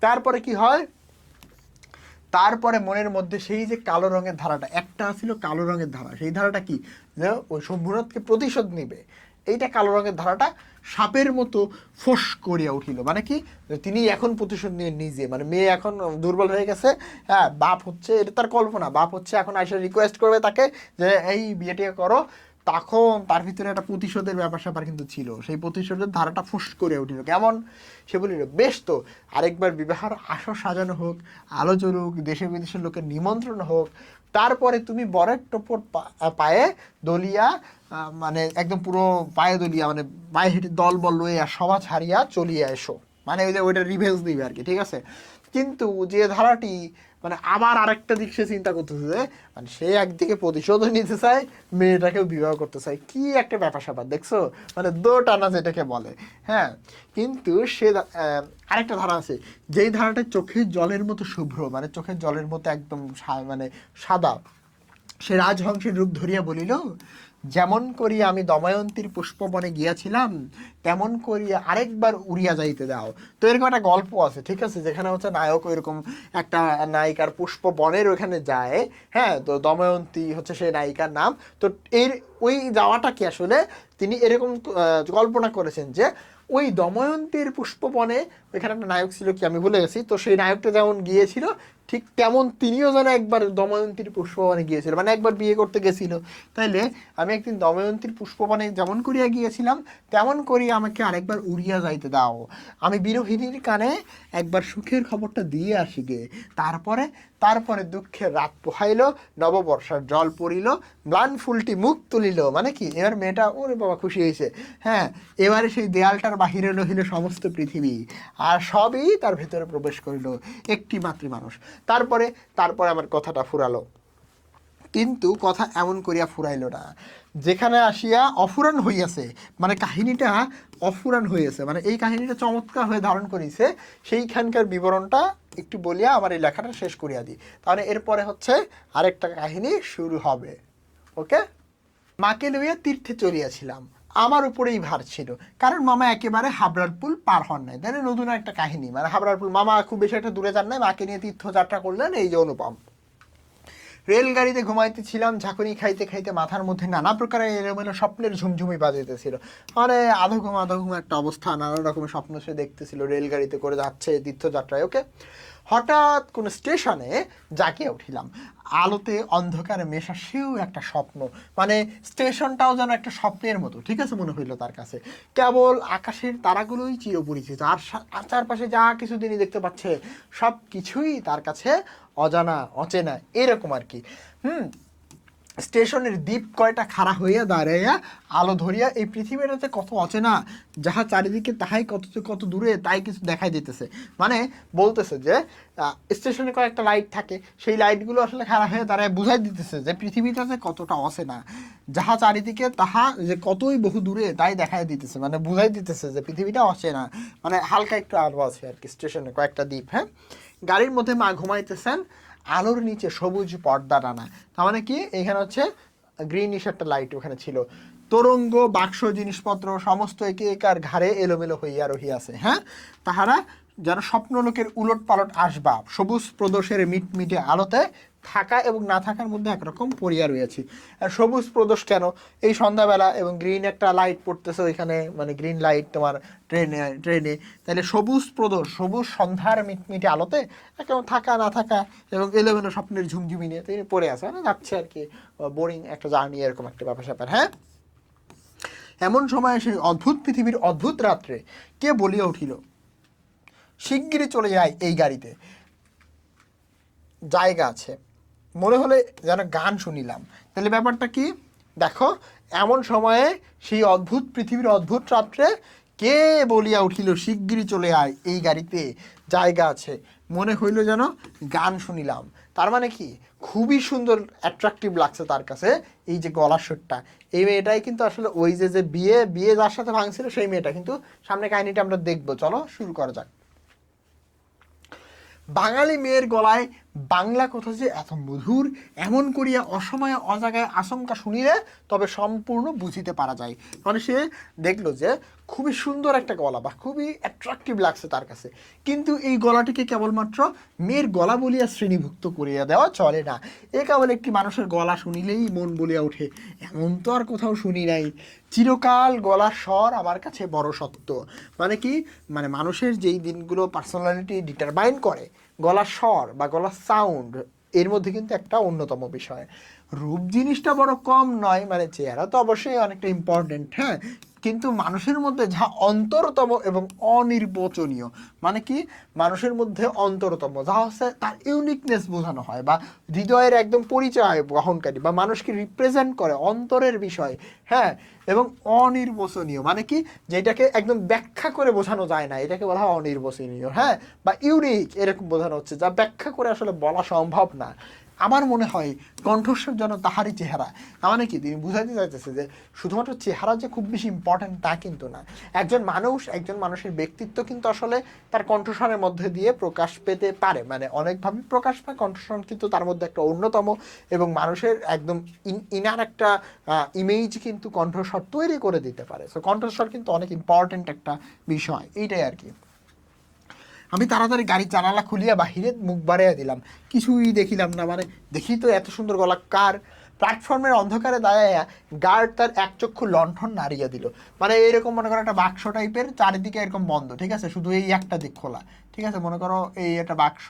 তারপরে কি হয়, তারপরে মনের মধ্যে সেই যে কালো রঙের ধারাটা একটা ছিল, কালো রঙের ধারা, সেই ধারাটা কি, যে ওই শম্ভুনাথকে প্রতিশোধ নিবে, এইটা কালো রঙের ধারাটা সাপের মতো ফোঁস করিয়া উঠিল। মানে কি, তিনি এখন প্রতিশোধ নিয়ে নিজে, মানে মেয়ে এখন দুর্বল হয়ে গেছে, হ্যাঁ, বাপ হচ্ছে, এটা তার কল্পনা, বাপ হচ্ছে এখন আইসা রিকোয়েস্ট করবে তাকে যে এই বিয়েটা করো। তখন তার ভিতরে একটা প্রতিশোধের ব্যাপার স্যাপার কিন্তু ছিল, সেই প্রতিশোধের ধারাটা ফুস করে উঠিল। কেমন, সে বলিল বেশ তো, আরেকবার বিবাহের আসর সাজানো হোক, আলো জ্বলুক, দেশে বিদেশের লোকের নিমন্ত্রণ হোক, তারপরে তুমি বরের টোপর পায়ে দলিয়া, মানে একদম পুরো পায়ে দলিয়া, মানে পায়ে হেঁটে দল বল লইয়া সভা ছাড়িয়া চলিয়া এসো, মানে ওই যে ওইটা রিভেন্স দিবে আর কি, ঠিক আছে। কিন্তু যে ধারাটি মানে আবার আরেকটা দিক সে চিন্তা করতেছে যে মানে সে একদিকে প্রতিশোধও নিতে চায়, মেয়েটাকেও বিবাহ করতে চায়, কি একটা ব্যাপার স্যাপার দেখছো, মানে দো টানা যেটাকে বলে, হ্যাঁ। কিন্তু সে আরেকটা ধারা আছে, যেই ধারাটা চোখের জলের মতো শুভ্র, মানে চোখের জলের মতো একদম মানে সাদা। সে রাজহংসের রূপ ধরিয়া বলিল, যেমন করিয়া আমি দময়ন্তীর পুষ্পবনে গিয়াছিলাম, তেমন করিয়া আরেকবার উড়িয়া যাইতে দাও। তো এরকম একটা গল্প আছে, ঠিক আছে, যেখানে হচ্ছে নায়ক এরকম একটা নায়িকার পুষ্পবনের ওখানে যায়, হ্যাঁ, তো দময়ন্তী হচ্ছে সেই নায়িকার নাম। তো এর ওই যাওয়াটা কি আসলে তিনি এরকম কল্পনা করেছেন যে ওই দময়ন্তীর পুষ্পবনে ওইখানে একটা নায়ক ছিল, কি আমি ভুলে গেছি, তো সেই নায়কটা যেমন গিয়েছিল ঠিক তেমন তিনিও যেন একবার দময়ন্তীর পুষ্পবনে গিয়েছিল, মানে একবার বিয়ে করতে গেছিল। তাইলে আমি একদিন দময়ন্তীর পুষ্পবনে যেমন করিয়া গিয়েছিলাম তেমন করিয়া আমাকে আরেকবার উড়িয়া যাইতে দাও, আমি বিরোহিনীর কানে একবার সুখের খবরটা দিয়ে আসি গে। তারপরে তারপরে দুঃখের রাত পোহাইল, নববর্ষার জল পড়িল, ম্লান ফুলটি মুখ তুলিল। মানে কি, এবার মেয়েটা ওরে বাবা খুশি হয়েছে, হ্যাঁ, এবারে সেই দেয়ালটার বাহিরে রহিল সমস্ত পৃথিবী, আর সবই তার ভেতরে প্রবেশ করিল একটি মাতৃ মানুষ। তারপরে তারপরে আমার কথাটা ফুরালো, কিন্তু কথা এমন করিয়া ফুরাইল না, যেখানে আসিয়া অফুরান হইয়াছে, মানে কাহিনীটা অফুরান হইয়াছে, মানে এই কাহিনীটা চমৎকার হয়ে ধারণ করিছে, সেইখানকার বিবরণটা একটু বলিয়া আমার এই লেখাটা শেষ করিয়া দিই, তাহলে এরপরে হচ্ছে আরেকটা কাহিনী শুরু হবে। ওকে। মাকে লইয়া তীর্থে চলিয়াছিলাম, আমার উপরেই ভার ছিল, কারণ মামা একেবারে হাবড়ার পুল পার হন নাই। তাহলে নতুন একটা কাহিনী, মানে হাবড়ার পুল, মামা খুব বেশি একটা দূরে যান নাই, মাকে নিয়ে তীর্থযাত্রা করলেন, এই যে অনুপম। রেলগাড়িতে ঘুমাইতেছিলাম, ঝাঁকুনি খাইতে খাইতে মাথার মধ্যে নানা প্রকারের এলোমেলো স্বপ্নের ঝুমঝুমি বাজাইতেছিল, মানে আধো ঘুম একটা অবস্থা, নানা রকমের স্বপ্ন সে দেখতেছিল, রেলগাড়িতে করে যাচ্ছে তীর্থযাত্রায়। ওকে। হঠাৎ কোনো স্টেশনে জাগিয়া উঠিলাম, আলোতে অন্ধকারে মেশা সেও একটা স্বপ্ন, মানে স্টেশনটাও যেন একটা স্বপ্নের মতো, ঠিক আছে, মনে হইল তার কাছে। কেবল আকাশের তারাগুলোই চিরপরিচিত, আর চারপাশে যা কিছু তিনি দেখতে পাচ্ছে সব কিছুই তার কাছে অজানা অচেনা, এরকম আর কি। স্টেশনের দ্বীপ কয়টা খাড়া হইয়া দাঁড়াইয়া আলো ধরিয়া এই পৃথিবীটাতে কত অচেনা, যাহা চারিদিকে তাহাই কত দূরে তাই কিছু দেখাই দিতেছে, মানে বলতেছে যে স্টেশনে কয়েকটা লাইট থাকে, সেই লাইটগুলো আসলে খাড়া হয়ে দাঁড়ায় বুঝাই দিতেছে যে পৃথিবীটাতে কতটা অচেনা, যাহা চারিদিকে তাহা যে কতই বহু দূরে তাই দেখাই দিতেছে, মানে বুঝাই দিতেছে যে পৃথিবীটা অচেনা, মানে হালকা একটু আলো আছে আর কি স্টেশনে কয়েকটা দ্বীপ। হ্যাঁ, গাড়ির মধ্যে মা ঘুমাইতেছেন, আলোর নিচে সবুজ পর্দা টানা, তার মানে কি, এখানে হচ্ছে গ্রিনিশ একটা লাইট ওখানে ছিল, তরঙ্গ বাক্স জিনিসপত্র সমস্ত একে একার ঘাড়ে এলোমেলো হইয়া রহিয়াছে, হ্যাঁ, তাহারা যেন স্বপ্নলোকের উলট পালট আসবাব, সবুজ প্রদোষের মিটমিটে আলোতে থাকা এবং না থাকার মধ্যে একরকম পড়িয়া রয়েছি। আর সবুজ প্রদোষ কেন, এই সন্ধ্যাবেলা, এবং গ্রিন একটা লাইট পড়তেছে ওইখানে, মানে গ্রিন লাইট তোমার ট্রেনে, তাহলে সবুজ প্রদোষ, সবুজ সন্ধ্যার মিটমিটে আলোতে একদম থাকা না থাকা এবং এলোমেলো স্বপ্নের ঝুমঝুমি নিয়ে তিনি পড়ে আছে, মানে যাচ্ছে আর কি, বোরিং একটা জার্নি, এরকম একটা ব্যাপার স্যাপার। হ্যাঁ, এমন সময় সেই অদ্ভুত পৃথিবীর অদ্ভুত রাত্রে কে বলিয়া উঠিল, শিগগিরই চলে যায় এই গাড়িতে, জায়গা আছে, মনে হলে যেন গান শুনিলাম। তাহলে ব্যাপারটা কি দেখো, এমন সময়ে সেই অদ্ভুত পৃথিবীর অদ্ভুত রাত্রে কে বলিয়া উঠিল শিগগিরই চলে আয়, এই গাড়িতে জায়গা আছে। মনে হইল যেন গান শুনিলাম। তার মানে কি, খুবই সুন্দর অ্যাট্রাকটিভ লাগছে তার কাছে এই যে গলার সুরটা। এই মেয়েটাই কিন্তু আসলে ওই যে যে বিয়ে বিয়ে যার সাথে ভাঙছিল সেই মেয়েটা, কিন্তু সামনে কাহিনীটা আমরা দেখবো। চলো শুরু করা যাক। বাঙালি মেয়ের গলায় বাংলা কথা যে এত মধুর, এমন করিয়া অসময়ে অজাগায় আশঙ্কা শুনিলে তবে সম্পূর্ণ বুঝিতে পারা যায়। মানে সে দেখলো যে খুবই সুন্দর একটা গলা বা খুবই অ্যাট্রাকটিভ লাগছে তার কাছে, কিন্তু এই গলাটিকে কেবলমাত্র মেয়ের গলা বলিয়া শ্রেণীভুক্ত করিয়া দেওয়া চলে না। এ কেবল একটি মানুষের গলা শুনিলেই মন বলিয়া ওঠে, এমন তো আর কোথাও শুনি নাই। চিরকাল গলার স্বর আমার কাছে বড় সত্য। মানে কি, মানে মানুষের যেই দিনগুলো পার্সোনালিটি ডিটারমাইন করে, গলার স্বর বা গলার সাউন্ড এর মধ্যে কিন্তু একটা অন্যতম বিষয়। রূপ জিনিসটা বড় কম নয়, মানে চেহারা তো অবশ্যই অনেকটা ইম্পর্টেন্ট, হ্যাঁ, কিন্তু মানুষের মধ্যে যা অন্তরতম এবং অনির্বচনীয়, মানে কি মানুষের মধ্যে অন্তরতম যা হচ্ছে তার ইউনিকনেস বোঝানো হয়, বা হৃদয়ের একদম পরিচয় বহনকারী, বা মানুষকে রিপ্রেজেন্ট করে অন্তরের বিষয়, হ্যাঁ, এবং অনির্বচনীয় মানে কি, যেটাকে একদম ব্যাখ্যা করে বোঝানো যায় না, এটাকে বলা হয় অনির্বচনীয়, হ্যাঁ, বা ইউনিক এরকম বোঝানো হচ্ছে, যা ব্যাখ্যা করে আসলে বলা সম্ভব না। আমার মনে হয় কণ্ঠস্বর যেন তাহারই চেহারা। মানে কি, তিনি বুঝাইতে চাইতেছে যে শুধুমাত্র চেহারা যে খুব বেশি ইম্পর্ট্যান্ট তা কিন্তু না। একজন মানুষের ব্যক্তিত্ব কিন্তু আসলে তার কণ্ঠস্বরের মধ্যে দিয়ে প্রকাশ পেতে পারে, মানে অনেকভাবে প্রকাশ পায়, কণ্ঠস্বর কিন্তু তার মধ্যে একটা অন্যতম, এবং মানুষের একদম ইনার একটা ইমেজ কিন্তু কণ্ঠস্বর তৈরি করে দিতে পারে। সো কণ্ঠস্বর কিন্তু অনেক ইম্পর্ট্যান্ট একটা বিষয়, এইটাই আর কি। আমি তাড়াতাড়ি গাড়ি জানালা খুলিয়া বাহিরে মুখ বাড়াইয়া দিলাম, কিছুই দেখিলাম না। মানে দেখি তো এত সুন্দর গলা কার। প্ল্যাটফর্মের অন্ধকারে দাঁড়াইয়া গার্ড তার এক চক্ষু লণ্ঠন নাড়িয়া দিল। মানে এরকম মনে করো একটা বাক্স টাইপের, চারিদিকে এরকম বন্ধ, ঠিক আছে, শুধু এই একটা দিক খোলা, ঠিক আছে, মনে করো এই একটা বাক্স,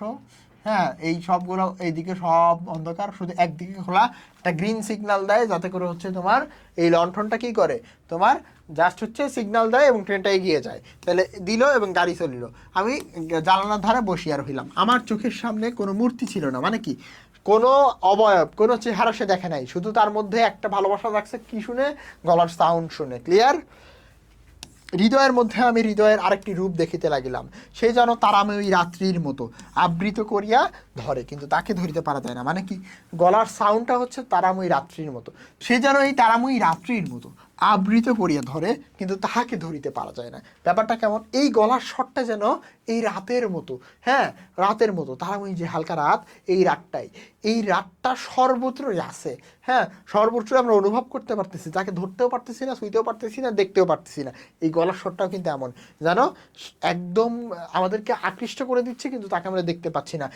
হ্যাঁ, এই সবগুলো এইদিকে সব অন্ধকার, শুধু একদিকে খোলা, একটা গ্রিন সিগন্যাল দেয় যাতে করে হচ্ছে তোমার এই লণ্ঠনটা কী করে, তোমার জাস্ট হচ্ছে সিগন্যাল দেয় এবং ট্রেনটা এগিয়ে যায়। তাহলে দিল এবং গাড়ি চলিল। আমি জানালার ধারে বসিয়া রহিলাম। আমার চোখের সামনে কোনো মূর্তি ছিল না, মানে কি কোনো অবয়ব, কোনো চেহারা সে দেখে নাই, শুধু তার মধ্যে একটা ভালোবাসা লাগছে কি শুনে, গলার সাউন্ড শুনে। ক্লিয়ার? হৃদয়ের মধ্যে আমি হৃদয়ের আরেকটি রূপ দেখিতে লাগিলাম। সে যেন তারাময়ী রাত্রির মতো আবৃত করিয়া ধরে, কিন্তু তাকে ধরিতে পারা যায় না। মানে কি, গলার সাউন্ডটা হচ্ছে তারাময়ী রাত্রির মতো, সে যেন এই তারাময়ী রাত্রির মতো আবৃত করিয়া ধরে, কিন্তু তাহাকে ধরিতে পারা যায় না। ব্যাপারটা কেমন, এই গলার স্বরটা যেন এই রাতের মতো, হ্যাঁ, রাতের মতো, তারাময়ী যে হালকা রাত, এই রাতটাই, এই রাতটা সর্বত্রই আছে, হ্যাঁ, সর্বত্রই আমরা অনুভব করতে পারতেছি, তাকে ধরতেও পারতেছি না, শুইতেও পারতেছি না, দেখতেও পারতেছি না। এই গলার স্বরটাও কিন্তু এমন যেন একদম আমাদেরকে আকৃষ্ট করে দিচ্ছে, কিন্তু তাকে আমরা দেখতে পাচ্ছি না।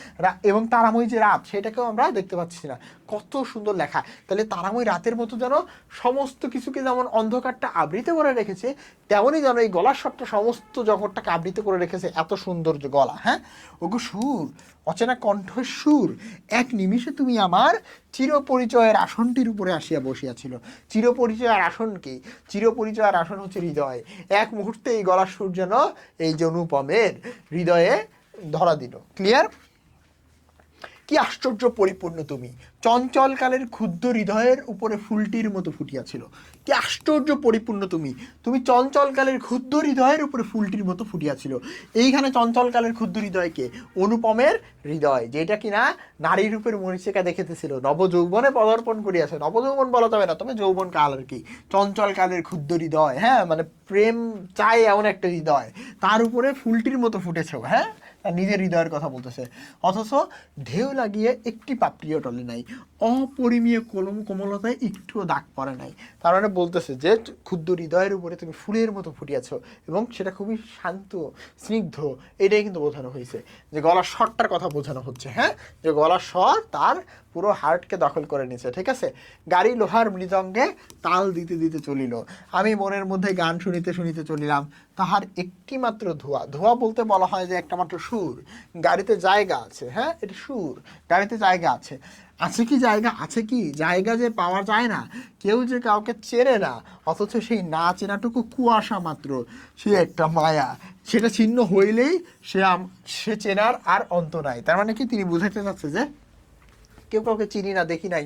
এবং তারাময়ী যে রাত, সেটাকেও আমরা দেখতে পাচ্ছি না। কত সুন্দর লেখা। তাহলে তারাময়ী রাতের মতো যেন সমস্ত কিছুকে যেমন অন্ধকারটা আবৃত করে রেখেছে, তেমনই যেন এই গলার স্বরটা সমস্ত জগৎটাকে আবৃত করে রেখেছে। এত সুন্দর যে গলা, হ্যাঁ, ওগো সুর, অচেনা কণ্ঠের সুর, এক নিমিষে তুমি আমার চিরপরিচয়ের আসনটির উপরে আসিয়া বসিয়াছিল। চিরপরিচয়ের আসন কি? চিরপরিচয়ের আসন হচ্ছে হৃদয়। এক মুহূর্তে এই গলার সুর যেন এই যে অনুপমের হৃদয়ে ধরা দিল। ক্লিয়ার? কি আশ্চর্য পরিপূর্ণ তুমি, চঞ্চলকালের ক্ষুদ্র হৃদয়ের উপরে ফুলটির মতো ফুটিয়াছিল। কি আশ্চর্য পরিপূর্ণ তুমি, তুমি চঞ্চলকালের ক্ষুদ্র হৃদয়ের উপরে ফুলটির মতো ফুটিয়াছিল। এইখানে চঞ্চলকালের ক্ষুদ্র হৃদয়কে অনুপমের হৃদয়, যেটা কিনা নারী রূপের মরিচিকা দেখিতেছিল, নবযৌবনে পদার্পণ করিয়াছে। নবযৌবন বলা যাবে না, তবে যৌবন কাল আর কি। চঞ্চলকালের ক্ষুদ্র হৃদয়, হ্যাঁ, মানে প্রেম চাই এমন একটা হৃদয়, তার উপরে ফুলটির মতো ফুটেছ, হ্যাঁ, নিজের হৃদয়ের কথা বলতেছে। অথচ ঢেউ লাগিয়ে একটি পাপড়িও টলে নাই, অপরিমেয় কোমলতায় একটুও দাগ পড়ে নাই। তার মানে বলতেছে যে ক্ষুদ্র হৃদয়ের উপরে তুমি ফুলের মতো ফুটিয়াছ, এবং সেটা খুবই শান্ত, স্নিগ্ধ। এটাই কিন্তু বোঝানো হয়েছে, যে গলার স্বরটার কথা বোঝানো হচ্ছে, হ্যাঁ, যে গলার স্বর তার পুরো হার্টকে দখল করে নিছে। ঠিক আছে? গাড়ি লোহার মৃদঙ্গে তাল দিতে দিতে চলিল। আমি মনের মধ্যে গান শুনিতে শুনিতে চলিলাম। তাহার একটি মাত্র ধোঁয়া, ধোঁয়া বলতে বলা হয় যে একটা মাত্র সুর। গাড়িতে জায়গা আছে, হ্যাঁ, এটা সুর, গাড়িতে জায়গা আছে। আছে কি জায়গা, আছে কি জায়গা যে পাওয়া যায় না, কেউ যে কাউকে চেনে না, অথচ সেই না চেনাটুকু কুয়াশা মাত্র, সে একটা মায়া। সেটা ছিন্ন হইলেই সে চেনার আর অন্ত নাই। তার মানে কি, তিনি বুঝাইতে চাচ্ছে যে কেউ কাউকে চিনি না, দেখি নাই,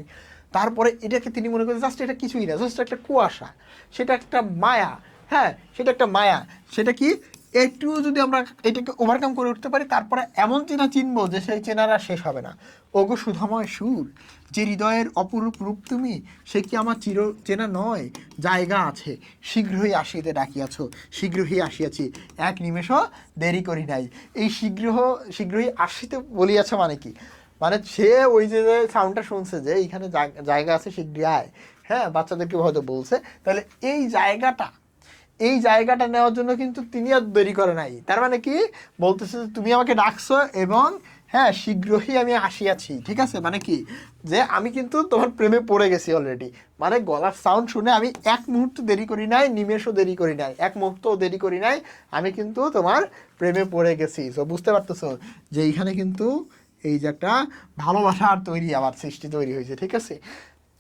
তারপরে এটাকে তিনি মনে করেন জাস্ট এটা কিছুই না, জাস্ট একটা কুয়াশা, সেটা একটা মায়া, হ্যাঁ সেটা একটা মায়া। সেটা কি একটু যদি আমরা এটাকে ওভারকাম করে উঠতে পারি, তারপরে এমন চেনা চিনবো যে সেই চেনার আর শেষ হবে না। ওগো সুধাময় সুর, যে হৃদয়ের অপরূপ রূপ তুমি, সে কি আমার চির চেনা নয়? জায়গা আছে, শীঘ্রই আসিতে ডাকিয়াছ, শীঘ্রই আসিয়াছি, এক নিমেষও দেরি করি নাই। এই শীঘ্রই আসিতে বলিয়াছ মানে কি? মানে সে ওই যে সাউন্ডটা শুনছে যে এইখানে জায়গা আছে শীঘ্রই আয়, হ্যাঁ বাচ্চাদেরকে হয়তো বলছে, তাহলে এই জায়গাটা নেওয়ার জন্য কিন্তু তিনি আর দেরি করে নাই। তার মানে কি বলতেছে যে তুমি আমাকে ডাকছো এবং হ্যাঁ শীঘ্রই আমি আসিয়াছি, ঠিক আছে, মানে কি যে আমি কিন্তু তোমার প্রেমে পড়ে গেছি অলরেডি। মানে গলার সাউন্ড শুনে আমি এক মুহূর্ত দেরি করি নাই, নিমেষও দেরি করি নাই, এক মুহূর্তও দেরি করি নাই, আমি কিন্তু তোমার প্রেমে পড়ে গেছি। তো বুঝতে পারতেছো যে এইখানে কিন্তু এই যে একটা ভালোবাসার তৈরি আবার সৃষ্টি তৈরি হয়েছে, ঠিক আছে।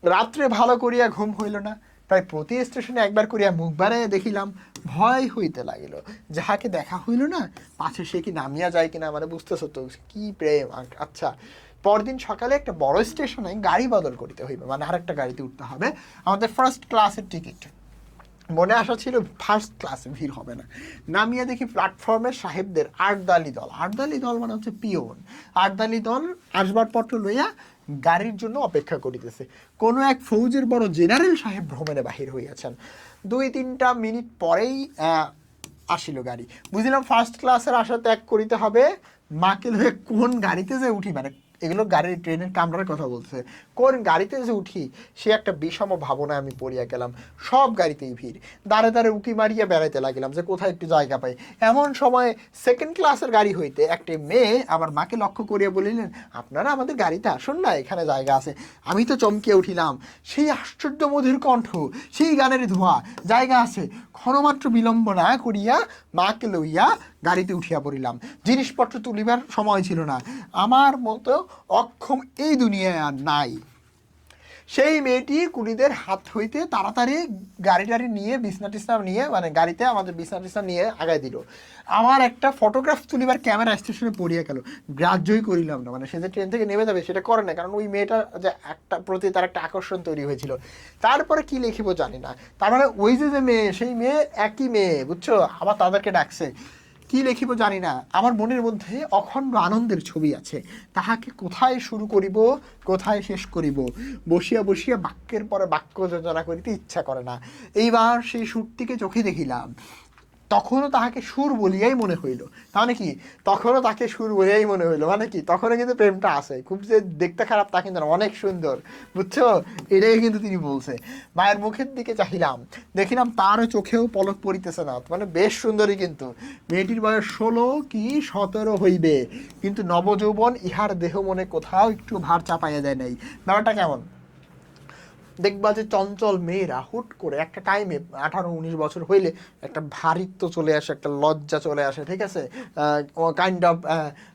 রাত্রে ভালো করিয়া ঘুম হইল না, তাই প্রতি স্টেশনে একবার করিয়া মুখ বাড়াইয়া দেখিলাম, ভয় হইতে লাগিল, যাহাকে দেখা হইল না পাছে সে কি নামিয়া যায় কিনা। মানে বুঝতেছো তো কি প্রেম। আচ্ছা, পরদিন সকালে একটা বড় স্টেশনে গাড়ি বদল করিতে হইবে, মানে আর একটা গাড়িতে উঠতে হবে। আমাদের ফার্স্ট ক্লাসের টিকিট, মনে আসা ছিল ফার্স্ট ক্লাসে ভিড় হবে না। নামিয়ে দেখি প্ল্যাটফর্মে সাহেবদের আটদালি দল মানে হচ্ছে পিওন, আটদালি দল আসবাবপত্র লইয়া গাড়ির জন্য অপেক্ষা করিতেছে। কোনো এক ফৌজের বড় জেনারেল সাহেব ভ্রমণে বাহির হইয়াছেন। 2-3টা মিনিট পরেই আসিল গাড়ি। বুঝলাম ফার্স্ট ক্লাসের আশা ত্যাগ করিতে হবে। মাকে লয়ে কোন গাড়িতে যে উঠি, মানে এগুলো গাড়ির ট্রেনের কামরার কথা বলছে, কোন গাড়িতে যে উঠি সে একটা বিষম ভাবনায় আমি পড়িয়া গেলাম। সব গাড়িতেই ভিড়, দাঁড়ে দাঁড়ে উকি মারিয়া বেড়াইতে লাগিলাম যে কোথায় একটু জায়গা পাই। এমন সময় সেকেন্ড ক্লাসের গাড়ি হইতে একটি মেয়ে আমার মাকে লক্ষ্য করিয়া বলিলেন, আপনারা আমাদের গাড়িতে আসুন না, এখানে জায়গা আছে। আমি তো চমকিয়ে উঠিলাম, সেই আশ্চর্য মধুর কণ্ঠ, সেই গানের ধোঁয়া, জায়গা আছে। ক্ষণমাত্র বিলম্ব না করিয়া মাকে লইয়া গাড়িতে উঠিয়া পড়িলাম। জিনিসপত্র তুলিবার সময় ছিল না, আমার মতো অক্ষম এই দুনিয়ায় আর নাই। সেই মেয়েটি কুলিদের হাত হইতে তাড়াতাড়ি গাড়ি টাড়ি নিয়ে বিছনা টিছনা নিয়ে, মানে গাড়িতে আমাদের বিছনা টিছনা নিয়ে আগায় দিল। আমার একটা ফটোগ্রাফ তুলিবার ক্যামেরা স্টেশনে পড়িয়া গেল, গ্রাহ্যই করিলাম না। মানে সে যে ট্রেন থেকে নেমে যাবে সেটা করে না, কারণ ওই মেয়েটা যে একটা প্রতি তার একটা আকর্ষণ তৈরি হয়েছিল। তারপরে কি লিখিব জানি না, তার মানে ওই যে মেয়ে, সেই মেয়ে একই মেয়ে, বুঝছো, আবার তাদেরকে ডাকছে। কি লিখিব জানি না, আমার মনের মধ্যে অখণ্ড আনন্দের ছবি আছে, তাহাকে কোথায় শুরু করিব কোথায় শেষ করিব, বসিয়া বসিয়া বাক্যের পরে বাক্য যোজনা করিতে ইচ্ছা করে না। এইবার সেই সুরটিকে চোখে দেখিলাম, তখনও তাহাকে সুর বলিয়াই মনে হইল। তাহলে কি তখনও তাকে সুর বলিয়াই মনে হইলো, মানে কি তখনও কিন্তু প্রেমটা আছে। খুব যে দেখতে খারাপ তা কিন্তু অনেক সুন্দর, বুঝছো, এটাই কিন্তু তিনি বলছে। মায়ের মুখের দিকে চাহিলাম, দেখিলাম তারও চোখেও পলক পড়িতেছে না, মানে বেশ সুন্দরী। কিন্তু মেয়েটির বয়স 16 কি 17 হইবে, কিন্তু নবযৌবন ইহার দেহ মনে কোথাও একটু ভার চাপাইয়া দেয় নাই। ব্যাপারটা কেমন দেখবা যে চঞ্চল মেয়েরা হুট করে একটা টাইমে 18-19 বছর হইলে একটা ভারিত্ব চলে আসে, একটা লজ্জা চলে আসে, ঠিক আছে, কাইন্ড অফ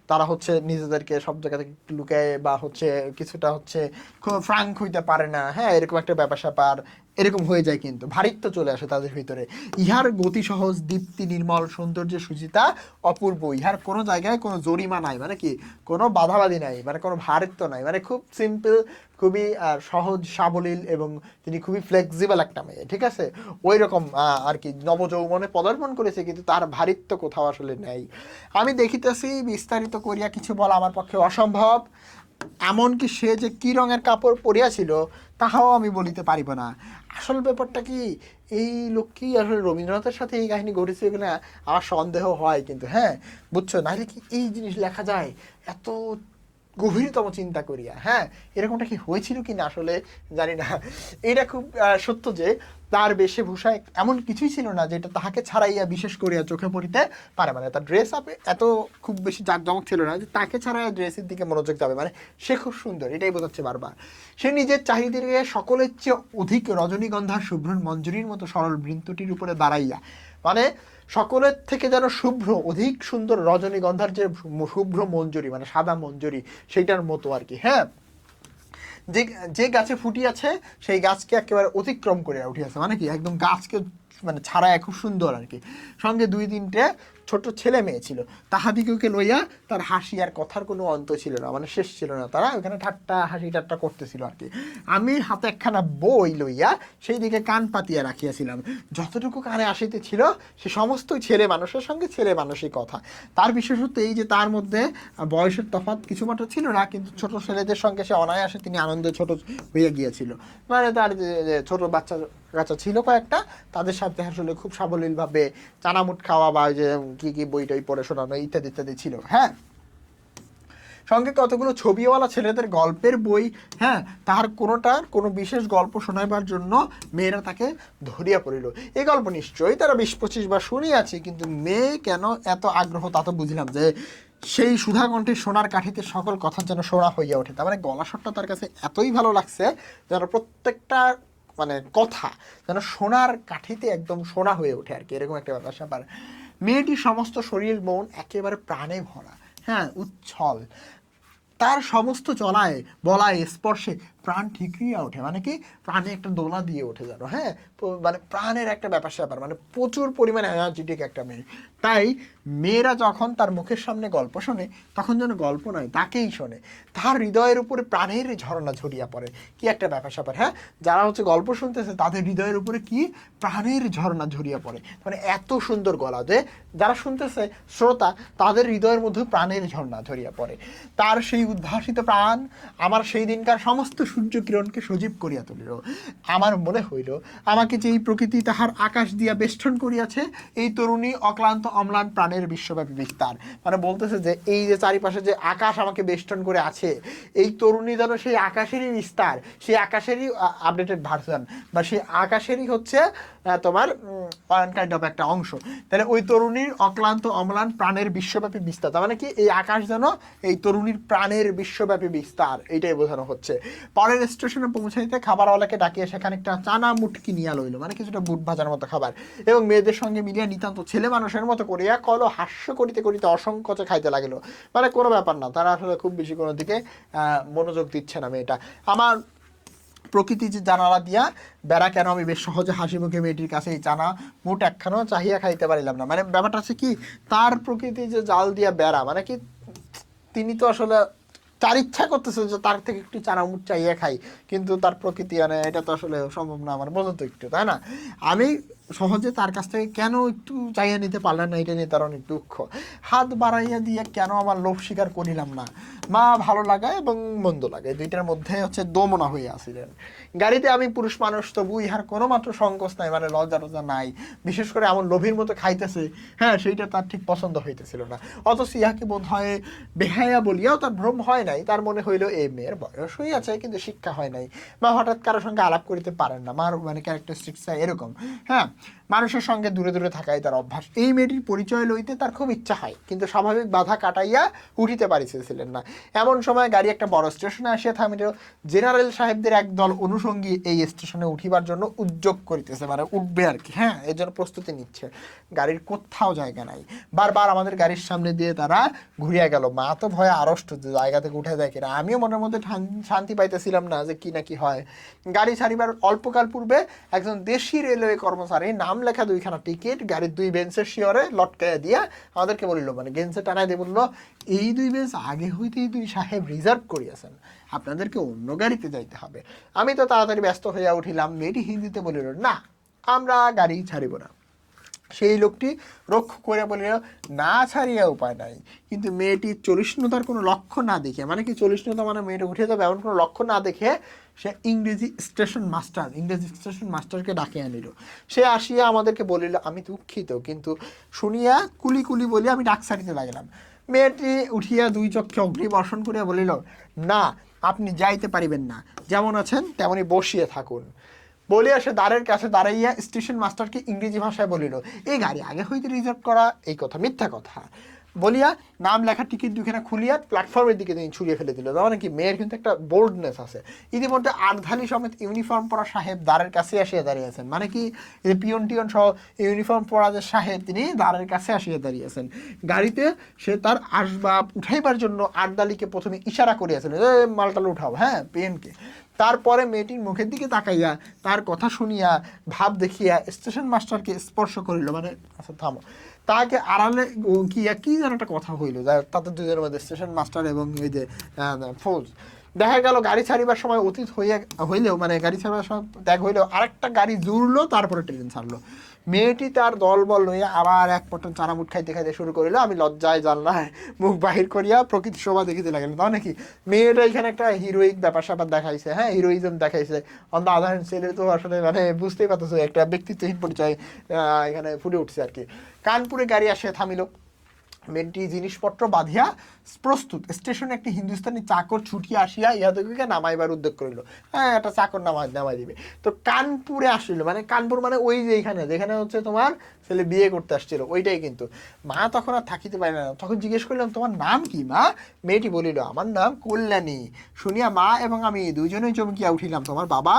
তারা হচ্ছে নিজেদেরকে সব জায়গা থেকে একটু লুকায়, বা হচ্ছে কিছুটা হচ্ছে খুব ফ্রাঙ্ক হইতে পারে না, হ্যাঁ এরকম একটা ব্যাপার স্যাপার এরকম হয়ে যায়, কিন্তু ভারিত্ব চলে আসে তাদের ভিতরে। ইহার গতি সহজ, দীপ্তি নির্মল, সৌন্দর্য সুচিতা অপূর্ব, ইহার কোনো জায়গায় কোনো জরিমা নাই, মানে কি কোনো বাধাবাধি নাই, মানে কোনো ভারিত্ব নাই, মানে খুব সিম্পল, খুবই সহজ সাবলীল, এবং তিনি খুবই ফ্লেক্সিবল একটা মেয়ে, ঠিক আছে, ওই রকম আর কি নবযৌবনে পদার্পণ করেছে, কিন্তু তার ভারিত্ব কোথাও আসলে নেই। আমি দেখিতেছি বিস্তারিত করিয়া কিছু বলা আমার পক্ষে অসম্ভব, এমনকি সে যে কী রঙের কাপড় পরিয়াছিল তাহাও আমি বলিতে পারিব না। আসল ব্যাপারটা কি, এই লোক কি আসলে রবীন্দ্রনাথের সাথে এই কাহিনী ঘটেছে কিনা আমার সন্দেহ হয়, কিন্তু হ্যাঁ বুঝছো, নাহলে কি এই জিনিস লেখা যায় এত গভীরতম চিন্তা করিয়া? হ্যাঁ এরকমটা কি হয়েছিল কি না আসলে জানি না। এটা খুব সত্য যে তার বেশভূষায় এমন কিছুই ছিল না যেটা তাহাকে ছাড়াইয়া বিশেষ করিয়া চোখে পড়িতে পারে, মানে তার ড্রেস আপে এত খুব বেশি জাঁকজমক ছিল না যে তাকে ছাড়াইয়া ড্রেসের দিকে মনোযোগ যাবে, মানে সে খুব সুন্দর, এটাই বোঝাচ্ছে বারবার। সে নিজের চাহিদাকে সকলের চেয়ে অধিক রজনীগন্ধার শুভ্র মঞ্জুরির মতো সরল বৃন্তটির উপরে দাঁড়াইয়া, মানে সকলের থেকে যেন শুভ্র অধিক সুন্দর রজনীগন্ধার যে শুভ্র মঞ্জুরি, মানে সাদা মঞ্জুরি, সেইটার মতো আর কি, হ্যাঁ যে যে গাছে ফুটিয়াছে সেই গাছকে একেবারে অতিক্রম করে উঠিয়াছে, মানে কি একদম গাছকে মানে ছাড়ায় খুব সুন্দর আর কি। সঙ্গে 2-3টে ছোট ছেলে মেয়ে ছিল, তাহাদিগকে লইয়া তার হাসি আর কথার কোনো অন্ত ছিল না, মানে শেষ ছিল না। তারা ওখানে ঠাট্টা হাসি ঠাট্টা করতেছিল আর কি। আমি হাতে একখানা বই লইয়া সেই দিকে কান পাতিয়া রাখিয়াছিলাম, যতটুকু কানে আসিতেছিল সে সমস্ত ছেলে মানুষের সঙ্গে ছেলে মানুষই কথা। তার বিশেষত এই যে তার মধ্যে বয়সের তফাৎ কিছু মাত্র ছিল না, কিন্তু ছোট ছেলেদের সঙ্গে সে অনায়াসে তিনি আনন্দে ছোট হইয়া গিয়েছিল। মানে তার যে ছোট বাচ্চা কাচ্চা ছিল কয়েকটা, তাদের সাথে আসলে খুব সাবলীলভাবে চানামুট খাওয়া বা যে কি কি বই টই পড়ে শোনানো ইত্যাদি ইত্যাদি ছিল। হ্যাঁ, সঙ্গে কতগুলো ছবিওয়ালা ছেলেদের গল্পের বই। হ্যাঁ, তাহার কোনোটার কোনো বিশেষ গল্প শোনাইবার জন্য মেয়েরা তাকে ধরিয়া পড়িল। এই গল্প নিশ্চয়ই তারা 20-25 বার শুনিয়াছে, কিন্তু মেয়ে কেন এত আগ্রহ তা তো বুঝলাম যে সেই সুধাকণ্ঠে সোনার কাঠিতে সকল কথা যেন সোনা হইয়া ওঠে। তার মানে গলা স্বরটা তার কাছে এতই ভালো লাগছে যেন প্রত্যেকটা মানে কথা যেন সোনার কাঠিতে একদম সোনা হয়ে ওঠে আর কি, এরকম একটা ব্যাপার স্যাপার। মেয়েটির সমস্ত শরীর মন একেবারে প্রাণে ভরা, হ্যাঁ, উচ্ছল। তার সমস্ত চলায় বলায় স্পর্শে প্রাণ ঠিকরিয়া ওঠে, মানে কি প্রাণে একটা দোলা দিয়ে ওঠে যেন। হ্যাঁ, মানে প্রাণের একটা ব্যাপার স্যাপার, মানে প্রচুর পরিমাণে এনার্জেটিক একটা মেয়ে। তাই মেয়েরা যখন তার মুখের সামনে গল্প শোনে তখন যেন গল্প নয়, তাকেই শোনে। তার হৃদয়ের উপরে প্রাণের ঝর্ণা ঝরিয়া পড়ে, কি একটা ব্যাপার স্যাপার। হ্যাঁ, যারা হচ্ছে গল্প শুনতেছে তাদের হৃদয়ের উপরে কি প্রাণের ঝর্ণা ঝরিয়া পড়ে, মানে এত সুন্দর গলা যে যারা শুনতেছে শ্রোতা তাদের হৃদয়ের মধ্যে প্রাণের ঝর্ণা ঝরিয়া পড়ে। তার সেই উদ্ভাসিত প্রাণ আমার সেই দিনকার সমস্ত সূর্য কিরণকে সজীব করিয়া তুলিল। আমার মনে হইল আমাকে যে এই প্রকৃতি তাহার আকাশ দিয়া বেষ্টন করিয়াছে, এই তরুণী অক্লান্ত অম্লান প্রাণের বিশ্বব্যাপী বিস্তার। মানে বলতেছে যে এই যে চারিপাশে যে আকাশ আমাকে বেষ্টন করে আছে, এই তরুণী যেন সেই আকাশেরই বিস্তার, সেই আকাশেরই আপডেটেড ভার্সন, বা সেই আকাশেরই হচ্ছে তোমার ওয়ান কাইন্ড অফ একটা অংশ। তাহলে ওই তরুণীর অক্লান্ত অম্লান প্রাণের বিশ্বব্যাপী বিস্তার, তার মানে কি এই আকাশ যেন এই তরুণীর প্রাণের বিশ্বব্যাপী বিস্তার, এইটাই বোঝানো হচ্ছে। পরের স্টেশনে পৌঁছাইতে খাবারওয়ালাকে ডাকিয়ে সেখানে একটা চানা মুটকি নিয়া লইল, মানে কিছুটা বুট ভাজার মতো খাবার, এবং মেয়েদের সঙ্গে মিলিয়া নিতান্ত ছেলে মানুষের মতো করিয়া কল হাস্য করিতে করিতে অসংকোচে খাইতে লাগিল। মানে কোনো ব্যাপার না, তারা আসলে খুব বেশি কোনো দিকে মনোযোগ দিচ্ছে না মেয়েটা। আমার প্রকৃতি যে জানালা দিয়া বেড়া কেন আমি বেশ সহজে হাসি মুখে মেয়েটির কাছে এই চানা মুঠ একখানাও চাহিয়া খাইতে পারিলাম না। মানে ব্যাপারটা আছে কি, তার প্রকৃতি যে জাল দিয়া বেড়া, মানে কি তিনি তো আসলে তার ইচ্ছা করতেছে যে তার থেকে একটু চানা মুঠ চাইয়া খাই, কিন্তু তার প্রকৃতি মানে এটা তো আসলে সম্ভব না আমার, বোঝো তো একটু, তাই না? আমি সহজে তার কাছ থেকে কেন একটু চাইয়া নিতে পারলাম না, এটা নিয়ে তার অনেক দুঃখ। হাত বাড়াইয়া দিয়ে কেন আমার লোভ স্বীকার করিলাম না। মা ভালো লাগা এবং মন্দ লাগে দুইটার মধ্যে হচ্ছে দোমনা হয়ে আসিলেন। গাড়িতে আমি পুরুষ মানুষ, তবু ইহার কোনো মাত্র সংকোচ নাই, মানে লজ্জা টজ্জা নাই। বিশেষ করে এমন লোভীর মতো খাইতেছে, হ্যাঁ, সেইটা তার ঠিক পছন্দ হইতেছিল না। অথচ ইহাকে বোধ হয় বেহায়া বলিয়াও তার ভ্রম হয় নাই। তার মনে হইল এই মেয়ের বয়স হইয়াছে কিন্তু শিক্ষা হয় নাই, মা হঠাৎ কারোর সঙ্গে আলাপ করিতে পারেন না, মার মানে ক্যারেক্টারিস্টিক্স এরকম। হ্যাঁ, মানুষের সঙ্গে দূরে দূরে থাকাই তার অভ্যাস। এই মেয়েটির পরিচয় লইতে তার খুব ইচ্ছা হয়, কিন্তু স্বাভাবিক বাধা কাটাইয়া উঠিতে পারিতেছিলেন না। এমন সময় গাড়ি একটা বড় স্টেশনে আসিয়া থামিল। জেনারেল সাহেবদের একদল অনুষঙ্গী এই স্টেশনে উঠিবার জন্য উদ্যোগ করিতেছে, মানে উঠবে আর কি। হ্যাঁ, এর জন্য প্রস্তুতি নিচ্ছে। গাড়ির কোথাও জায়গা নাই, বারবার আমাদের গাড়ির সামনে দিয়ে তারা ঘুরিয়া গেল। মা তো ভয়ে আড়ষ্ট যে জায়গা থেকে উঠে যায় কিনা। আমিও মনের মধ্যে শান্তি পাইতেছিলাম না যে কি না কি হয়। গাড়ি ছাড়িবার অল্পকাল পূর্বে একজন দেশি রেলওয়ে কর্মচারী নাম লেখা 2খানা টিকিট গাড়ির 2 বেঞ্চের শিয়রে লটকাইয়া দিয়া আমাদেরকে বলিল, মানে গেঞ্জে টানাই দিয়ে বললো, এই 2 বেঞ্চ আগে হইতেই 2 সাহেব রিজার্ভ করিয়াছেন, আপনাদেরকে অন্য গাড়িতে যাইতে হবে। আমি তো তাড়াতাড়ি ব্যস্ত হইয়া উঠিলাম। মেয়েটি হিন্দিতে বলিল, না, আমরা গাড়ি ছাড়িব না। সেই লোকটি রক্ষ করে বলিল, না ছাড়িয়া উপায় নাই। কিন্তু মেয়েটি চলিষ্ণুতার কোনো লক্ষ্য না দেখে, মানে কি চলিষ্ণুতা মানে মেয়েটা উঠে যাবে এমন কোনো লক্ষ্য না দেখে সে ইংরেজি স্টেশন মাস্টারকে ডাকে আনিল। সে আসিয়া আমাদেরকে বলিল, আমি দুঃখিত, কিন্তু শুনিয়া কুলি কুলি বলিয়া আমি ডাক ছাড়িতে লাগিলাম। মেয়েটি উঠিয়া 2 চক্ষে অগ্নি বর্ষণ করিয়া বলিল, না, আপনি যাইতে পারিবেন না, যেমন আছেন তেমনই বসিয়ে থাকুন। বলিয়া সে দ্বারের কাছে দাঁড়াইয়া স্টেশন মাস্টারকে ইংরেজি ভাষায় বলিল, এই গাড়ি আগে হইতে রিজার্ভ করা, এই কথা মিথ্যা কথা। বলিয়া নাম লেখা টিকিট 2খানা খুলিয়া প্ল্যাটফর্মের দিকে তিনি ছুড়িয়ে ফেলে দিল। মানে কি মেয়ের কিন্তু একটা বোল্ডনেস আছে। ইতিমধ্যে আটধালি সমেত ইউনিফর্ম পরা সাহেব দ্বারের কাছে আসিয়া দাঁড়িয়েছেন, মানে কি পিয়ন টিয়ন সহ ইউনিফর্ম পরা যে সাহেব তিনি দ্বারের কাছে আসিয়া দাঁড়িয়েছেন। গাড়িতে সে তার আসবাব উঠাইবার জন্য আটদালিকে প্রথমে ইশারা করিয়াছেন, মালটাল উঠাও, হ্যাঁ, পিয়নকে। তারপরে মেয়েটির মুখের দিকে তাকাইয়া তার কথা শুনিয়া ভাব দেখিয়া স্টেশন মাস্টারকে স্পর্শ করিল, মানে আচ্ছা থামো, তাকে আড়ালে কি যেন একটা কথা হইলো তাদের দুজনের মধ্যে, স্টেশন মাস্টার এবং ওই যে ফৌজ। দেখা গেল গাড়ি ছাড়িবার সময় অতীত হইলেও, মানে গাড়ি ছাড়িবার সময় ত্যাগ হইলেও আরেকটা গাড়ি জুড়লো, তারপরে ট্রেন ছাড়লো। মেয়েটি তার দলবল লইয়া আবার এক পটন চানামুট খাইতে খাইতে শুরু করিল। আমি লজ্জায় জানলায় মুখ বাহির করিয়া প্রকৃতি শোভা দেখিতে লাগিল। তাও নাকি মেয়েটা এখানে একটা হিরোইক ব্যাপার স্যাপার দেখাইছে, হ্যাঁ হিরোইজম দেখাইছে। অন্য আধার ছেলে তো আসলে মানে বুঝতেই পারতেছো একটা ব্যক্তিত্বহীন পরিচয় এখানে ফুটে উঠছে আর কি। কানপুরে গাড়ি আসে থামিল। মেয়েটি জিনিসপত্র বাঁধিয়া প্রস্তুত। স্টেশনে একটি হিন্দুস্তানি চাকর ছুটিয়া আসিয়া ইহাদিগকে নামাইবার উদ্যোগ করিল। হ্যাঁ একটা চাকর নামাই দিবে। তো কানপুরে আসছিল, মানে কানপুর মানে ওই যে এইখানে যেখানে হচ্ছে তোমার ছেলে বিয়ে করতে আসছিল ওইটাই কিন্তু। মা তখন আর থাকিতে পারে না, তখন জিজ্ঞেস করলাম তোমার নাম কি মা? মেয়েটি বলিল আমার নাম কল্যাণী। শুনিয়া মা এবং আমি দুইজনেই চমকিয়া উঠিলাম। তোমার বাবা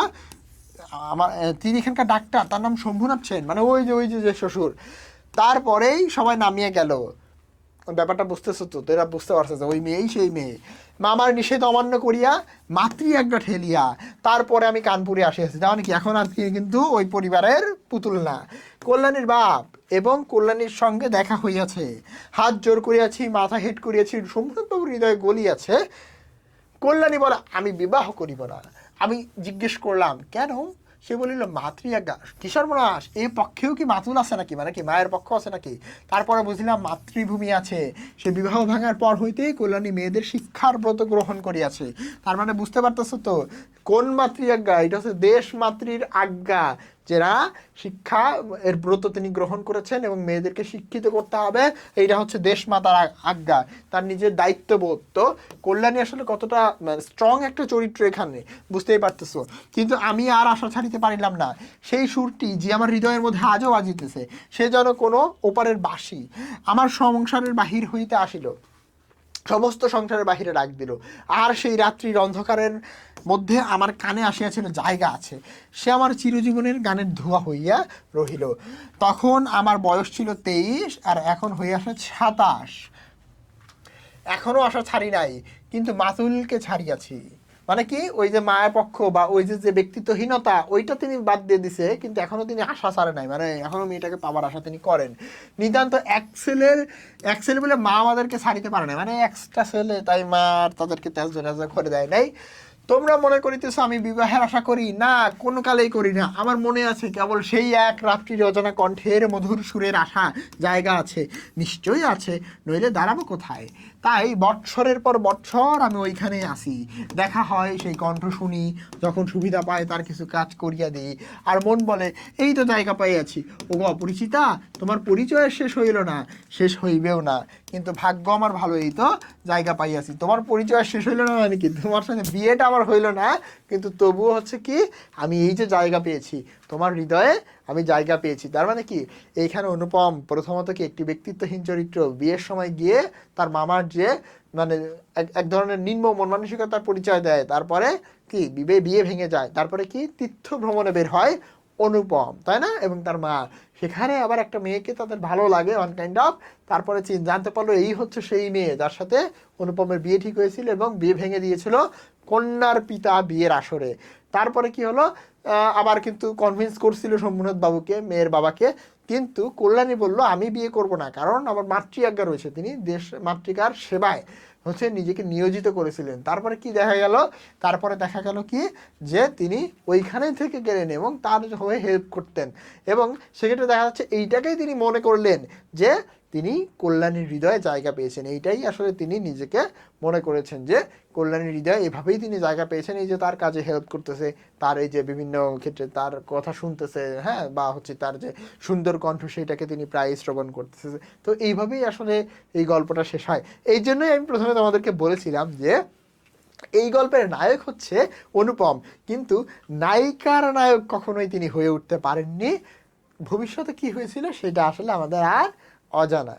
আমার তিনি এখানকার ডাক্তার, তার নাম শম্ভুনাথ সেন, মানে ওই যে শ্বশুর। তারপরেই সবাই নামিয়ে গেল। ব্যাপারটা বুঝতেছো তো, এরা বুঝতে পারছে যে ওই মেয়েই সেই মেয়ে। মামার নিষেধ অমান্য করিয়া মাতৃ একটা ঠেলিয়া তারপরে আমি কানপুরে আসিয়াছি। তাও নাকি এখন আর কিন্তু ওই পরিবারের পুতুল না। কল্যাণীর বাপ এবং কল্যাণীর সঙ্গে দেখা হইয়াছে, হাত জোর করিয়াছি, মাথা হেট করিয়াছি, সম্পূর্ণবাবুর হৃদয়ে গলিয়াছে। কল্যাণী বলে আমি বিবাহ করিব না। আমি জিজ্ঞেস করলাম কেন? সে বলিল মাতৃ আজ্ঞা। কিশোর মনাস এই পক্ষেও কি মাতুল আছে নাকি, মানে কি মায়ের পক্ষ আছে নাকি? তারপরে বুঝলাম মাতৃভূমি আছে। সে বিবাহ ভাঙার পর হইতেই কল্যাণী মেয়েদের শিক্ষার ব্রত গ্রহণ করিয়াছে। তার মানে বুঝতে পারতেছো তো কোন মাতৃ আজ্ঞা? এটা হচ্ছে দেশ মাতৃর আজ্ঞা, যারা শিক্ষা এর ব্রত তিনি গ্রহণ করেছেন এবং মেয়েদেরকে শিক্ষিত করতে হবে, এইটা হচ্ছে দেশ মাতার আজ্ঞা, তার নিজের দায়িত্ববোধ। তো কল্যাণী আসলে কতটা স্ট্রং একটা চরিত্র এখানে বুঝতেই পারতেছো। কিন্তু আমি আর আশা ছাড়িতে পারিলাম না। সেই সুরটি যে আমার হৃদয়ের মধ্যে আজও বাজিতেছে, সে যেন কোনো ওপারের বাঁশি আমার সংসারের বাহির হইতে আসিল, সমস্ত সংসারের বাহিরে ডাক দিল। আর সেই রাত্রির অন্ধকারের মধ্যে আমার কানে আসিয়াছিল জায়গা আছে, সে আমার চিরজীবনের গানের ধোয়া হইয়া রহিল। তখন আমার বয়স ছিল 23 আর এখন হইয়াছে 27। এখনও আশা ছাড়ি নাই, কিন্তু মাতুলকে ছাড়িয়াছি। মানে কি ওই যে মায়ের পক্ষ বা ওই যে ব্যক্তিত্বহীনতা ওইটা তিনি বাদ দিয়ে দিছে, কিন্তু এখনো তিনি আশা ছাড়ে নাই, মানে এখনো মেয়েটাকে পাওয়ার আশা তিনি করেন। নিতান্ত এক ছেলে বলে মা আমাদেরকে ছাড়িতে পারে না, মানে একটা ছেলে তাই মা তাদেরকে তেজ করে দেয় নাই। তোমরা মনে করিতেছো আমি বিবাহের আশা করি না, কোনো কালেই করি না। আমার মনে আছে কেবল সেই এক রাত্রির অজানা কণ্ঠের মধুর সুরের আশা জায়গা আছে, নিশ্চয়ই আছে, নইলে দাঁড়াবো কোথায়? তাই বৎসরের পর বৎসর আমি ওইখানে আসি, দেখা হয়, সেই কণ্ঠ শুনি, যখন সুবিধা পায় তার কিছু কাজ করিয়া দিই। আর মন বলে এই তো জায়গা পাইয়াছি। ওগো অপরিচিতা, তোমার পরিচয় শেষ হইল না, শেষ হইবেও না, কিন্তু ভাগ্য আমার ভালো, এই তো জায়গা পাইয়াছি। তোমার পরিচয় শেষ হইল না মানে কি, তোমার সঙ্গে বিয়েটা আমার হইল না, কিন্তু তবুও হচ্ছে কি আমি এই যে জায়গা পেয়েছি তোমার হৃদয়ে, আমি জায়গা পেয়েছি। তার মানে কি এইখানে অনুপম প্রথমত কি একটি ব্যক্তিত্বহীন চরিত্র বিয়ের সময় গিয়ে তার মামার যে মানে এক ধরনের নিম্ন মন মানসিকতার পরিচয় দেয়, তারপরে কি বিয়ে ভেঙে যায়, তারপরে কি তীর্থ ভ্রমণে বের হয় অনুপম, তাই না? এবং তার মা, সেখানে আবার একটা মেয়েকে তাদের ভালো লাগে ওয়ান কাইন্ড অফ। তারপরে জানতে পারলো এই হচ্ছে সেই মেয়ে যার সাথে অনুপমের বিয়ে ঠিক হয়েছিল এবং বিয়ে ভেঙে দিয়েছিল কন্যার পিতা বিয়ের আসরে। তারপরে কি হলো, আবার কিন্তু কনভিন্স করছিল শম্ভুনাথ বাবুকে, মেয়ের বাবাকে, কিন্তু কল্যাণী বলল আমি বিয়ে করব না, কারণ আমার মাতৃ আজ্ঞা রয়েছে। তিনি দেশ মাতৃকার সেবায় হচ্ছে নিজেকে নিয়োজিত করেছিলেন। তারপরে কি দেখা গেল, তারপরে দেখা গেল কি যে তিনি ওইখানে থেকে গেলেন এবং তার হয়ে হেল্প করতেন, এবং সেক্ষেত্রে দেখা যাচ্ছে এইটাকেই তিনি মনে করলেন যে তিনি কল্যাণীর হৃদয়ে জায়গা পেয়েছেন। এইটাই আসলে তিনি নিজেকে মনে করেছেন যে কল্যাণীর হৃদয়ে এভাবেই তিনি জায়গা পেয়েছেন, এই যে তার কাজে হেল্প করতেছে, তার এই যে বিভিন্ন ক্ষেত্রে তার কথা শুনতেছে, হ্যাঁ, বা হচ্ছে তার যে সুন্দর কণ্ঠ সেইটাকে তিনি প্রায় শ্রবণ করতেছে। তো এইভাবেই আসলে এই গল্পটা শেষ হয়। এই জন্যই আমি প্রথমে তোমাদেরকে বলেছিলাম যে এই গল্পের নায়ক হচ্ছে অনুপম, কিন্তু নায়িকার নায়ক কখনোই তিনি হয়ে উঠতে পারেননি। ভবিষ্যতে কি হয়েছিল সেটা আসলে আমাদের আর অজানা।